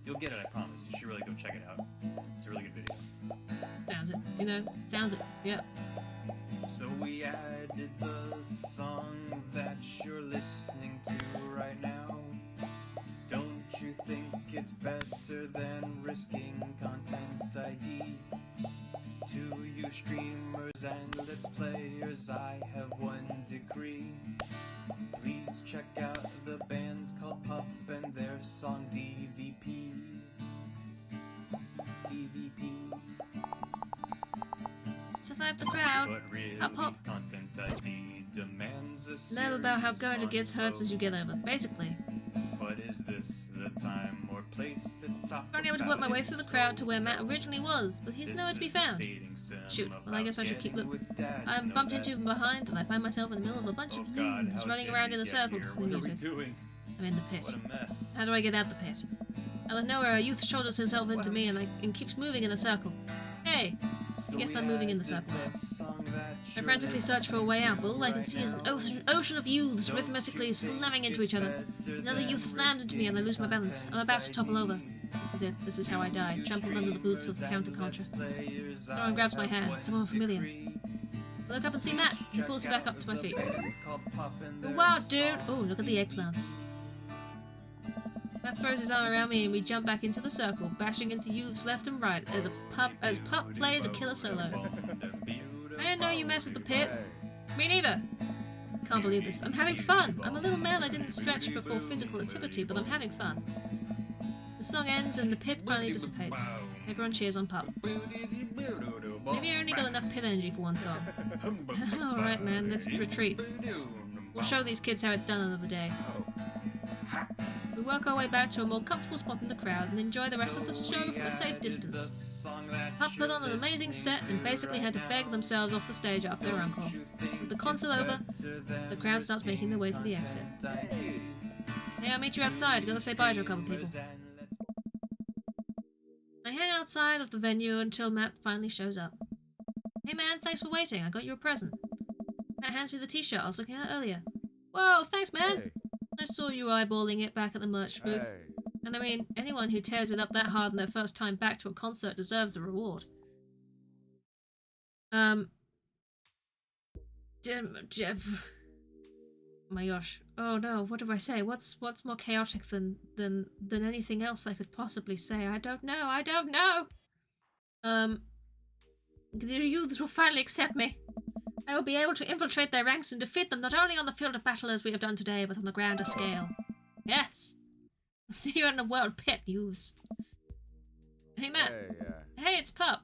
you'll get it, I promise. You should really go check it out. It's a really good video. Sounds it. You know, sounds it. Yeah. So we added the song that you're listening to right now. Don't you think it's better than risking content ID? To you streamers and let's players, I have one decree. Please check out the band called Pup and their song DVP. DVP. Survive the crowd. But really, Hop, hop. content ID demands a Learn about how serious going to get hurts as you get over. Basically. But is this the time or place to talk I'm able to work my way through the crowd to where Matt originally was, but he's nowhere to be found. Shoot, well I guess I should keep looking. I'm bumped into from behind and I find myself in the middle of a bunch of youths running around in a circle to the music. I'm in the pit. What a mess. How do I get out the pit? Out of nowhere, a youth shoulders himself into me and keeps moving in a circle. Hey! I guess I'm moving in the circle now. I frantically search for a way out, but all I can see is an ocean of youths rhythmically slamming into each other. Another youth slams into me and I lose my balance. I'm about to topple over. This is it. This is how I die, trampled under the boots of the counterculture. Someone grabs my hand, someone familiar. I look up and see Matt. He pulls me back up to my feet. Wow, dude! Oh, look at the eggplants. Matt throws his arm around me and we jump back into the circle, bashing into youths left and right as Pup plays a killer solo. I didn't know you messed with the pit. Me neither. Can't believe this. I'm having fun. I'm a little male. I didn't stretch before physical activity, but I'm having fun. The song ends and the pit finally dissipates. Everyone cheers on Pup. Maybe I only got enough pit energy for one song. Alright man, let's retreat. We'll show these kids how it's done another day. We work our way back to a more comfortable spot in the crowd and enjoy the rest of the show from a safe distance. Pup put on an amazing set and basically had to beg themselves off the stage after their encore. With the concert over, the crowd starts making their way to the exit. Hey, I'll meet you outside. Gotta say bye to a couple people. I hang outside of the venue until Matt finally shows up. Hey man, thanks for waiting. I got you a present. Matt hands me the t-shirt I was looking at earlier. Whoa, thanks man! Hey. I saw you eyeballing it back at the merch booth. Hey. And I mean, anyone who tears it up that hard on their first time back to a concert deserves a reward. my gosh. Oh no, what do I say? What's more chaotic than anything else I could possibly say? I don't know. The youths will finally accept me. I will be able to infiltrate their ranks and defeat them not only on the field of battle as we have done today, but on the grander scale. Yes. I'll see you in the world pit, youths. Hey, Matt. Hey, Hey, it's Pup.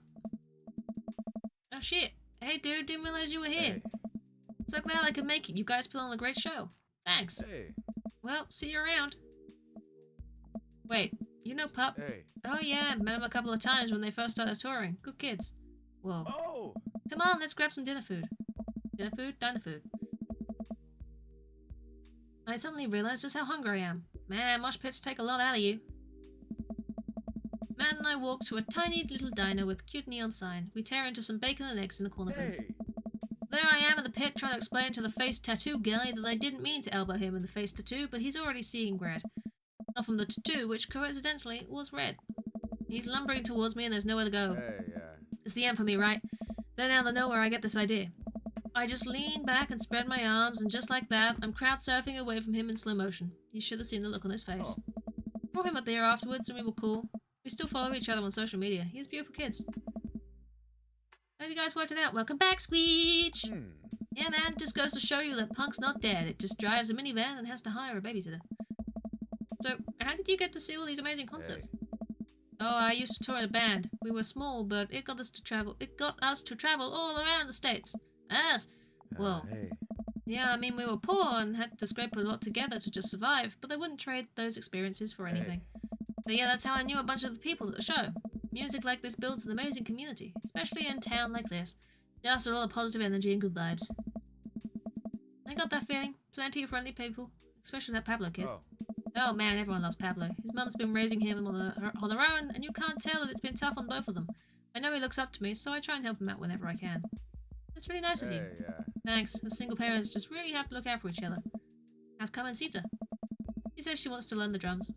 Oh shit. Hey dude, didn't realize you were here. Hey. So glad I could make it. You guys put on a great show. Thanks. Hey. Well, see you around. Wait, you know Pup? Hey. Oh yeah, met him a couple of times when they first started touring. Good kids. Whoa. Oh. Come on, let's grab some dinner food. Dinner food? Diner food. I suddenly realized just how hungry I am. Man, mosh pits take a lot out of you. Matt and I walk to a tiny little diner with a cute neon sign. We tear into some bacon and eggs in the corner booth. Hey. There I am in the pit trying to explain to the face tattoo guy that I didn't mean to elbow him in the face tattoo, but he's already seeing red. Not from the tattoo, which coincidentally was red. He's lumbering towards me and there's nowhere to go. Hey, It's the end for me, right? Then out of nowhere I get this idea. I just lean back and spread my arms, and just like that, I'm crowd surfing away from him in slow motion. You should have seen the look on his face. Brought him a beer afterwards and we were cool. We still follow each other on social media. He has beautiful kids. How you guys worked it out? Welcome back, Squeech! Yeah, man, just goes to show you that Punk's not dead. It just drives a minivan and has to hire a babysitter. So, how did you get to see all these amazing concerts? Oh, I used to tour in a band. We were small, but it got us to travel. It got us to travel all around the States. Us. Well, Hey. yeah, I mean, we were poor and had to scrape a lot together to just survive, but I wouldn't trade those experiences for anything. But yeah, that's how I knew a bunch of the people at the show. Music like this builds an amazing community, especially in a town like this. Just a lot of positive energy and good vibes. I got that feeling. Plenty of friendly people, especially that Pablo kid. Oh man, everyone loves Pablo. His mum's been raising him on her own, and you can't tell that it's been tough on both of them. I know he looks up to me, so I try and help him out whenever I can. It's really nice of you. Thanks. As single parents just really have to look out for each other. How's Carmencita? She says she wants to learn the drums.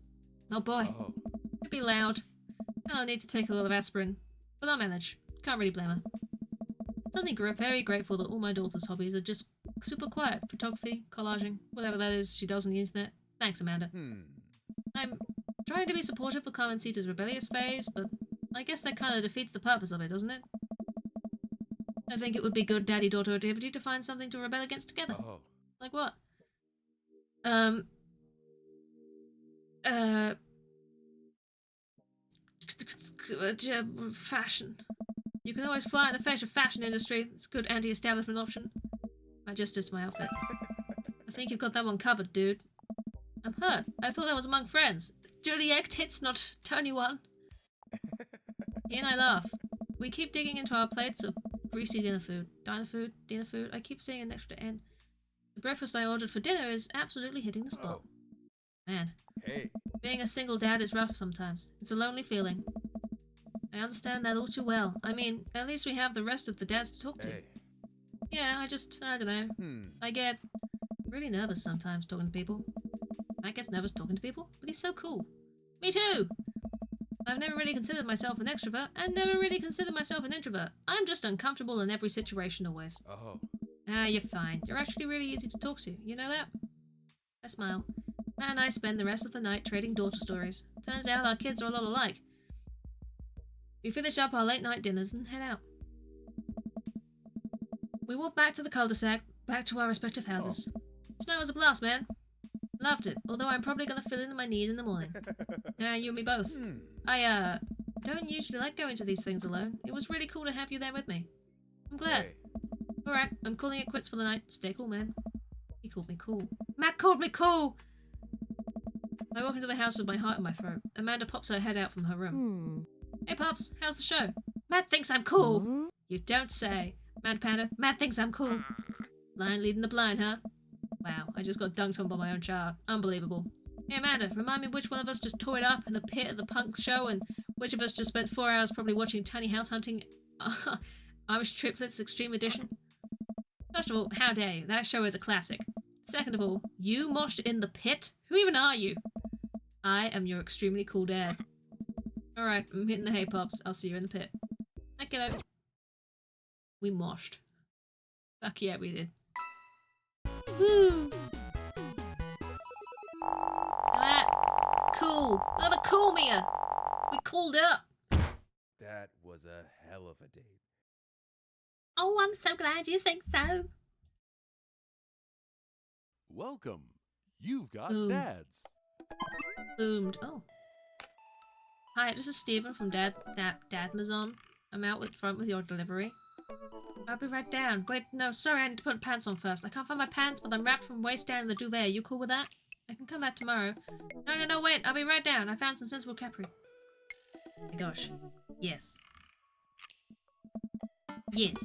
Oh boy. It'd be loud. I'll need to take a lot of aspirin. But I'll manage. Can't really blame her. Suddenly grew very grateful that all my daughter's hobbies are just super quiet. Photography, collaging, whatever that is she does on the internet. Thanks, Amanda. I'm trying to be supportive of Carmencita's rebellious phase, but I guess that kind of defeats the purpose of it, doesn't it? I think it would be good daddy-daughter activity to find something to rebel against together. Like what? Fashion. You can always fly in the face of fashion industry. It's a good anti-establishment option. I just dissed my outfit. I think you've got that one covered, dude. I'm hurt. I thought I was among friends. Dirty egg tits, not Tony one. He and I laugh. We keep digging into our plates of greasy dinner food. Dinner food. I keep seeing an extra N. The breakfast I ordered for dinner is absolutely hitting the spot. Man. Being a single dad is rough sometimes. It's a lonely feeling. I understand that all too well. I mean, at least we have the rest of the dads to talk to. Yeah, I don't know. I get really nervous sometimes talking to people. Matt gets nervous talking to people, but he's so cool. Me too! I've never really considered myself an extrovert, and never really considered myself an introvert. I'm just uncomfortable in every situation always. Ah, you're fine. You're actually really easy to talk to. You know that? I smile. Matt and I spend the rest of the night trading daughter stories. Turns out our kids are a lot alike. We finish up our late night dinners and head out. We walk back to the cul-de-sac, back to our respective houses. Snow was a blast, man. Loved it, although I'm probably gonna fill in my knees in the morning. Yeah, you and me both. I, don't usually like going to these things alone. It was really cool to have you there with me. I'm glad. Alright, I'm calling it quits for the night. Stay cool, man. He called me cool. Matt called me cool! I walk into the house with my heart in my throat. Amanda pops her head out from her room. Hey, Pops, how's the show? Matt thinks I'm cool! You don't say. Mad Panda, Matt thinks I'm cool. Lion leading the blind, huh? Wow, I just got dunked on by my own child. Unbelievable. Hey, Amanda, remind me which one of us just tore it up in the pit of the punk show and which of us just spent 4 hours probably watching Tiny House Hunting Irish Triplets Extreme Edition? First of all, how dare you? That show is a classic. Second of all, you moshed in the pit? Who even are you? I am your extremely cool dad. Alright, I'm hitting the hay, Pops. I'll see you in the pit. That kiddo. We moshed. Fuck yeah, we did. Woo! cool. Look at the cool Mia. We cooled up. That was a hell of a date. Oh, I'm so glad you think so. Welcome. You've got Boom. dads. Boomed. Oh. Hi, this is Stephen from Dadmazon. I'm out with front with your delivery. I'll be right down. Wait, no, sorry, I need to put pants on first. I can't find my pants, but I'm wrapped from waist down in the duvet. You cool with that? I can come back tomorrow. No, wait, I'll be right down. I found some sensible capri. Oh my gosh. Yes. Yes.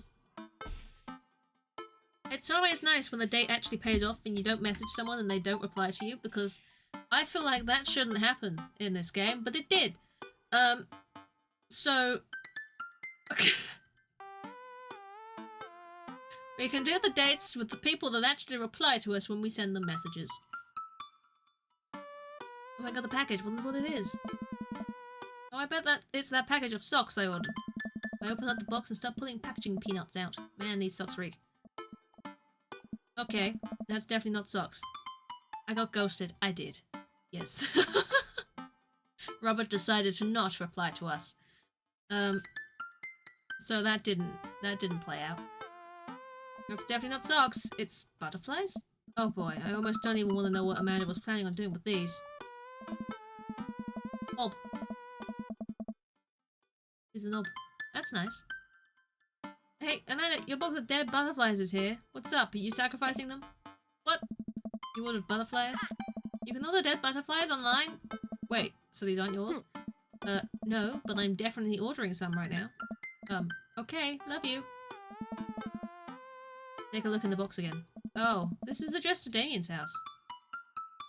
It's always nice when the date actually pays off and you don't message someone and they don't reply to you, because I feel like that shouldn't happen in this game, but it did. So... we can do the dates with the people that actually reply to us when we send them messages. Oh, I got the package. Wonder what it is. Oh, I bet that it's that package of socks I ordered. I open up the box and start pulling packaging peanuts out. Man, these socks reek. Okay, that's definitely not socks. I got ghosted. I did. Yes. Robert decided to not reply to us. So that didn't play out. That's definitely not socks. It's butterflies? Oh boy, I almost don't even want to know what Amanda was planning on doing with these. Ob. Is an ob. That's nice. Hey, Amanda, your box of dead butterflies is here. What's up? Are you sacrificing them? What? You ordered butterflies? You can order dead butterflies online? Wait, so these aren't yours? No, but I'm definitely ordering some right now. Okay, love you. Take a look in the box again. Oh, this is addressed to Damien's house.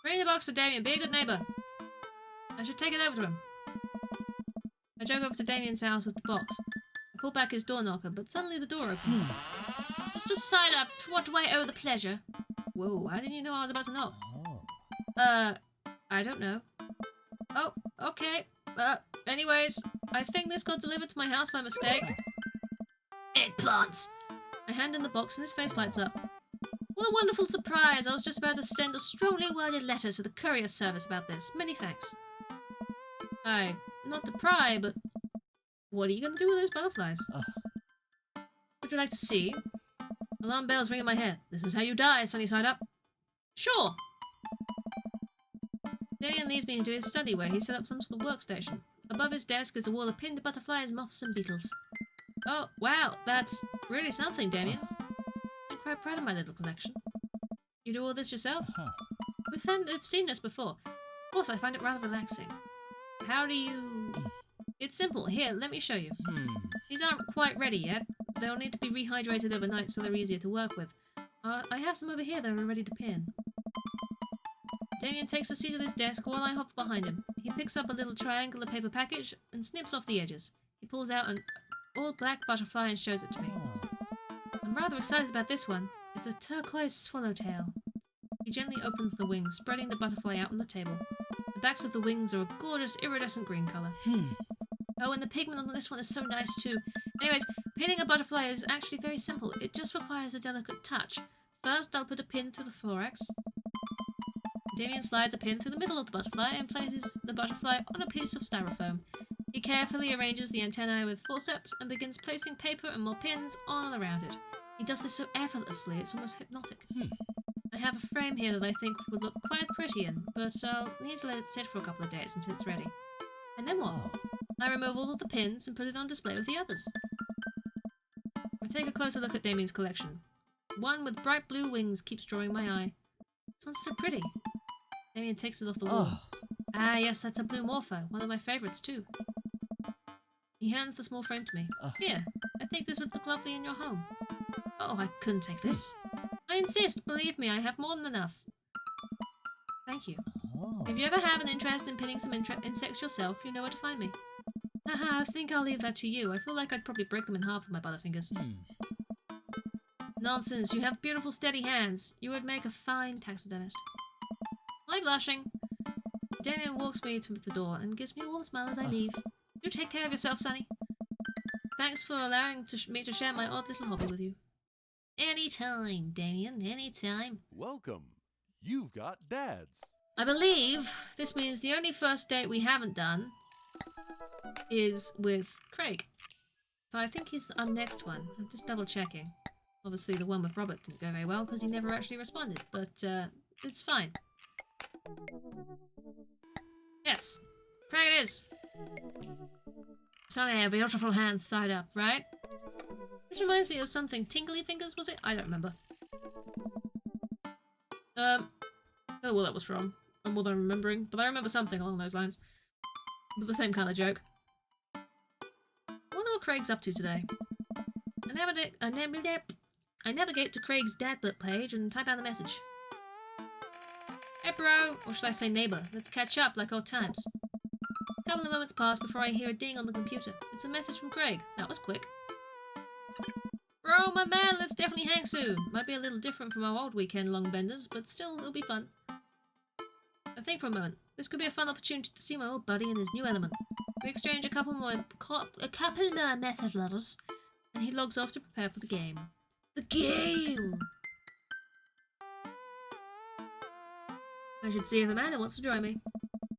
Bring the box to Damien, be a good neighbor. I should take it over to him. I drove over to Damien's house with the box. I pulled back his door knocker, but suddenly the door opens. Just a side up, to what do I owe the pleasure? Whoa, how didn't you know I was about to knock? I don't know. Oh, okay. Anyways, I think this got delivered to my house by mistake. Eggplants! I hand in the box and his face lights up. What a wonderful surprise! I was just about to send a strongly worded letter to the courier service about this. Many thanks. Not to pry, but what are you going to do with those butterflies? Would you like to see? Alarm bells ring in my head. This is how you die, sunny side up. Sure! Damien leads me into his study where he set up some sort of workstation. Above his desk is a wall of pinned butterflies, moths, and beetles. Oh, wow, that's really something, Damien. I'm quite proud of my little collection. You do all this yourself? We've seen this before. Of course, I find it rather relaxing. How do you... It's simple. Here, let me show you. These aren't quite ready yet. They'll need to be rehydrated overnight so they're easier to work with. I have some over here that are ready to pin. Damien takes a seat at his desk while I hop behind him. He picks up a little triangular paper package and snips off the edges. He pulls out an all-black butterfly and shows it to me. I'm rather excited about this one. It's a turquoise swallowtail. He gently opens the wings, spreading the butterfly out on the table. The backs of the wings are a gorgeous iridescent green colour. Oh, and the pigment on this one is so nice too. Anyways, pinning a butterfly is actually very simple. It just requires a delicate touch. First, I'll put a pin through the thorax. Damien slides a pin through the middle of the butterfly and places the butterfly on a piece of styrofoam. He carefully arranges the antennae with forceps and begins placing paper and more pins all around it. He does this so effortlessly, it's almost hypnotic. I have a frame here that I think would look quite pretty in, but I'll need to let it sit for a couple of days until it's ready. And then what? I remove all of the pins and put it on display with the others. I take a closer look at Damien's collection. One with bright blue wings keeps drawing my eye. This one's so pretty. Damien takes it off the wall. Ah, yes, that's a blue morpho, one of my favourites too. He hands the small frame to me. Here, I think this would look lovely in your home. Oh, I couldn't take this. I insist, believe me, I have more than enough. Thank you. If you ever have an interest in pinning some insects yourself, you know where to find me. Haha, I think I'll leave that to you. I feel like I'd probably break them in half with my butterfingers. Nonsense, you have beautiful steady hands. You would make a fine taxidermist. I'm blushing. Damien walks me to the door and gives me a warm smile as I leave. You take care of yourself, Sonny. Thanks for allowing me to share my odd little hobby with you. Anytime, Damien, anytime. Welcome. You've got dads. I believe this means the only first date we haven't done is with Craig. So I think he's our next one. I'm just double checking. Obviously the one with Robert didn't go very well because he never actually responded, but it's fine. Yes, Craig it is. Sunny, beautiful hands side up, right? This reminds me of something. Tingly Fingers, was it? I don't remember. I don't know what that was from. Or more than I'm remembering, but I remember something along those lines. But the same kind of joke. I wonder what Craig's up to today. I navigate to Craig's Dadbot page and type out the message. Hey bro, or should I say neighbor, let's catch up like old times. A couple of moments pass before I hear a ding on the computer. It's a message from Craig. That was quick. Bro, my man, let's definitely hang soon. Might be a little different from our old weekend long benders, but still, it'll be fun. I think for a moment. This could be a fun opportunity to see my old buddy in his new element. We exchange a couple more method letters, and he logs off to prepare for the game. The game! I should see if Amanda wants to join me.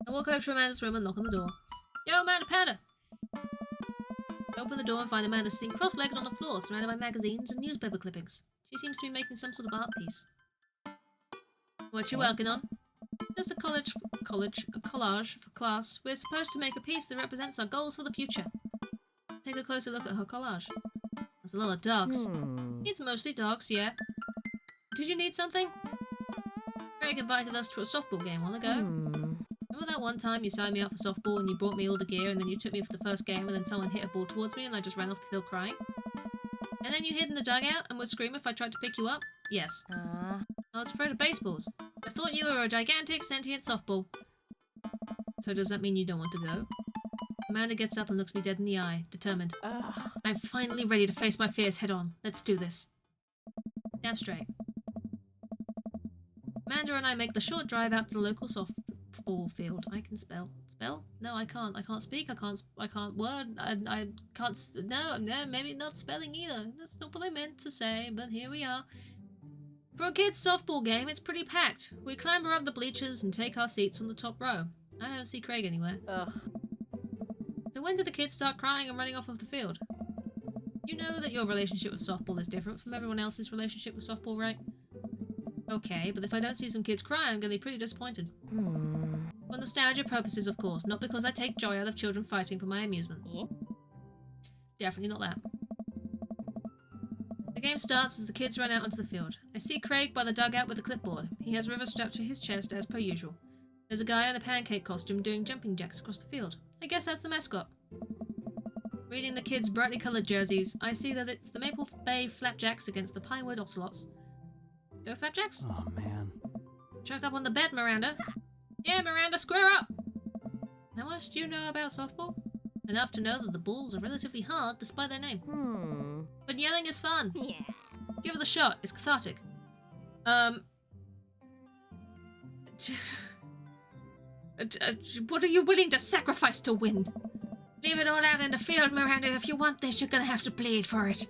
I walk over to Amanda's room and knock on the door. Yo, Amanda Panda! I open the door and find Amanda sitting cross-legged on the floor, surrounded by magazines and newspaper clippings. She seems to be making some sort of art piece. What you working on? Just a collage for class. We're supposed to make a piece that represents our goals for the future. Take a closer look at her collage. There's a lot of dogs. It's mostly dogs, yeah. Did you need something? Craig invited us to a softball game a while ago. Remember that one time you signed me up for softball and you brought me all the gear and then you took me for the first game and then someone hit a ball towards me and I just ran off the field crying? And then you hid in the dugout and would scream if I tried to pick you up? Yes. I was afraid of baseballs. I thought you were a gigantic, sentient softball. So does that mean you don't want to go? Amanda gets up and looks me dead in the eye, determined. I'm finally ready to face my fears head on. Let's do this. Damn straight. Amanda and I make the short drive out to the local softball field. I can spell. Spell? No, I can't. I can't speak. I can't word. I can't. No, maybe not spelling either. That's not what I meant to say, but here we are. For a kid's softball game, it's pretty packed. We clamber up the bleachers and take our seats on the top row. I don't see Craig anywhere. So when did the kids start crying and running off of the field? You know that your relationship with softball is different from everyone else's relationship with softball, right? Okay, but if I don't see some kids cry, I'm going to be pretty disappointed. For nostalgia purposes, of course, not because I take joy out of children fighting for my amusement. Definitely not that. The game starts as the kids run out onto the field. I see Craig by the dugout with a clipboard. He has River strapped to his chest as per usual. There's a guy in a pancake costume doing jumping jacks across the field. I guess that's the mascot. Reading the kids' brightly coloured jerseys, I see that it's the Maple Bay Flapjacks against the Pinewood Ocelots. Go Flapjacks? Oh, man. Chuck up on the bed, Miranda. Yeah, Miranda, square up! How much do you know about softball? Enough to know that the balls are relatively hard despite their name. But yelling is fun. Yeah. Give it a shot. It's cathartic. What are you willing to sacrifice to win? Leave it all out in the field, Miranda. If you want this, you're gonna have to bleed for it.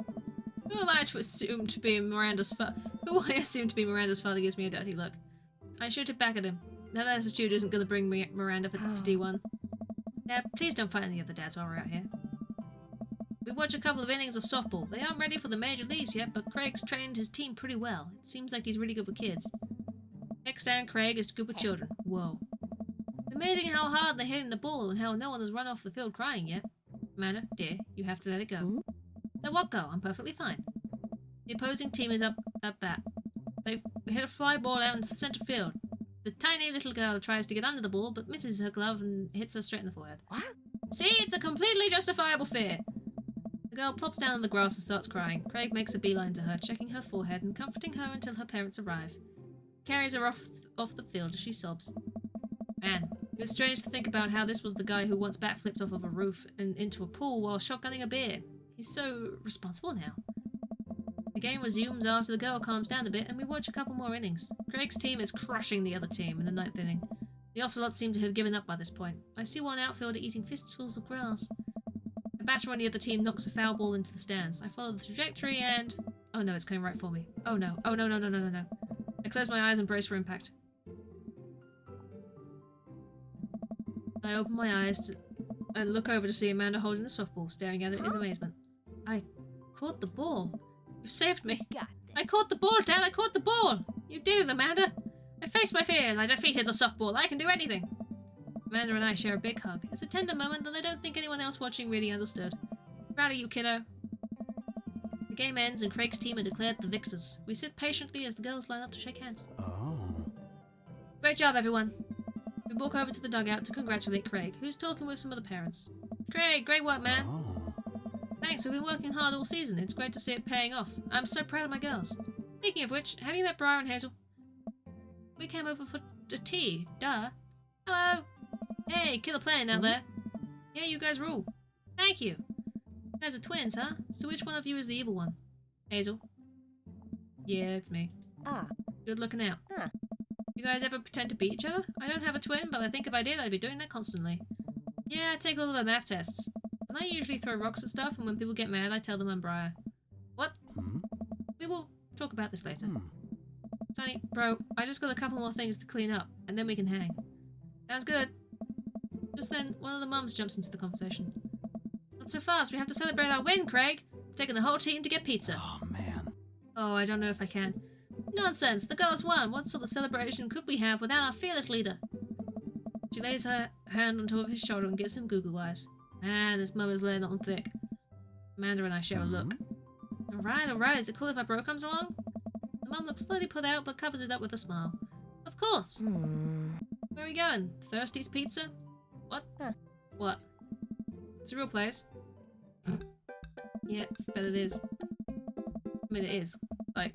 Who am I to assume to be Miranda's father? Who I assume to be Miranda's father gives me a dirty look. I shoot it back at him. That attitude isn't gonna bring Miranda to D1. Dad, please don't fight any other dads while we're out here. We watch a couple of innings of softball. They aren't ready for the major leagues yet, but Craig's trained his team pretty well. It seems like he's really good with kids. Ex-Dan Craig is good with children. Whoa. It's amazing how hard they're hitting the ball and how no one has run off the field crying yet. Amanda, dear, you have to let it go. Let what go? I'm perfectly fine. The opposing team is up at bat. They hit a fly ball out into the center field. The tiny little girl tries to get under the ball, but misses her glove and hits her straight in the forehead. What? See, it's a completely justifiable fear. The girl plops down on the grass and starts crying. Craig makes a beeline to her, checking her forehead and comforting her until her parents arrive. He carries her off the field as she sobs. Man, it's strange to think about how this was the guy who once backflipped off of a roof and into a pool while shotgunning a beer. He's so responsible now. The game resumes after the girl calms down a bit and we watch a couple more innings. Craig's team is crushing the other team in the 9th inning. The Ocelots seem to have given up by this point. I see one outfielder eating fistfuls of grass. A batter on the other team knocks a foul ball into the stands. I follow the trajectory and... oh no, it's coming right for me. Oh no. Oh no. I close my eyes and brace for impact. I open my eyes and look over to see Amanda holding the softball, staring at it in amazement. I caught the ball. You saved me. I caught the ball, Dad. I caught the ball. You did it, Amanda. I faced my fears. I defeated the softball. I can do anything. Amanda and I share a big hug. It's a tender moment that I don't think anyone else watching really understood. Proud of you, kiddo. The game ends and Craig's team are declared the victors. We sit patiently as the girls line up to shake hands. Oh. Great job, everyone. We walk over to the dugout to congratulate Craig, who's talking with some of the parents. Craig, great work, man. Oh. Thanks, we've been working hard all season. It's great to see it paying off. I'm so proud of my girls. Speaking of which, have you met Briar and Hazel? We came over for a tea. Duh. Hello. Hey, killer plane out there. Yeah, you guys rule. Thank you. You guys are twins, huh? So which one of you is the evil one? Hazel. Yeah, it's me. Ah. Good looking out. Huh. You guys ever pretend to beat each other? I don't have a twin, but I think if I did, I'd be doing that constantly. Yeah, I take all of the math tests. And I usually throw rocks at stuff, and when people get mad, I tell them I'm Briar. What? Hmm? We will talk about this later. Hmm. Sonny, bro, I just got a couple more things to clean up, and then we can hang. Sounds good. Just then, one of the mums jumps into the conversation. Not so fast, we have to celebrate our win, Craig! We're taking the whole team to get pizza. Oh, man. Oh, I don't know if I can. Nonsense, the girls won! What sort of celebration could we have without our fearless leader? She lays her hand on top of his shoulder and gives him Google eyes. Man, this mum is laying it on thick. Amanda and I share a look. Alright, is it cool if my bro comes along? The mum looks slightly put out, but covers it up with a smile. Of course! Where are we going? Thirsty's Pizza? What? Huh. What? It's a real place. Yeah, but it is. I mean, it is. Like,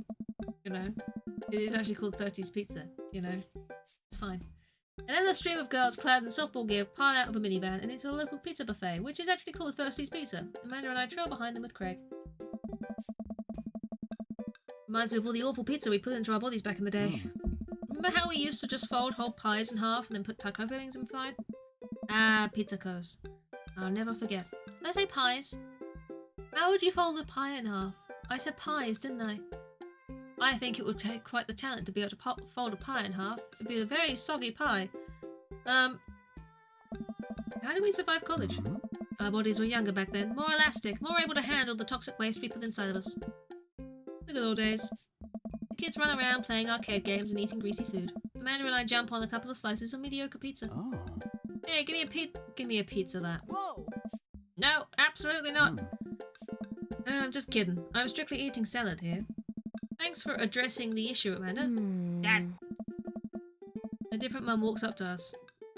you know. It is actually called Thirsty's Pizza, you know. It's fine. And then the stream of girls clad in softball gear pile out of a minivan and into the local pizza buffet, which is actually called Thirsty's Pizza. Amanda and I trail behind them with Craig. Reminds me of all the awful pizza we put into our bodies back in the day. Remember how we used to just fold whole pies in half and then put taco fillings inside? Ah, pizzacos. I'll never forget. Did I say pies? How would you fold a pie in half? I said pies, didn't I? I think it would take quite the talent to be able to fold a pie in half. It'd be a very soggy pie. How did we survive college? Our bodies were younger back then, more elastic, more able to handle the toxic waste we put inside of us. The good old days. The kids run around playing arcade games and eating greasy food. Amanda and I jump on a couple of slices of mediocre pizza. Oh. Hey, give me a pizza that. Whoa. No, absolutely not. I'm just kidding. I'm strictly eating salad here. Thanks for addressing the issue, Amanda. Dad. A different mum walks up to us,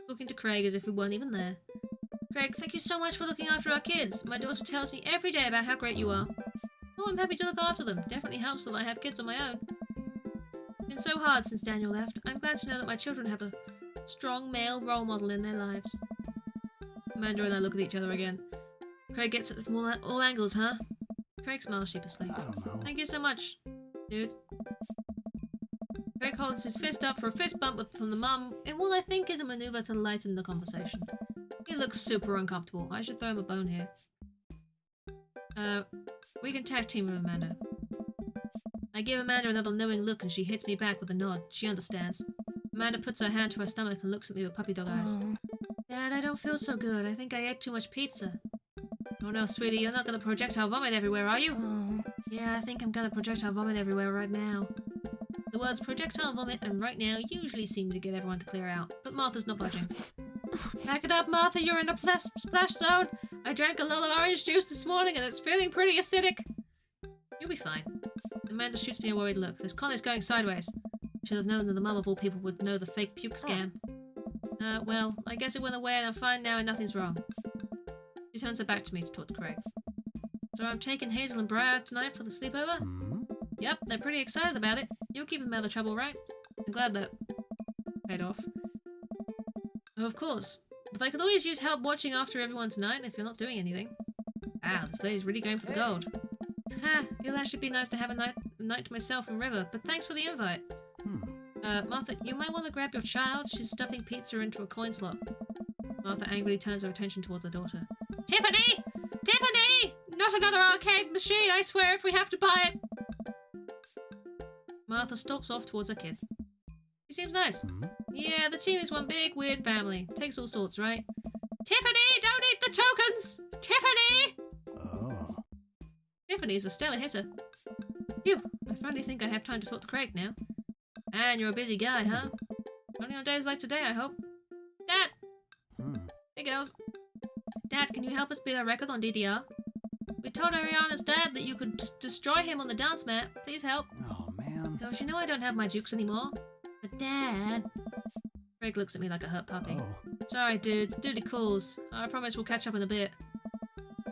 talking to Craig as if we weren't even there. Craig, thank you so much for looking after our kids. My daughter tells me every day about how great you are. Oh, I'm happy to look after them. Definitely helps that I have kids of my own. It's been so hard since Daniel left. I'm glad to know that my children have a strong male role model in their lives. Amanda and I look at each other again. Craig gets it from all angles, huh? Craig smiles sheepishly. I don't know. Thank you so much, dude. Craig holds his fist up for a fist bump from the mum in what I think is a maneuver to lighten the conversation. He looks super uncomfortable. I should throw him a bone here. We can tag team with Amanda. I give Amanda another knowing look and she hits me back with a nod. She understands. Amanda puts her hand to her stomach and looks at me with puppy dog eyes. Dad, I don't feel so good. I think I ate too much pizza. Oh no, sweetie, you're not gonna projectile vomit everywhere, are you? Yeah, I think I'm gonna projectile vomit everywhere right now. The words projectile vomit and right now usually seem to get everyone to clear out, but Martha's not budging. Back it up, Martha, you're in a splash zone. I drank a lot of orange juice this morning and it's feeling pretty acidic. You'll be fine. Amanda shoots me a worried look. This con is going sideways. Should have known that the mum of all people would know the fake puke scam. Well, I guess it went away and I'm fine now and nothing's wrong. She turns her back to me to talk to Craig. So I'm taking Hazel and Briar out tonight for the sleepover? Yep, they're pretty excited about it. You'll keep them out of trouble, right? I'm glad that paid off. Oh, of course. But I could always use help watching after everyone tonight if you're not doing anything. Wow, this lady's really going for the gold. Ha, it'll actually be nice to have a night to myself and River, but thanks for the invite. Martha, you might want to grab your child. She's stuffing pizza into a coin slot. Martha angrily turns her attention towards her daughter. Tiffany! Tiffany! Not another arcade machine, I swear, if we have to buy it! Martha stalks off towards her kid. He seems nice. Yeah, the team is one big, weird family. Takes all sorts, right? Tiffany, don't eat the tokens! Tiffany! Oh. Tiffany's a stellar hitter. Phew, I finally think I have time to talk to Craig now. And you're a busy guy, huh? Only on days like today, I hope. Dad! Hey, girls. Dad, can you help us beat our record on DDR? We told Ariana's dad that you could destroy him on the dance mat. Please help. Oh, man. Gosh, you know I don't have my jukes anymore. But Dad... Craig looks at me like a hurt puppy. Oh. Sorry, dudes. Duty calls. I promise we'll catch up in a bit.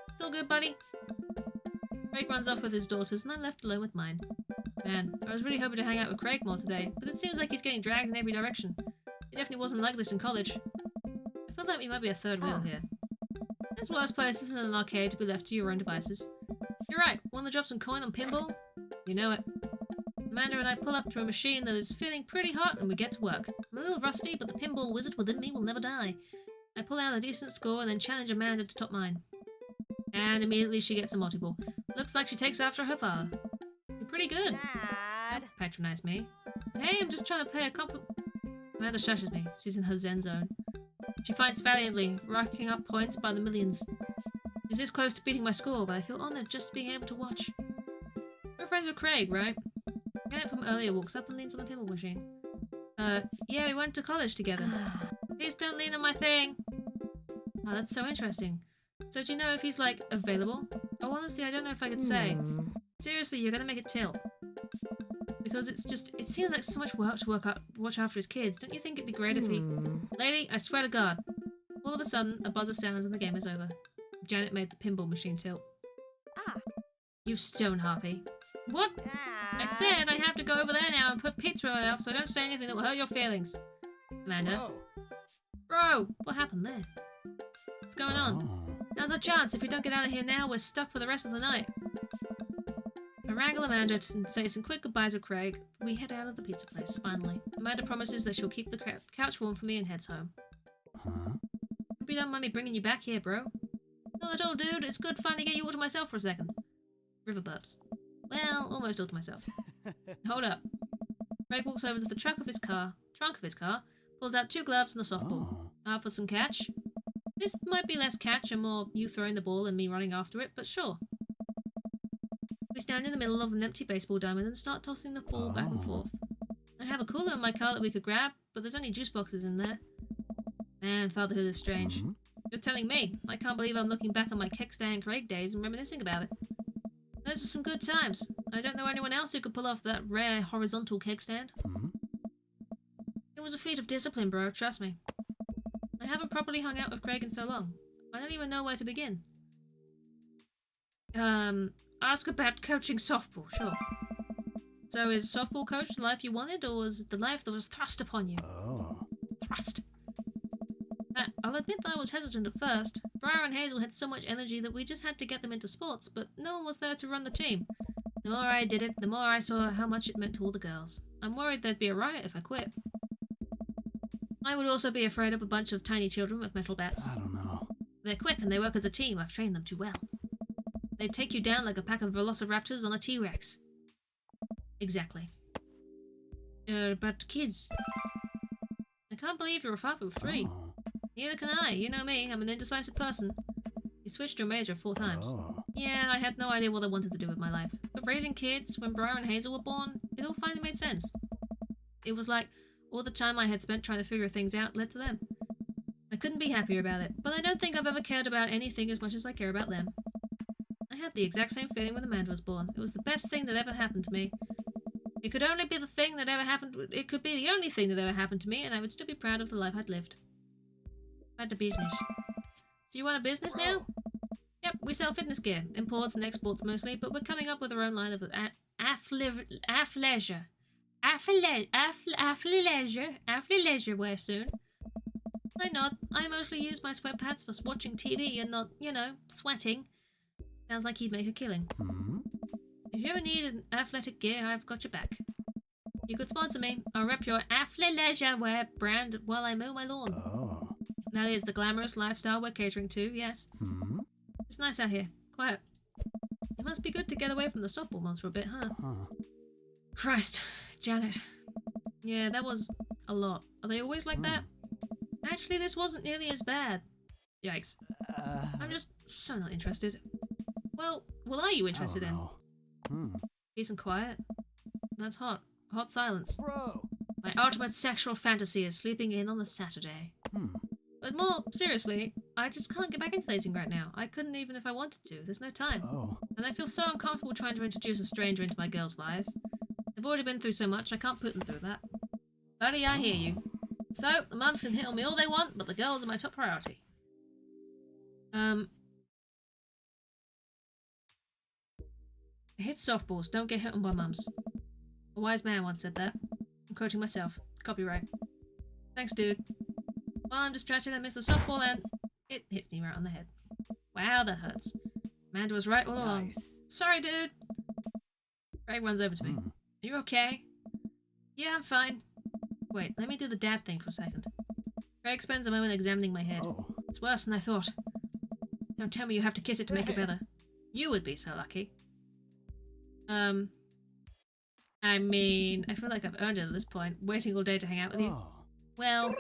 It's all good, buddy. Craig runs off with his daughters, and I'm left alone with mine. Man, I was really hoping to hang out with Craig more today, but it seems like he's getting dragged in every direction. He definitely wasn't like this in college. I feel like we might be a third wheel here. There's worse places than an arcade to be left to your own devices. You're right, want to drop some coin on pinball? You know it. Amanda and I pull up to a machine that is feeling pretty hot and we get to work. I'm a little rusty, but the pinball wizard within me will never die. I pull out a decent score and then challenge Amanda to top mine. And immediately she gets a multiple. Looks like she takes after her father. You're pretty good. Dad. Don't patronize me. Hey, I'm just trying to play a Amanda shushes me. She's in her zen zone. She fights valiantly, racking up points by the millions. She's this close to beating my score, but I feel honored just being able to watch. We're friends with Craig, right? Janet from earlier walks up and leans on the pinball machine. Yeah, we went to college together. Please don't lean on my thing. Oh, that's so interesting. So do you know if he's, like, available? Oh, honestly, I don't know if I could say. Seriously, you're gonna make it tilt. Because it seems like so much work to watch after his kids. Don't you think it'd be great if he... Lady, I swear to God. All of a sudden, a buzzer sounds and the game is over. Janet made the pinball machine tilt. You stone harpy. What? I said I have to go over there now and put pizza in my mouth, so don't say anything that will hurt your feelings. Amanda. Whoa. Bro, what happened there? What's going on? Now's our chance. If we don't get out of here now, we're stuck for the rest of the night. I wrangle Amanda and say some quick goodbyes with Craig. We head out of the pizza place, finally. Amanda promises that she'll keep the couch warm for me and heads home. Hope you don't mind me bringing you back here, bro. Not at all, dude. It's good fun to get you all to myself for a second. River burps. Well, almost all to myself. Hold up. Craig walks over to the trunk of his car, pulls out 2 gloves and a softball. For some catch. This might be less catch and more you throwing the ball and me running after it, but sure. We stand in the middle of an empty baseball diamond and start tossing the ball back and forth. I have a cooler in my car that we could grab, but there's only juice boxes in there. Man, fatherhood is strange. You're telling me. I can't believe I'm looking back on my kickstand Craig days and reminiscing about it. Those were some good times. I don't know anyone else who could pull off that rare horizontal kickstand. It was a feat of discipline, bro, trust me. I haven't properly hung out with Craig in so long. I don't even know where to begin. Ask about coaching softball, sure. So is softball coach the life you wanted, or was it the life that was thrust upon you? Thrust. I'll admit that I was hesitant at first. Briar and Hazel had so much energy that we just had to get them into sports, but no one was there to run the team. The more I did it, the more I saw how much it meant to all the girls. I'm worried there'd be a riot if I quit. I would also be afraid of a bunch of tiny children with metal bats. I don't know. They're quick and they work as a team. I've trained them too well. They'd take you down like a pack of velociraptors on a T-Rex. Exactly. But the kids. I can't believe you're a father of 3. Neither can I. You know me. I'm an indecisive person. You switched your major 4 times. Yeah, I had no idea what I wanted to do with my life. But raising kids, when Briar and Hazel were born, it all finally made sense. It was like all the time I had spent trying to figure things out led to them. I couldn't be happier about it, but I don't think I've ever cared about anything as much as I care about them. I had the exact same feeling when Amanda was born. It was the best thing that ever happened to me. It could only be the thing that ever happened. It could be the only thing that ever happened to me, and I would still be proud of the life I'd lived. Back to business. So you want a business now? Yep, we sell fitness gear, imports and exports mostly, but we're coming up with our own line of athleisure wear soon. I nod. I mostly use my sweatpants for watching TV and not, you know, sweating. Sounds like he'd make a killing. If you ever need an athletic gear, I've got your back. You could sponsor me. I'll rep your athleisure wear brand while I mow my lawn. That is the glamorous lifestyle we're catering to, yes. It's nice out here. Quiet. It must be good to get away from the softball moms for a bit, huh? Christ, Janet. Yeah, that was a lot. Are they always like that? Actually, this wasn't nearly as bad. Yikes. I'm just so not interested. Well, what are you interested in? Peace and quiet? That's hot. Hot silence. Bro. My ultimate sexual fantasy is sleeping in on the Saturday. But more seriously, I just can't get back into dating right now. I couldn't even if I wanted to. There's no time. And I feel so uncomfortable trying to introduce a stranger into my girls' lives. They've already been through so much, I can't put them through that. Buddy, I hear you. So, the mums can hit on me all they want, but the girls are my top priority. Hit softballs, don't get hit on by mums. A wise man once said that. I'm quoting myself. Copyright. Thanks, dude. While I'm distracted, I miss the softball and it hits me right on the head. Wow, that hurts. Amanda was right all along. Nice. Sorry, dude. Craig runs over to me. Are you okay? Yeah, I'm fine. Wait, let me do the dad thing for a second. Craig spends a moment examining my head. It's worse than I thought. Don't tell me you have to kiss it to make it better. You would be so lucky. I mean, I feel like I've earned it at this point, waiting all day to hang out with you. Well,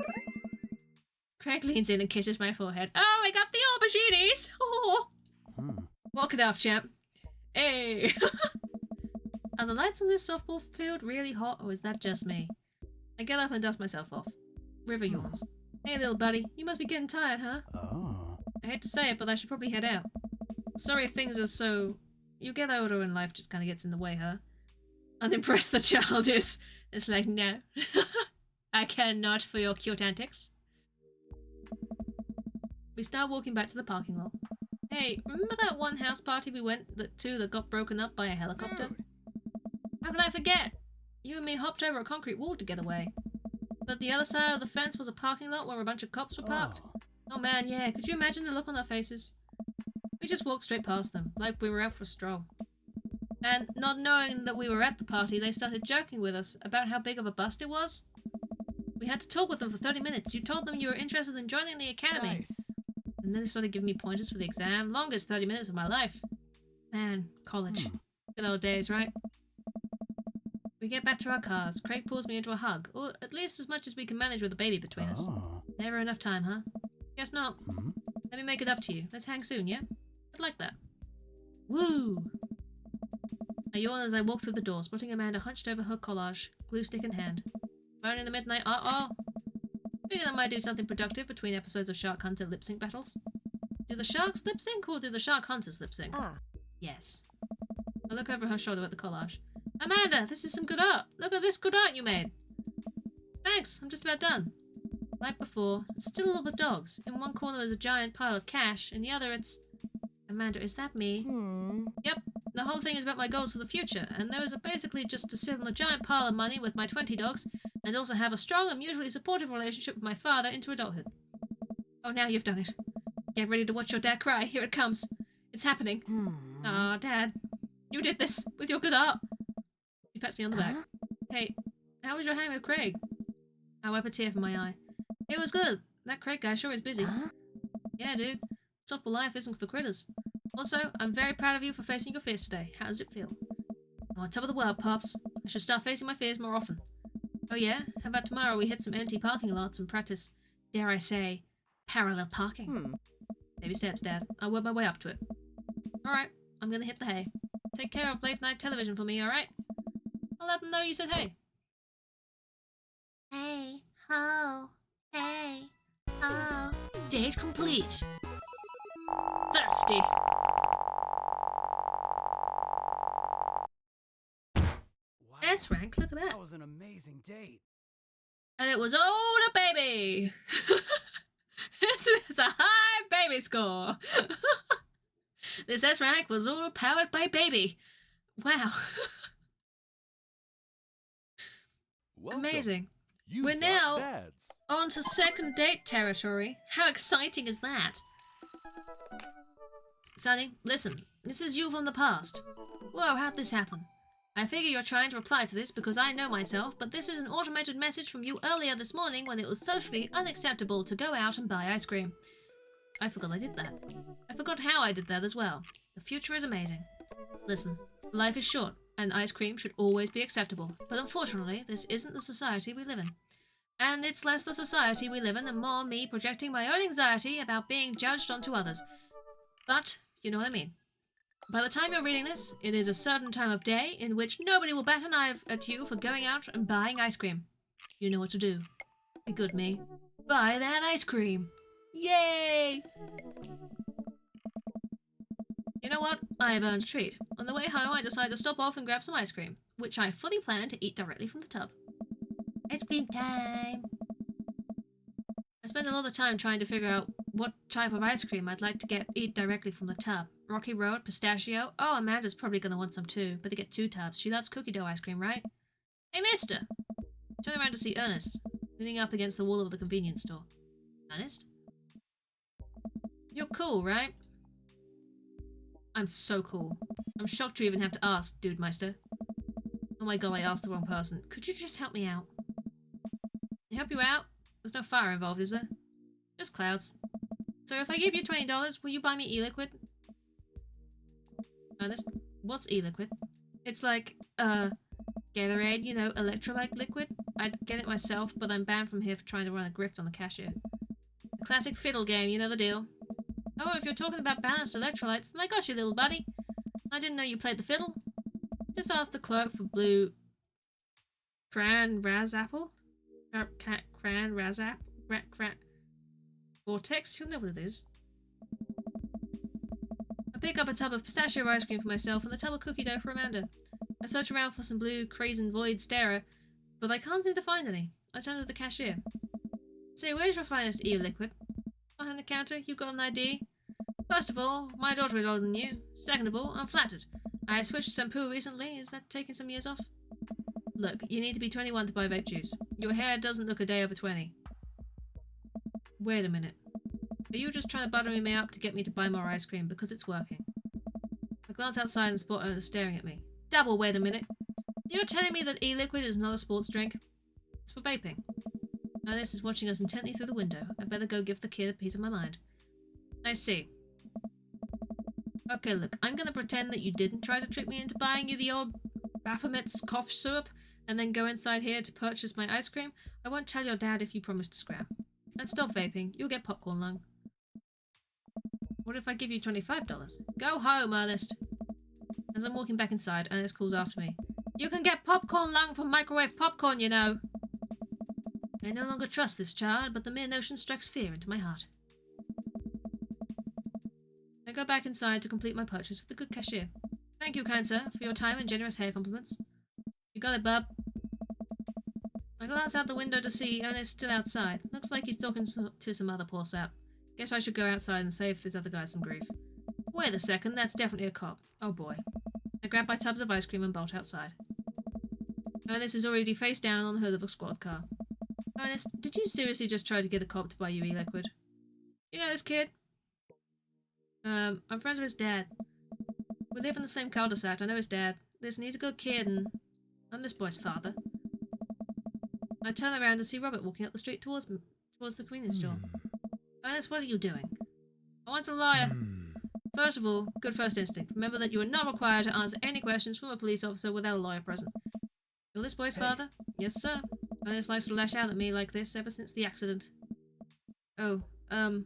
Craig leans in and kisses my forehead. Oh, I got the aubergines! Oh. Walk it off, champ. Hey! Are the lights on this softball field really hot, or is that just me? I get up and dust myself off. River yawns. Hey, little buddy, you must be getting tired, huh? I hate to say it, but I should probably head out. Sorry things are so... You get older and life just kind of gets in the way, huh? Unimpressed the child is. It's like, no. I care not for your cute antics. We start walking back to the parking lot. Hey, remember that one house party we went to that got broken up by a helicopter? Dude. How can I forget? You and me hopped over a concrete wall to get away. But the other side of the fence was a parking lot where a bunch of cops were parked. Oh man, yeah, could you imagine the look on their faces? We just walked straight past them, like we were out for a stroll. And not knowing that we were at the party, they started joking with us about how big of a bust it was. We had to talk with them for 30 minutes. You told them you were interested in joining the academy. Nice. And then they started giving me pointers for the exam. Longest 30 minutes of my life. Man, college. Good old days, right? We get back to our cars. Craig pulls me into a hug, or at least as much as we can manage with a baby between us. Never enough time, huh? Guess not. Let me make it up to you. Let's hang soon, yeah? I'd like that. Woo! I yawn as I walk through the door, spotting Amanda hunched over her collage, glue stick in hand. Phone in the midnight Figure I might do something productive between episodes of Shark Hunter lip sync battles. Do the sharks lip sync or do the shark hunters lip sync? Yes. I look over her shoulder at the collage. Amanda, this is some good art. Look at this good art you made. Thanks, I'm just about done. Like before, still all the dogs. In one corner is a giant pile of cash, in the other it's... Amanda, is that me? Yep, the whole thing is about my goals for the future, and those are basically just to sit on a giant pile of money with my 20 dogs, and also have a strong and mutually supportive relationship with my father into adulthood. Oh, now you've done it. Get ready to watch your dad cry. Here it comes. It's happening. Aw, Dad. You did this with your good art. She pats me on the back. Hey, how was your hang with Craig? I wipe a tear from my eye. It was good. That Craig guy sure is busy. Yeah, dude. Softball life isn't for critters. Also, I'm very proud of you for facing your fears today. How does it feel? I'm on top of the world, Pops. I should start facing my fears more often. Oh yeah? How about tomorrow we hit some empty parking lots and practice, dare I say, parallel parking? Baby steps, Dad. I'll work my way up to it. Alright, I'm gonna hit the hay. Take care of late night television for me, alright? I'll let them know you said hey. Hey, ho, hey, ho. Date complete. Thirsty. Wow. S-rank, look at that. That was an amazing date. And it was all a baby. It's a high baby score. This S-rank was all powered by baby. Wow. Welcome. Amazing. You've We're got now dads. on to second date territory. How exciting is that? Sonny, listen. This is you from the past. Whoa, how'd this happen? I figure you're trying to reply to this because I know myself, but this is an automated message from you earlier this morning when it was socially unacceptable to go out and buy ice cream. I forgot I did that. I forgot how I did that as well. The future is amazing. Listen, life is short, and ice cream should always be acceptable, but unfortunately, this isn't the society we live in. And it's less the society we live in and more me projecting my own anxiety about being judged onto others. But, you know what I mean. By the time you're reading this, it is a certain time of day in which nobody will bat an eye at you for going out and buying ice cream. You know what to do. Be good, me. Buy that ice cream. Yay! You know what? I have earned a treat. On the way home, I decided to stop off and grab some ice cream, which I fully plan to eat directly from the tub. Ice cream time! I spend a lot of time trying to figure out what type of ice cream I'd like to eat directly from the tub. Rocky Road, pistachio. Oh, Amanda's probably gonna want some too. Better get 2 tubs. She loves cookie dough ice cream, right? Hey, mister! Turn around to see Ernest, leaning up against the wall of the convenience store. Ernest? You're cool, right? I'm so cool. I'm shocked you even have to ask, Dude Meister. Oh my god, I asked the wrong person. Could you just help me out? Can I help you out? There's no fire involved, is there? Just clouds. So if I give you $20, will you buy me e-liquid? What's e-liquid? It's like, Gatorade, you know, electrolyte liquid. I'd get it myself, but I'm banned from here for trying to run a grift on the cashier. The classic fiddle game, you know the deal. Oh, if you're talking about balanced electrolytes, then I got you, little buddy. I didn't know you played the fiddle. Just ask the clerk for blue... Cran Raz Apple? Cran Raz Apple? Vortex? You'll know what it is. I pick up a tub of pistachio ice cream for myself and the tub of cookie dough for Amanda. I search around for some blue Crazen Void Starer, but I can't seem to find any. I turn to the cashier. Say, where's your finest e-liquid? Behind the counter, you got an ID? First of all, my daughter is older than you. Second of all, I'm flattered. I switched shampoo recently. Is that taking some years off? Look, you need to be 21 to buy vape juice. Your hair doesn't look a day over 20. Wait a minute. Are you just trying to butter me up to get me to buy more ice cream because it's working? I glance outside and spot Ernest staring at me. Double, wait a minute. You're telling me that e-liquid is not a sports drink? It's for vaping. Ernest is watching us intently through the window. I better go give the kid a piece of my mind. I see. Okay, look, I'm gonna pretend that you didn't try to trick me into buying you the old Baphomet's cough syrup and then go inside here to purchase my ice cream. I won't tell your dad if you promise to scram. And stop vaping. You'll get popcorn lung. What if I give you $25? Go home, Ernest. As I'm walking back inside, Ernest calls after me. You can get popcorn lung from microwave popcorn, you know. I no longer trust this child, but the mere notion strikes fear into my heart. I go back inside to complete my purchase with the good cashier. Thank you, kind sir, for your time and generous hair compliments. You got it, bub. I glance out the window to see Ernest still outside. Looks like he's talking to some other poor sap. Guess I should go outside and save this other guy some grief. Wait a second, that's definitely a cop. Oh boy. I grab my tubs of ice cream and bolt outside. Ernest is already face down on the hood of a squad car. Ernest, did you seriously just try to get a cop to buy you e-liquid? You know this kid? I'm friends with his dad. We live in the same cul-de-sac. I know his dad. Listen, he's a good kid and I'm this boy's father. I turn around to see Robert walking up the street towards the convenience store. Ernest, what are you doing? I want a lawyer. First of all, good first instinct. Remember that you are not required to answer any questions from a police officer without a lawyer present. You're this boy's father? Yes, sir. Ernest likes to lash out at me like this ever since the accident. Oh, I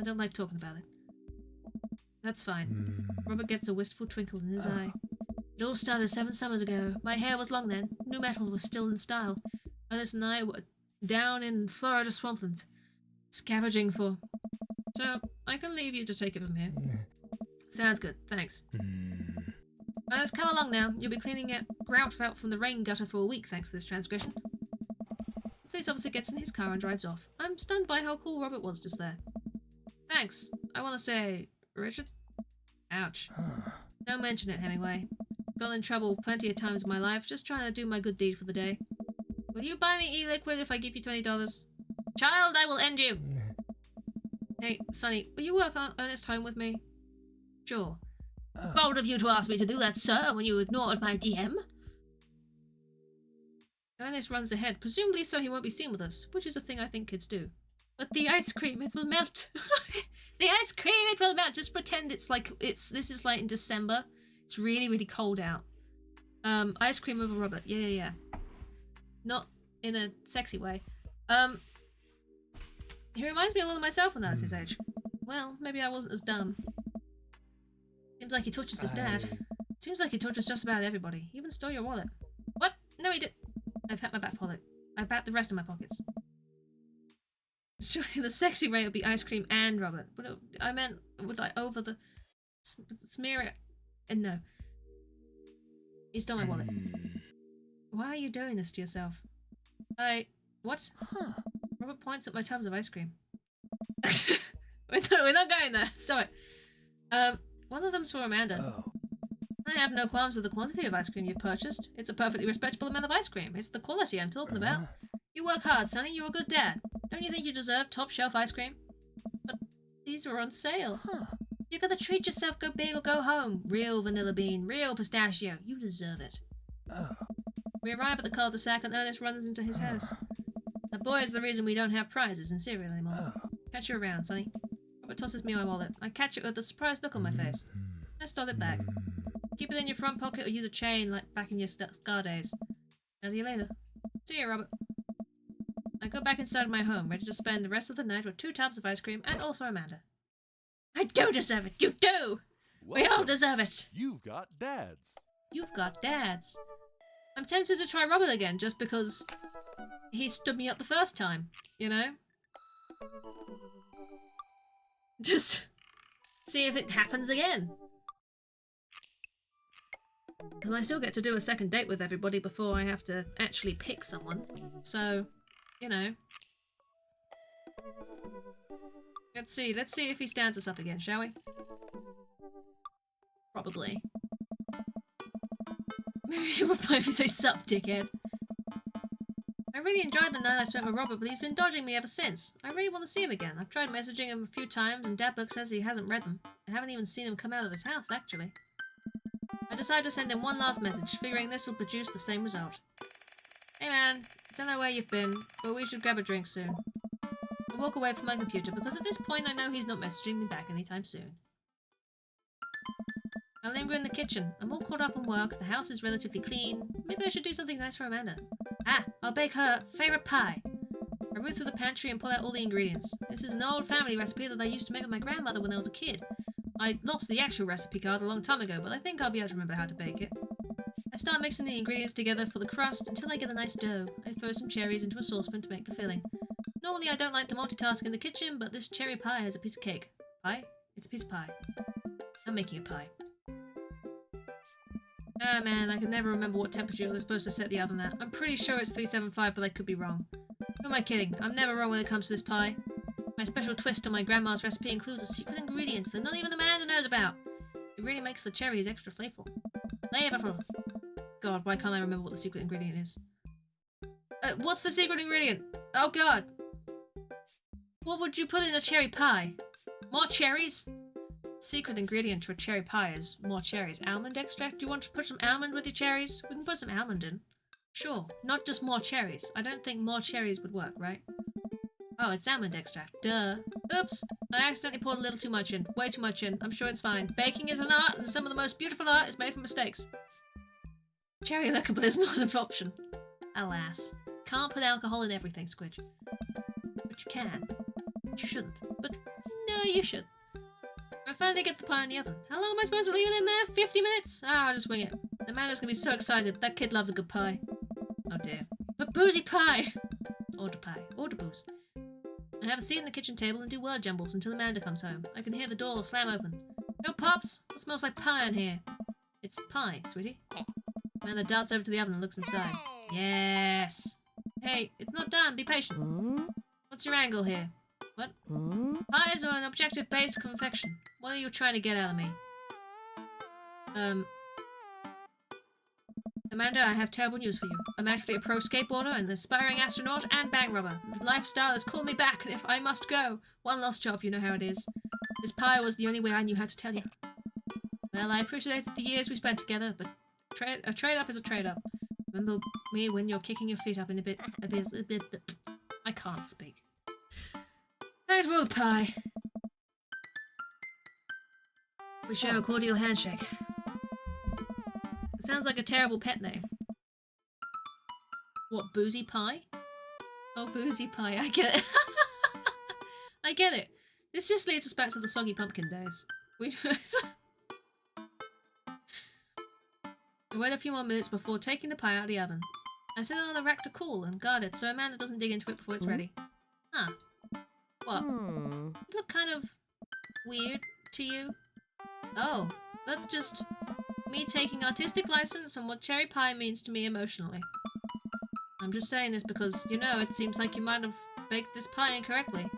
don't like talking about it. That's fine. Robert gets a wistful twinkle in his eye. It all started 7 summers ago. My hair was long then. Nu metal was still in style. Ernest and I were down in Florida swamplands, scavenging for... So, I can leave you to take it from here. Sounds good, thanks. Ernest, come along now. You'll be cleaning grout out from the rain gutter for a week thanks to this transgression. The police officer gets in his car and drives off. I'm stunned by how cool Robert was just there. Thanks. I want to say... Richard? Ouch. Don't mention it, Hemingway. Got in trouble plenty of times in my life, just trying to do my good deed for the day. Will you buy me e-liquid if I give you $20? Child, I will end you! Hey, Sonny, will you work on Ernest home with me? Sure. Bold of you to ask me to do that, sir, when you ignored my DM. Ernest runs ahead, presumably so he won't be seen with us, which is a thing I think kids do. But the ice cream, it will melt. The ice cream, it will melt. Just pretend this is like in December. It's really, really cold out. Ice cream over Robert. Yeah. Not in a sexy way. He reminds me a lot of myself when I was his age. Well, maybe I wasn't as dumb. Seems like he tortures his dad. Seems like he tortures just about everybody. He even stole your wallet. What? No, he did. I pat my back pocket. I pat the rest of my pockets. Surely the sexy rate would be ice cream and Robert. But I meant, would I over the smear it? And no. He stole my wallet. Why are you doing this to yourself? What? Huh. Robert points at my tubs of ice cream. We're not going there. Stop it. One of them's for Amanda. Oh. I have no qualms with the quantity of ice cream you've purchased. It's a perfectly respectable amount of ice cream. It's the quality I'm talking about. You work hard, Sonny. You're a good dad. Don't you think you deserve top shelf ice cream? But these were on sale. Huh. You gotta treat yourself, go big or go home. Real vanilla bean, real pistachio. You deserve it. Oh. We arrive at the cul-de-sac and Ernest runs into his house. That boy is the reason we don't have prizes in cereal anymore. Oh. Catch you around, Sonny. Robert tosses me my wallet. I catch it with a surprised look on my face. I stole it back. Keep it in your front pocket or use a chain like back in your scar days. I'll see you later. See you, Robert. I go back inside my home, ready to spend the rest of the night with 2 tubs of ice cream and also Amanda. I do deserve it! You do! We all deserve it! You've got dads. You've got dads. I'm tempted to try Robert again just because he stood me up the first time, you know? Just see if it happens again. Because I still get to do a second date with everybody before I have to actually pick someone. So, you know. Let's see if he stands us up again, shall we? Probably. Maybe he'll reply if you say sup, dickhead. I really enjoyed the night I spent with Robert, but he's been dodging me ever since. I really want to see him again. I've tried messaging him a few times, and Dadbook says he hasn't read them. I haven't even seen him come out of his house, actually. I decided to send him one last message, figuring this will produce the same result. Hey man, don't know where you've been, but we should grab a drink soon. I walk away from my computer, because at this point I know he's not messaging me back anytime soon. I linger in the kitchen. I'm all caught up on work, the house is relatively clean. Maybe I should do something nice for Amanda. Ah, I'll bake her favourite pie. I root through the pantry and pull out all the ingredients. This is an old family recipe that I used to make with my grandmother when I was a kid. I lost the actual recipe card a long time ago, but I think I'll be able to remember how to bake it. I start mixing the ingredients together for the crust until I get a nice dough. I throw some cherries into a saucepan to make the filling. Normally I don't like to multitask in the kitchen, but this cherry pie has a piece of cake. Pie? It's a piece of pie. I'm making a pie. Ah man, I can never remember what temperature I was supposed to set the oven at. I'm pretty sure it's 375, but I could be wrong. Who am I kidding? I'm never wrong when it comes to this pie. My special twist on my grandma's recipe includes a secret ingredient that not even Amanda knows about. It really makes the cherries extra flavorful. Flavorful. God, why can't I remember what the secret ingredient is? What's the secret ingredient? Oh god! What would you put in a cherry pie? More cherries? Secret ingredient to a cherry pie is more cherries. Almond extract? Do you want to put some almond with your cherries? We can put some almond in. Sure, not just more cherries. I don't think more cherries would work, right? Oh, it's almond extract. Duh. Oops! I accidentally poured a little too much in. Way too much in. I'm sure it's fine. Baking is an art, and some of the most beautiful art is made from mistakes. Cherry liquor, but it's not an option. Alas. Can't put alcohol in everything, Squidge. But you can. But you shouldn't. But no, you should. I finally get the pie in the oven. How long am I supposed to leave it in there? 50 minutes? Ah, I'll just wing it. Amanda's gonna be so excited. That kid loves a good pie. Oh dear. But boozy pie! Order pie. Order booze. I have a seat at the kitchen table and do word jumbles until Amanda comes home. I can hear the door slam open. Yo, Pops! It smells like pie in here. It's pie, sweetie. Amanda darts over to the oven and looks inside. Yes! Hey, it's not done. Be patient. What's your angle here? What? Pies are an objective-based confection. What are you trying to get out of me? Amanda, I have terrible news for you. I'm actually a pro skateboarder, an aspiring astronaut, and bank robber. The lifestyle has called me back, and if I must go, one lost job, you know how it is. This pie was the only way I knew how to tell you. Well, I appreciated the years we spent together, but a trade-up is a trade-up. Remember me when you're kicking your feet up in a bit. I can't speak. Thanks for the pie. We share a cordial handshake. It sounds like a terrible pet name. What, Boozy Pie? Oh, boozy pie, I get it. I get it. This just leads us back to the soggy pumpkin days. We wait a few more minutes before taking the pie out of the oven. I set it on the rack to cool and guard it so Amanda doesn't dig into it before it's ready. Huh. What? It look kind of weird to you? Oh, that's just me taking artistic license on what cherry pie means to me emotionally. I'm just saying this because, you know, it seems like you might have baked this pie incorrectly.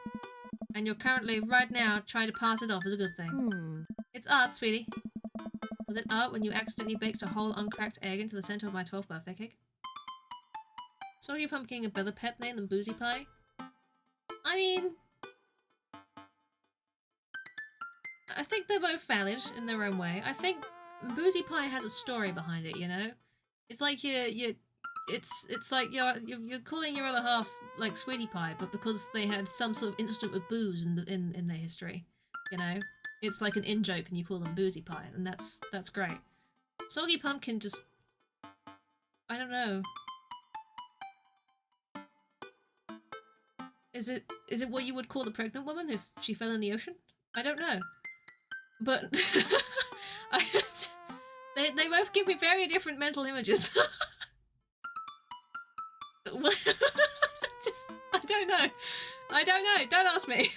And you're currently, right now, trying to pass it off as a good thing. It's art, sweetie. Was it art when you accidentally baked a whole uncracked egg into the center of my 12th birthday cake? Soggy pumpkin a better pet name than boozy pie? I mean... I think they're both valid in their own way. I think boozy pie has a story behind it, you know? It's like it's like you're calling your other half like sweetie pie, but because they had some sort of incident with booze in their history, you know? It's like an in-joke and you call them boozy pie, and that's great. Soggy pumpkin just... I don't know. Is it what you would call the pregnant woman if she fell in the ocean? I don't know. But they both give me very different mental images. I don't know. I don't know. Don't ask me.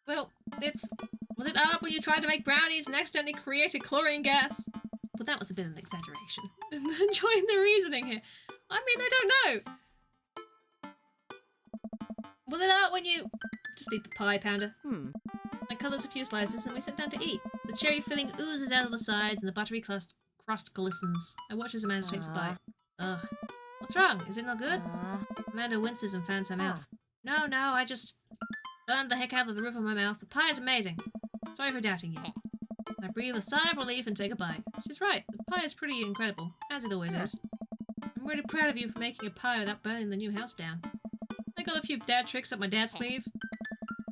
Well, was it art when you tried to make brownies and accidentally created chlorine gas? Well, that was a bit of an exaggeration. Enjoying the reasoning here. I mean, I don't know. Was it art when you... Just eat the pie, Panda. I cut us a few slices and we sit down to eat. The cherry filling oozes out of the sides and the buttery crust glistens. I watch as Amanda takes a bite. Ugh. What's wrong? Is it not good? Amanda winces and fans her mouth. No, I just burned the heck out of the roof of my mouth. The pie is amazing. Sorry for doubting you. I breathe a sigh of relief and take a bite. She's right. The pie is pretty incredible, as it always is. I'm really proud of you for making a pie without burning the new house down. I got a few dad tricks up my dad's sleeve.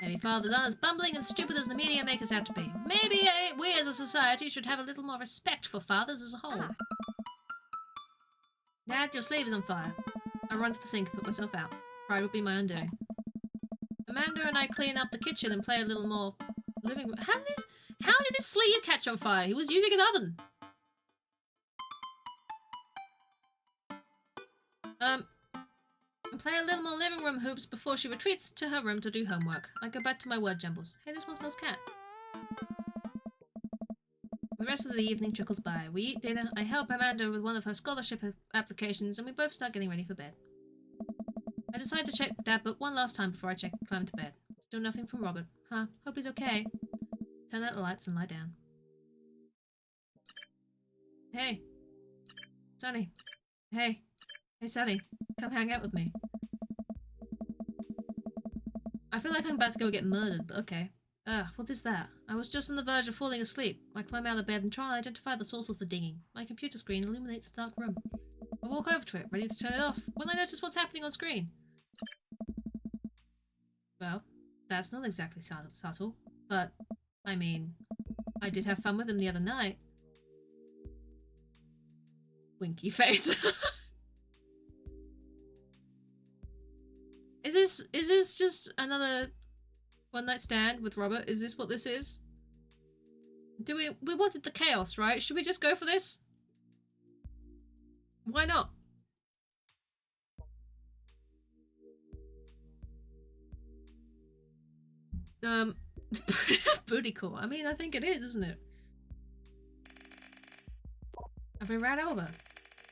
Maybe fathers aren't as bumbling and stupid as the media make us out to be. Maybe we as a society should have a little more respect for fathers as a whole. Dad, your sleeve is on fire. I run to the sink and put myself out. Pride would be my undoing. Amanda and I clean up the kitchen and play a little more living room. How did this sleeve catch on fire? He was using an oven. And play a little more living room hoops before she retreats to her room to do homework. I go back to my word jumbles. Hey, this one smells cat. The rest of the evening trickles by. We eat dinner, I help Amanda with one of her scholarship applications, and we both start getting ready for bed. I decide to check the dad book one last time before I climb to bed. Still nothing from Robert. Huh, hope he's okay. Turn out the lights and lie down. Hey. Sonny. Hey. Hey, Sonny. Come hang out with me. I feel like I'm about to go get murdered, but okay. What is that? I was just on the verge of falling asleep. I climb out of bed and try and identify the source of the dinging. My computer screen illuminates the dark room. I walk over to it, ready to turn it off, when I notice what's happening on screen. Well, that's not exactly subtle, but, I mean, I did have fun with him the other night. Winky face. Is this just another one-night stand with Robert? Is this what this is? We wanted the chaos, right? Should we just go for this? Why not? Booty call. I mean, I think it is, isn't it? I've been right over.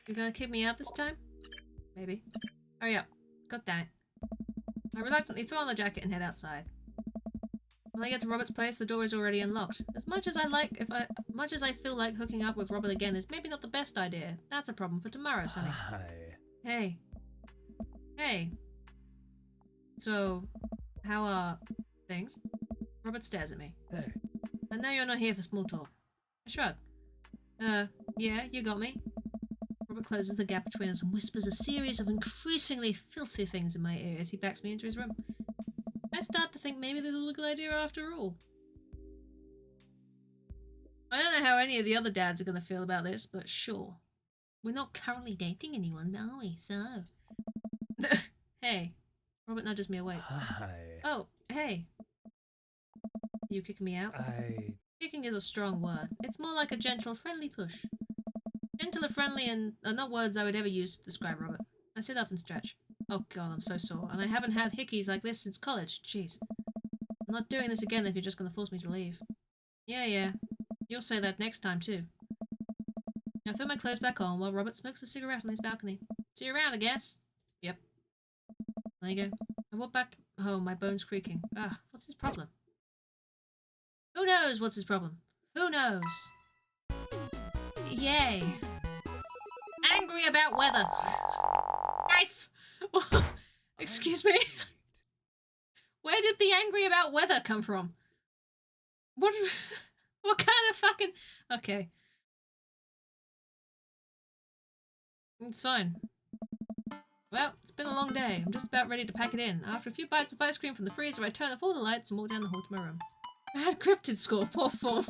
You gonna kick me out this time? Maybe. Hurry up. God damn it. I reluctantly throw on the jacket and head outside. When I get to Robert's place, the door is already unlocked. As much as I feel like hooking up with Robert again is maybe not the best idea. That's a problem for tomorrow, Sonny. Hi. Hey. Hey. So, how are things? Robert stares at me. Hey. I know you're not here for small talk. I shrug. Yeah, you got me. Robert closes the gap between us and whispers a series of increasingly filthy things in my ear as he backs me into his room. I start to think maybe this was a good idea after all. I don't know how any of the other dads are going to feel about this, but sure. We're not currently dating anyone, are we? So... Hey. Robert nudges me away. Hi. Oh, hey. You kicking me out? Kicking is a strong word. It's more like a gentle, friendly push. Gentle and friendly and are not words I would ever use to describe Robert. I sit up and stretch. Oh god, I'm so sore. And I haven't had hickeys like this since college. Jeez. I'm not doing this again if you're just gonna force me to leave. Yeah. You'll say that next time too. I throw my clothes back on while Robert smokes a cigarette on his balcony. See you around, I guess. Yep. There you go. I walk back home, my bones creaking. Ah, what's his problem? Who knows what's his problem? Who knows? Yay. Angry about weather. Knife! Excuse me? Where did the angry about weather come from? What kind of fucking... Okay. It's fine. Well, it's been a long day. I'm just about ready to pack it in. After a few bites of ice cream from the freezer, I turn off all the lights and walk down the hall to my room. I had cryptid score. Poor form.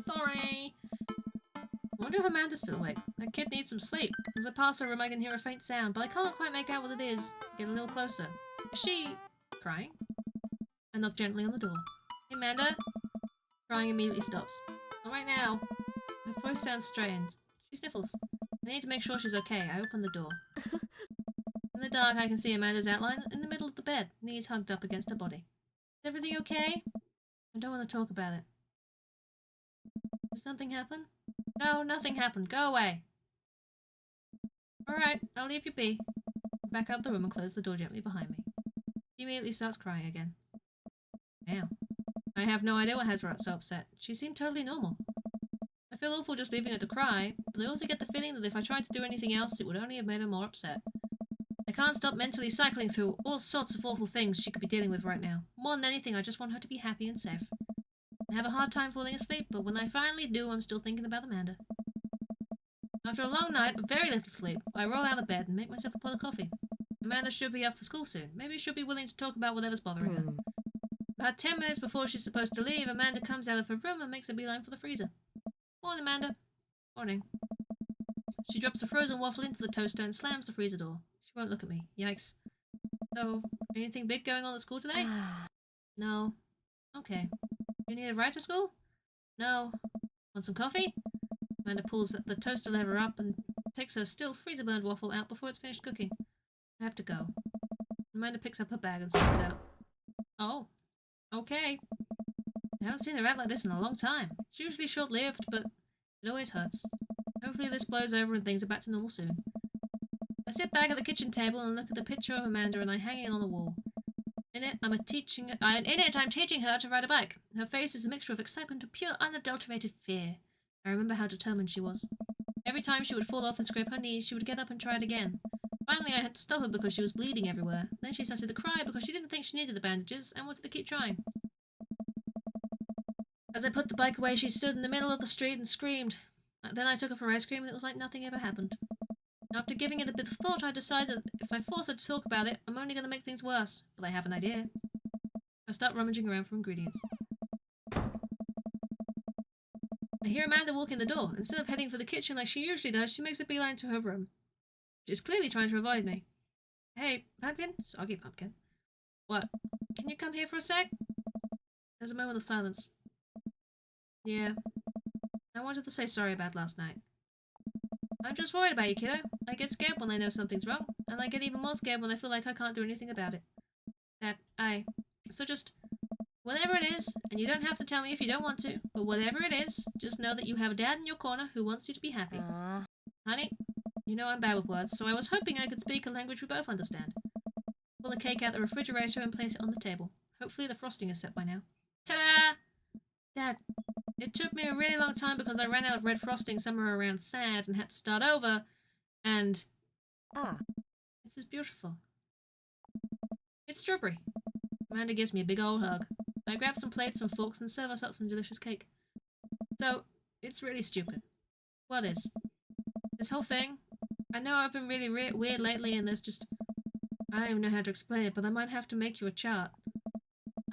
Sorry. I wonder if Amanda's still awake. That kid needs some sleep. As I pass her room, I can hear a faint sound, but I can't quite make out what it is. Get a little closer. Is she... crying? I knock gently on the door. Hey, Amanda? Crying immediately stops. Not right now. Her voice sounds strained. She sniffles. I need to make sure she's okay. I open the door. In the dark, I can see Amanda's outline in the middle of the bed, knees hugged up against her body. Is everything okay? I don't want to talk about it. Did something happen? No, nothing happened. Go away. Alright, I'll leave you be. Back out the room and close the door gently behind me. She immediately starts crying again. Damn. I have no idea what has her so upset. She seemed totally normal. I feel awful just leaving her to cry, but I also get the feeling that if I tried to do anything else, it would only have made her more upset. I can't stop mentally cycling through all sorts of awful things she could be dealing with right now. More than anything, I just want her to be happy and safe. I have a hard time falling asleep, but when I finally do, I'm still thinking about Amanda. After a long night of very little sleep, I roll out of bed and make myself a pot of coffee. Amanda should be up for school soon. Maybe she'll be willing to talk about whatever's bothering her. About 10 minutes before she's supposed to leave, Amanda comes out of her room and makes a beeline for the freezer. Morning, Amanda. Morning. She drops a frozen waffle into the toaster and slams the freezer door. She won't look at me. Yikes. So, anything big going on at school today? No. Okay. You need a ride to school? No. Want some coffee? Amanda pulls the toaster lever up and takes her still freezer-burned waffle out before it's finished cooking. I have to go. Amanda picks up her bag and steps out. Oh. Okay. I haven't seen her act like this in a long time. It's usually short-lived, but it always hurts. Hopefully this blows over and things are back to normal soon. I sit back at the kitchen table and look at the picture of Amanda and I hang it on the wall. In it, I'm teaching her to ride a bike. Her face is a mixture of excitement and pure, unadulterated fear. I remember how determined she was. Every time she would fall off and scrape her knees, she would get up and try it again. Finally, I had to stop her because she was bleeding everywhere. Then she started to cry because she didn't think she needed the bandages and wanted to keep trying. As I put the bike away, she stood in the middle of the street and screamed. Then I took her for ice cream and it was like nothing ever happened. After giving it a bit of thought, I decided that if I force her to talk about it, I'm only going to make things worse. But I have an idea. I start rummaging around for ingredients. I hear Amanda walk in the door. Instead of heading for the kitchen like she usually does, she makes a beeline to her room. She's clearly trying to avoid me. Hey, Pumpkin? Soggy Pumpkin. What? Can you come here for a sec? There's a moment of silence. Yeah. I wanted to say sorry about last night. I'm just worried about you, kiddo. I get scared when I know something's wrong, and I get even more scared when I feel like I can't do anything about it. So just, whatever it is, and you don't have to tell me if you don't want to, but whatever it is, just know that you have a dad in your corner who wants you to be happy. Honey, you know I'm bad with words, so I was hoping I could speak a language we both understand. Pull the cake out the refrigerator and place it on the table. Hopefully the frosting is set by now. Ta-da! Dad, it took me a really long time because I ran out of red frosting somewhere around Sad and had to start over, and... This is beautiful. It's strawberry. Amanda gives me a big old hug. I grab some plates and forks and serve us up some delicious cake. So, it's really stupid. What is? This whole thing? I know I've been really weird lately and there's just... I don't even know how to explain it, but I might have to make you a chart.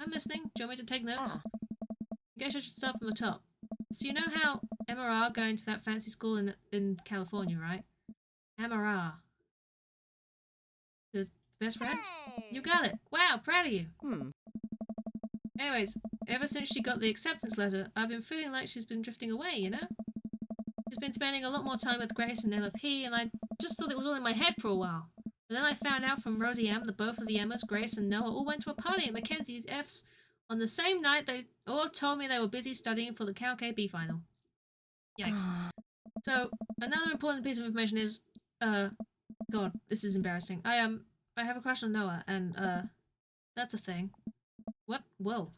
I'm listening. Do you want me to take notes? I guess I should start from the top. So you know how Emma are going to that fancy school in California, right? Amara. The best friend? You got it. Wow, proud of you. Anyways, ever since she got the acceptance letter, I've been feeling like she's been drifting away, you know? She's been spending a lot more time with Grace and Emma P, and I just thought it was all in my head for a while. But then I found out from Rosie M that both of the Emmas, Grace and Noah, all went to a party at Mackenzie's F's on the same night. They all told me they were busy studying for the Calc AB final. Yikes. So, another important piece of information is, God, this is embarrassing. I have a crush on Noah, and, that's a thing. What? Whoa.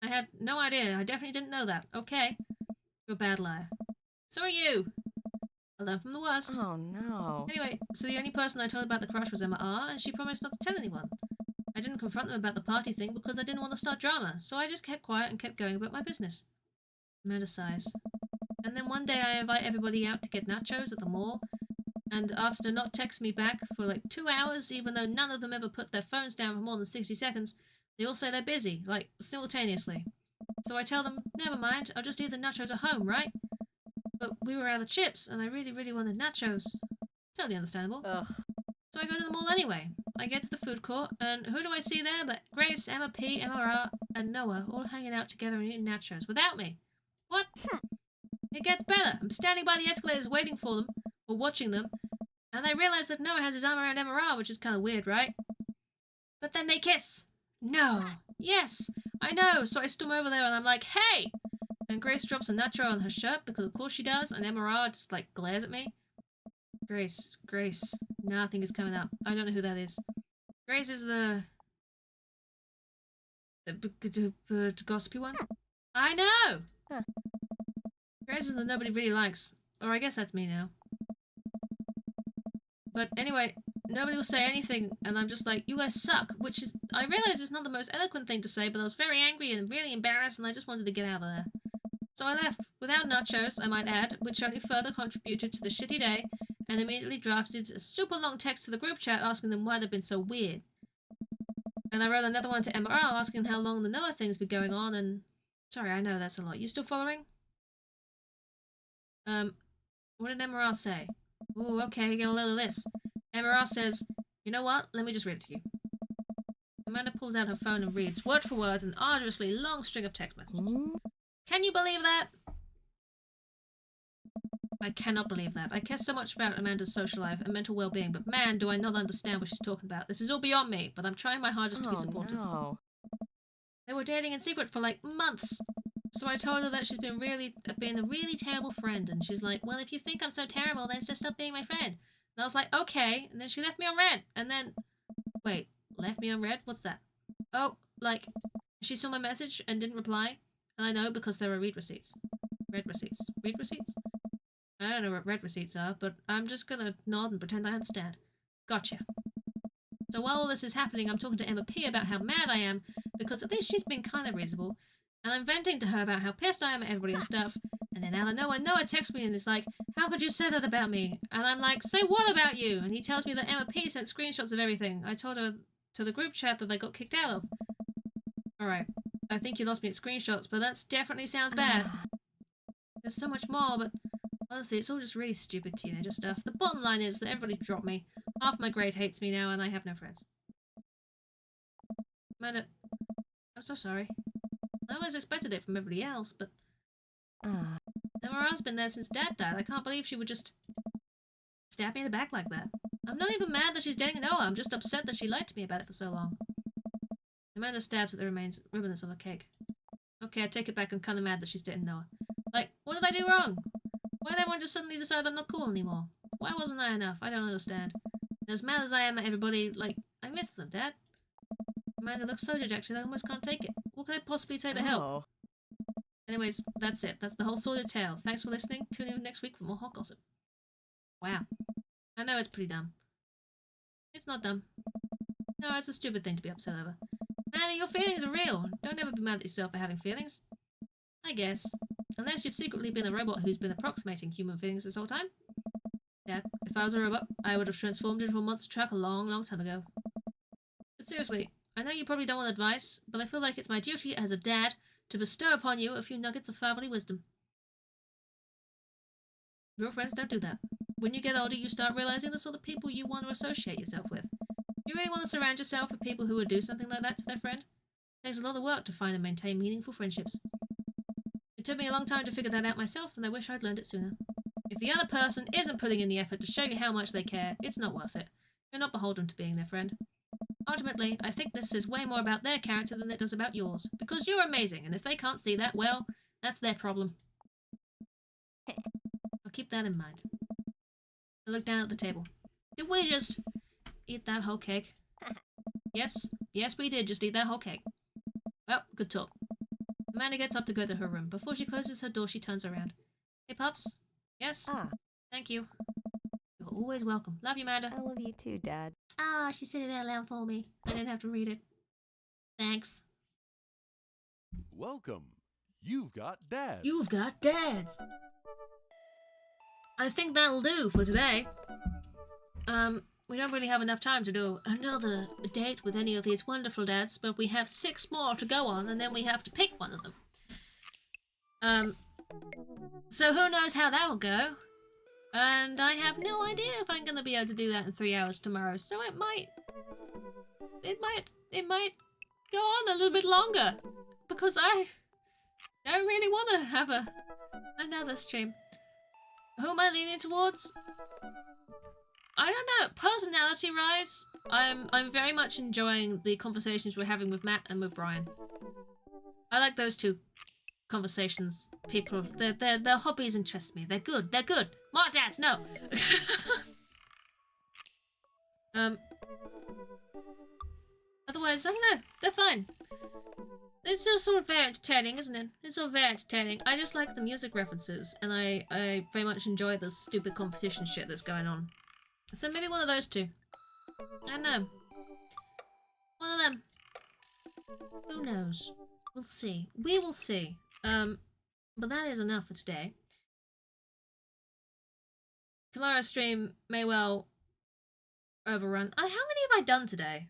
I had no idea. I definitely didn't know that. Okay. You're a bad liar. So are you. I learned from the worst. Oh no. Anyway, so the only person I told about the crush was Emma R, and she promised not to tell anyone. I didn't confront them about the party thing because I didn't want to start drama, so I just kept quiet and kept going about my business. Amanda sighs. And then one day I invite everybody out to get nachos at the mall, and after not text me back for like 2 hours, even though none of them ever put their phones down for more than 60 seconds, they all say they're busy, like, simultaneously. So I tell them, never mind, I'll just eat the nachos at home, right? But we were out of chips, and I really wanted nachos. Totally understandable. Ugh. So I go to the mall anyway. I get to the food court, and who do I see there but Grace, Emma P, Emma R, and Noah all hanging out together and eating nachos without me. What? It gets better. I'm standing by the escalators waiting for them, or watching them, and I realize that Noah has his arm around Emma R, which is kind of weird, right? But then they kiss. No. Yes. I know. So I storm over there and I'm like, hey! And Grace drops a nacho on her shirt because of course she does, and Emma R just like glares at me. Grace. Nothing is coming up. I don't know who that is. Grace is the gossipy one? I know! Huh. Grace is the nobody really likes. Or I guess that's me now. But anyway, nobody will say anything, and I'm just like, you guys suck, which is, I realize it's not the most eloquent thing to say, but I was very angry and really embarrassed, and I just wanted to get out of there. So I left, without nachos, I might add, which only further contributed to the shitty day, and immediately drafted a super long text to the group chat asking them why they've been so weird. And I wrote another one to Emma R asking how long the Noah thing's been going on, and... Sorry, I know that's a lot. You still following? What did Emma R say? Ooh, okay, get a load of this. Emma R says, you know what? Let me just read it to you. Amanda pulls out her phone and reads, word for word, an arduously long string of text messages. Can you believe that? I cannot believe that. I care so much about Amanda's social life and mental well-being, but man, do I not understand what she's talking about. This is all beyond me, but I'm trying my hardest to be supportive. No. They were dating in secret for like months. So I told her that she's been being a really terrible friend, and she's like, well, if you think I'm so terrible, then just stop being my friend. And I was like, okay, and then she left me on red, and then... Wait, left me on red? What's that? Oh, like, she saw my message and didn't reply, and I know because there are read receipts. Read receipts. Read receipts? I don't know what read receipts are, but I'm just gonna nod and pretend I understand. Gotcha. So while all this is happening, I'm talking to Emma P about how mad I am, because at least she's been kind of reasonable, and I'm venting to her about how pissed I am at everybody and stuff, and then out of nowhere, Noah texts me and is like, how could you say that about me? And I'm like, say what about you? And he tells me that Emma P sent screenshots of everything. I told her to the group chat that I got kicked out of. Alright, I think you lost me at screenshots, but that definitely sounds bad. There's so much more, but honestly, it's all just really stupid teenager stuff. The bottom line is that everybody dropped me. Half my grade hates me now, and I have no friends. Amanda, I'm so sorry. I always expected it from everybody else, but... Emma-Ra's been there since Dad died. I can't believe she would just... stab me in the back like that. I'm not even mad that she's dating Noah. I'm just upset that she lied to me about it for so long. Amanda stabs at the remnants of the cake. Okay, I take it back. I'm kind of mad that she's dating Noah. Like, what did I do wrong? Why did everyone just suddenly decide I'm not cool anymore? Why wasn't I enough? I don't understand. And as mad as I am at everybody, like, I miss them, Dad. Amanda looks so dejected I almost can't take it. What could I possibly say to help? Anyways, that's it. That's the whole sordid tale. Thanks for listening. Tune in next week for more hot gossip. Wow. I know it's pretty dumb. It's not dumb. No, it's a stupid thing to be upset over. Amanda, your feelings are real. Don't ever be mad at yourself for having feelings. I guess. Unless you've secretly been a robot who's been approximating human feelings this whole time. Yeah, if I was a robot, I would have transformed into a monster truck a long time ago. But seriously, I know you probably don't want advice, but I feel like it's my duty as a dad to bestow upon you a few nuggets of fatherly wisdom. Real friends don't do that. when you get older, you start realizing the sort of people you want to associate yourself with. You really want to surround yourself with people who would do something like that to their friend? It takes a lot of work to find and maintain meaningful friendships. It took me a long time to figure that out myself, and I wish I'd learned it sooner. If the other person isn't putting in the effort to show you how much they care, it's not worth it. You're not beholden to being their friend. Ultimately, I think this is way more about their character than it does about yours. Because you're amazing, and if they can't see that, well, that's their problem. I'll keep that in mind. I look down at the table. Did we just eat that whole cake? Yes, we did just eat that whole cake. Well, good talk. Amanda gets up to go to her room. Before she closes her door, she turns around. Hey, pups. Yes? Thank you. You're always welcome. Love you, Amanda. I love you too, Dad. She said it out loud for me. I didn't have to read it. Thanks. Welcome. You've got dads. You've got dads. I think that'll do for today. We don't really have enough time to do another date with any of these wonderful dads, but we have 6 more to go on, and then we have to pick one of them. So who knows how that will go? And I have no idea if I'm gonna be able to do that in 3 hours tomorrow, so it might go on a little bit longer, because I don't really want to have another stream. Who am I leaning towards? I don't know. Personality rise. I'm very much enjoying the conversations we're having with Matt and with Brian. I like those two conversations. People, their hobbies interest me. They're good. They're good. More dads, no. Otherwise, I don't know. They're fine. It's just sort of very entertaining, isn't it? It's all very entertaining. I just like the music references, and I very much enjoy the stupid competition shit that's going on. So maybe one of those two. I don't know. One of them. Who knows? We'll see. We will see. But that is enough for today. Tomorrow's stream may well overrun. How many have I done today?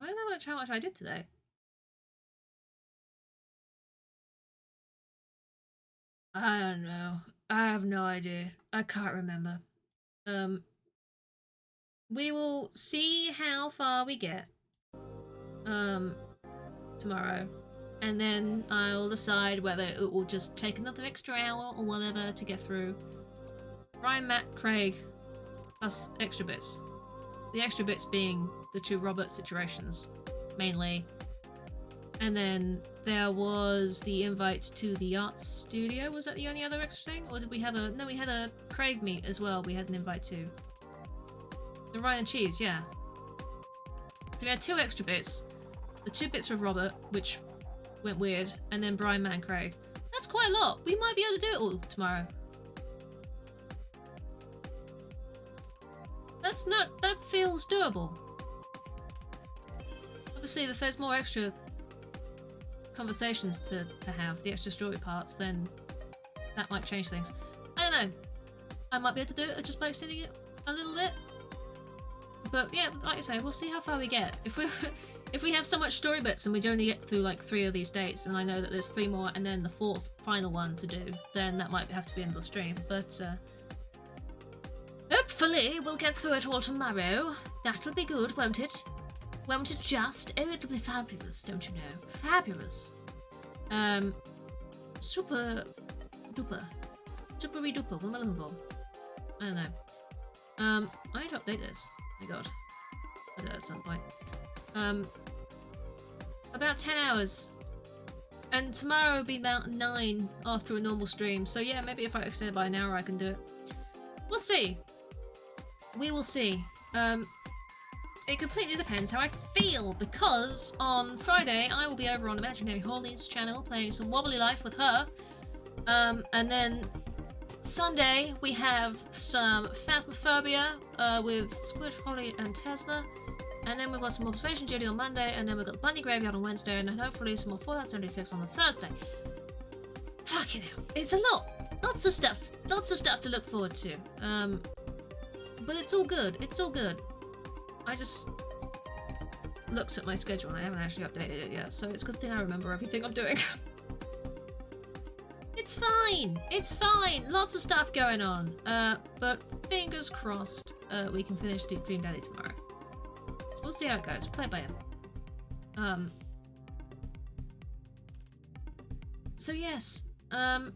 I don't know how much I did today. I don't know. I have no idea. I can't remember. We will see how far we get tomorrow, and then I'll decide whether it will just take another extra hour or whatever to get through. Brian, Matt, Craig, plus extra bits. The extra bits being the 2 Robert situations, mainly. And then there was the invite to the art studio. Was that the only other extra thing? Or did we have a... No, we had a Craig meet as well. We had an invite to. The Ryan and Cheese, yeah. So we had 2 extra bits. The 2 bits with Robert, which went weird. And then Brian, Matt and Craig. That's quite a lot. We might be able to do it all tomorrow. That's not... That feels doable. Obviously, if there's more extra conversations to have, the extra story parts, then that might change things. I don't know. I might be able to do it just by extending it a little bit. But yeah, like I say, we'll see how far we get. If we have so much story bits and we only get through like 3 of these dates, and I know that there's 3 more and then the 4th final one to do, then that might have to be another stream. But hopefully we'll get through it all tomorrow. That'll be good, won't it? Won't it just? Oh, it'll be fabulous, don't you know? Fabulous. Super duper. Supery duper. What am I looking for? I don't know. I need to update this. Oh my god. I'll do that at some point. About 10 hours. And tomorrow will be about 9 after a normal stream. So yeah, maybe if I extend it by an hour I can do it. We'll see. We will see. It completely depends how I feel, because on Friday I will be over on Imaginary Holly's channel playing some Wobbly Life with her. And then Sunday we have some Phasmophobia with Squid, Holly and Tesla. And then we've got some Observation Duty on Monday, and then we've got the Bunny Graveyard on Wednesday, and then hopefully some more Fallout 76 on the Thursday. Fucking hell. It's a lot. Lots of stuff. Lots of stuff to look forward to. But it's all good. It's all good. I just looked at my schedule and I haven't actually updated it yet, so it's a good thing I remember everything I'm doing. It's fine. fine. It's fine. Lots of stuff going on. But fingers crossed, we can finish Dream Daddy tomorrow. So we'll see how it goes. Play it by ear. So yes. Thank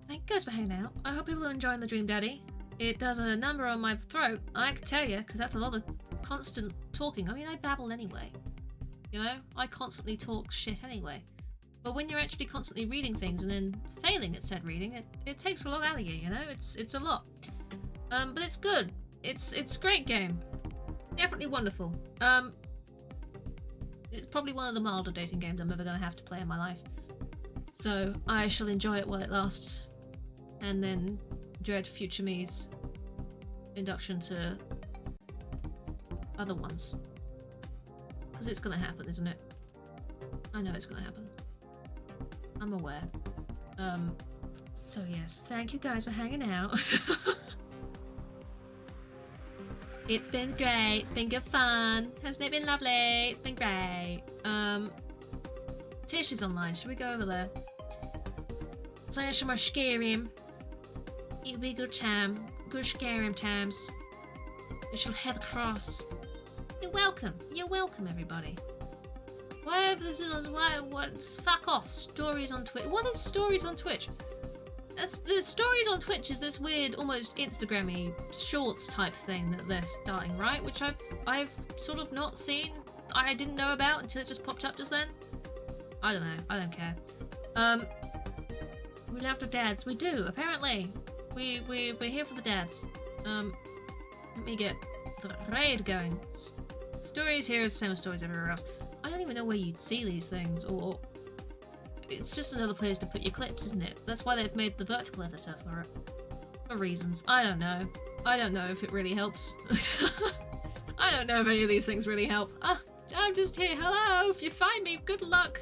you guys for hanging out. I hope people are enjoying the Dream Daddy. It does a number on my throat, I can tell you, because that's a lot of constant talking. I mean, I babble anyway. You know, I constantly talk shit anyway. But when you're actually constantly reading things and then failing at said reading, it takes a lot out of you, you know? It's a lot. But it's good. It's a great game. Definitely wonderful. It's probably one of the milder dating games I'm ever going to have to play in my life. So I shall enjoy it while it lasts. And then dread future me's induction to other ones. Because it's going to happen, isn't it? I know it's going to happen. I'm aware. So yes, thank you guys for hanging out. It's been great. It's been good fun. Hasn't it been lovely? It's been great. Tish is online. Should we go over there? Play some more Skyrim. It'll be a good time. Good Skyrim times. We shall head across. You're welcome. You're welcome, everybody. Why this is why what? Fuck off. Stories on Twitch. What is stories on Twitch? The stories on Twitch is this weird, almost Instagram-y shorts type thing that they're starting, right? Which I've sort of not seen. I didn't know about until it just popped up just then. I don't know. I don't care. We love the dads. We do, apparently. We're here for the dads. Let me get the raid going. Stories here is the same as stories everywhere else. I don't even know where you'd see these things, or it's just another place to put your clips, isn't it? That's why they've made the vertical editor for reasons. I don't know. I don't know if it really helps. I don't know if any of these things really help. Ah, I'm just here. Hello. If you find me, good luck.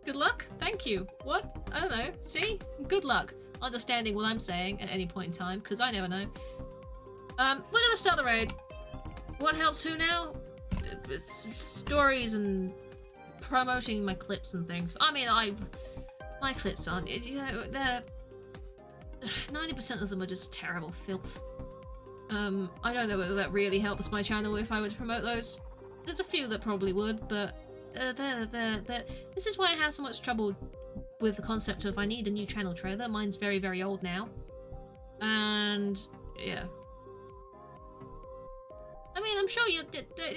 Good luck? Thank you. What? I don't know. See? Good luck. Understanding what I'm saying at any point in time, because I never know. We're gonna start the raid. What helps who now? It's stories and promoting my clips and things. I mean, my clips aren't, you know, they're 90% of them are just terrible filth. I don't know whether that really helps my channel if I were to promote those. There's a few that probably would, but this is why I have so much trouble with the concept of I need a new channel trailer. Mine's very, very old now. And yeah. I mean, I'm sure you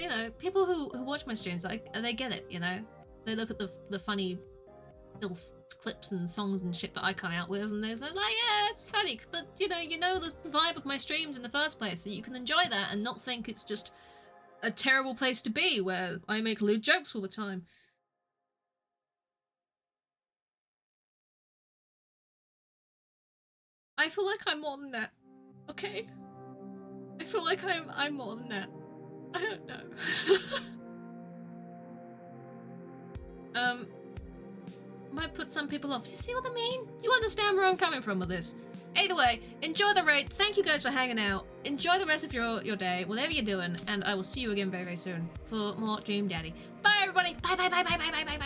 know, people who watch my streams, like, they get it, you know? They look at the funny filth clips and songs and shit that I come out with, and they're like, yeah, it's funny, but you know the vibe of my streams in the first place, so you can enjoy that and not think it's just a terrible place to be where I make lewd jokes all the time. I feel like I'm more than that, okay? I feel like I'm more than that. I don't know. Might put some people off. You see what I mean? You understand where I'm coming from with this. Either way, enjoy the raid. Thank you guys for hanging out. Enjoy the rest of your day, whatever you're doing, and I will see you again very, very soon for more Dream Daddy. Bye, everybody. Bye, bye, bye, bye, bye, bye, bye.